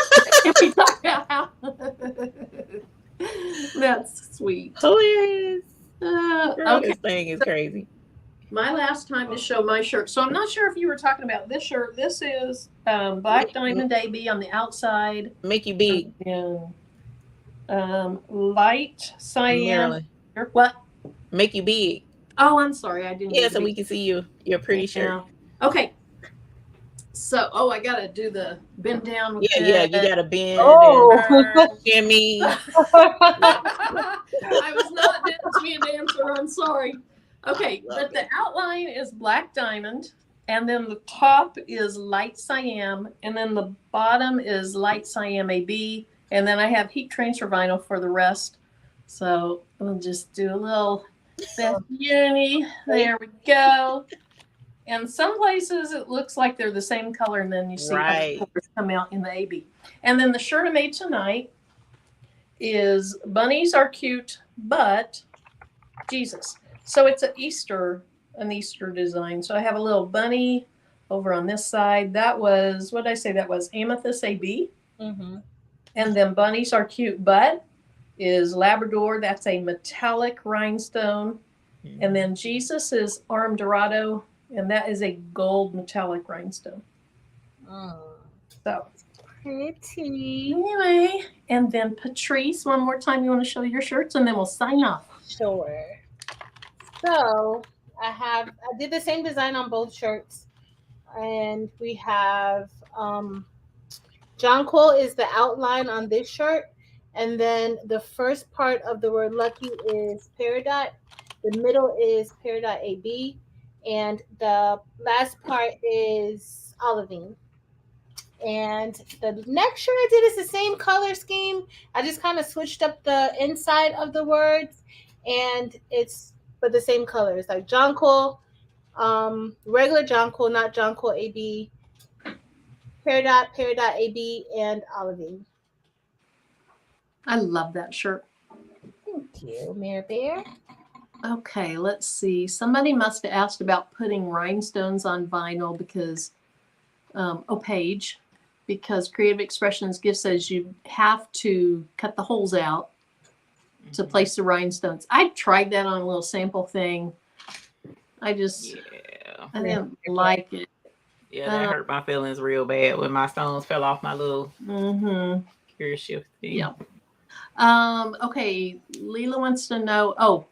Can we talk about how? That's sweet. Hilarious. Okay. This thing is crazy. My last time to show my shirt. So I'm not sure if you were talking about this shirt. This is Black Diamond AB on the outside. Make you big. And light cyan. Marilyn. What? Make you big. Oh, I'm sorry. I didn't. Yeah, so we can see you. Your pretty shirt. Okay. So, I gotta do the bend down. With yeah, you gotta bend. Oh, Jimmy. I was not meant to be a dancer. I'm sorry. Okay, but the outline is black diamond, and then the top is light cyan, and then the bottom is light cyan AB, and then I have heat transfer vinyl for the rest. So we'll just do a little Beth Uni. There we go. And some places it looks like they're the same color, and then you see other colors come out in the AB. And then the shirt I made tonight is bunnies are cute, but Jesus. So it's an Easter design. So I have a little bunny over on this side. That was, what did I say? That was amethyst AB. Mm-hmm. And then bunnies are cute, but is Labrador. That's a metallic rhinestone. Mm-hmm. And then Jesus is arm dorado, and that is a gold metallic rhinestone. Oh, so pretty. Anyway, and then Patrice, one more time, you want to show your shirts, and then we'll sign off. Sure. So I did the same design on both shirts, and we have Jonquil is the outline on this shirt, and then the first part of the word lucky is peridot, the middle is peridot AB, and the last part is olivine. And the next shirt I did is the same color scheme. I just kind of switched up the inside of the words, and it's but the same colors, like Jonquil, regular Jonquil, not Jonquil AB, peridot AB, and olivine. I love that shirt. Thank you, Mary Bear. Okay, let's see. Somebody must have asked about putting rhinestones on vinyl because, Paige, because Creative Expressions Gift says you have to cut the holes out to place the rhinestones. I tried that on a little sample thing. I didn't like it. Yeah, that hurt my feelings real bad when my stones fell off my little curious shift thing. Yeah. Okay, Leela wants to know. Oh,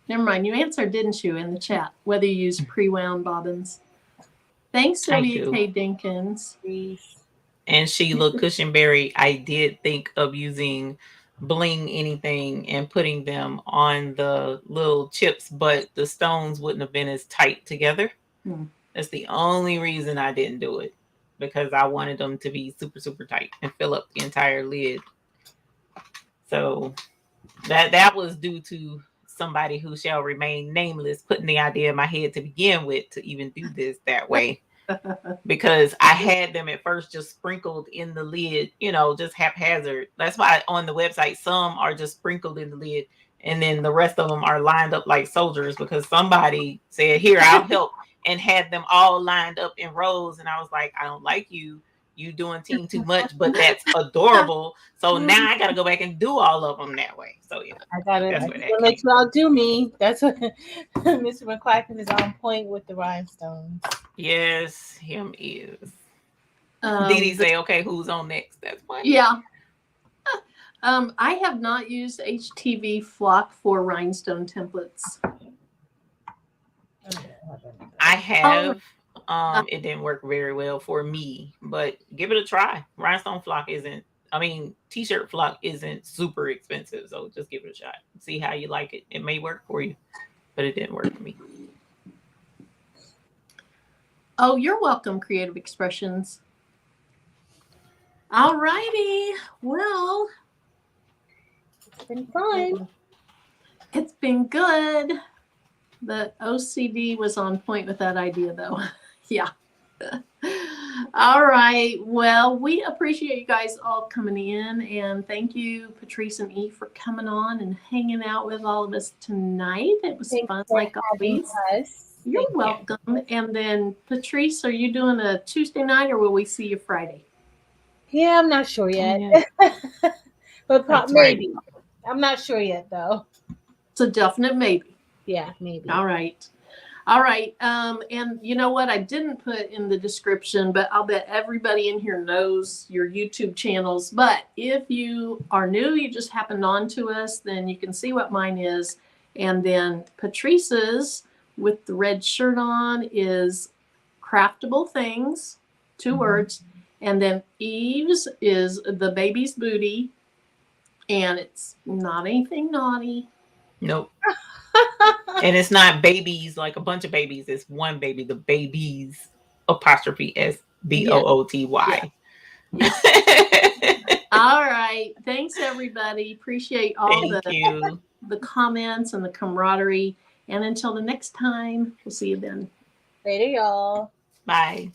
never mind. You answered, didn't you, in the chat, whether you use pre-wound bobbins. Thanks, Sylvia K. Dinkins. And Sheila Cushionberry, I did think of using Bling anything and putting them on the little chips, but the stones wouldn't have been as tight together. That's the only reason I didn't do it, because I wanted them to be super, super tight and fill up the entire lid. So that was due to somebody who shall remain nameless putting the idea in my head to begin with to even do this that way. Because I had them at first just sprinkled in the lid, just haphazard. That's why on the website, some are just sprinkled in the lid, and then the rest of them are lined up like soldiers, because somebody said, here, I'll help, and had them all lined up in rows. And I was like, I don't like you doing team too much, but that's adorable. So now I got to go back and do all of them that way. So yeah, I gotta let you all do me. That's what Mr. McQuacken is on point with the rhinestones. Yes, him is. Did he say, okay, who's on next? That's fine. Yeah. I have not used HTV Flock for rhinestone templates. I have. It didn't work very well for me, but give it a try. Rhinestone flock t-shirt flock isn't super expensive, so just give it a shot. See how you like it. It may work for you, but it didn't work for me. Oh, you're welcome, Creative Expressions. All righty. Well, It's been fun. it's been good. The OCD was on point with that idea, though. Yeah. All right. Well, we appreciate you guys all coming in, and thank you, Patrice and Eve, for coming on and hanging out with all of us tonight. It was Thanks fun, for like having always. us. You're Thank you. welcome. And then, Patrice, are you doing a Tuesday night, or will we see you Friday? Yeah, I'm not sure yet. But That's maybe. I'm not sure yet, though. It's a definite maybe. Yeah, maybe. All right. All right. And you know what? I didn't put in the description, but I'll bet everybody in here knows your YouTube channels. But if you are new, you just happened on to us, then you can see what mine is. And then Patrice's with the red shirt on is Craftable Things, 2 words. And then Eve's is The Baby's Booty. And it's not anything naughty. Nope. And it's not babies, like a bunch of babies. It's one baby, the babies, apostrophe SBOOTY. Yes. All right. Thanks, everybody. Appreciate all the comments and the camaraderie. And until the next time, we'll see you then. Later, y'all. Bye.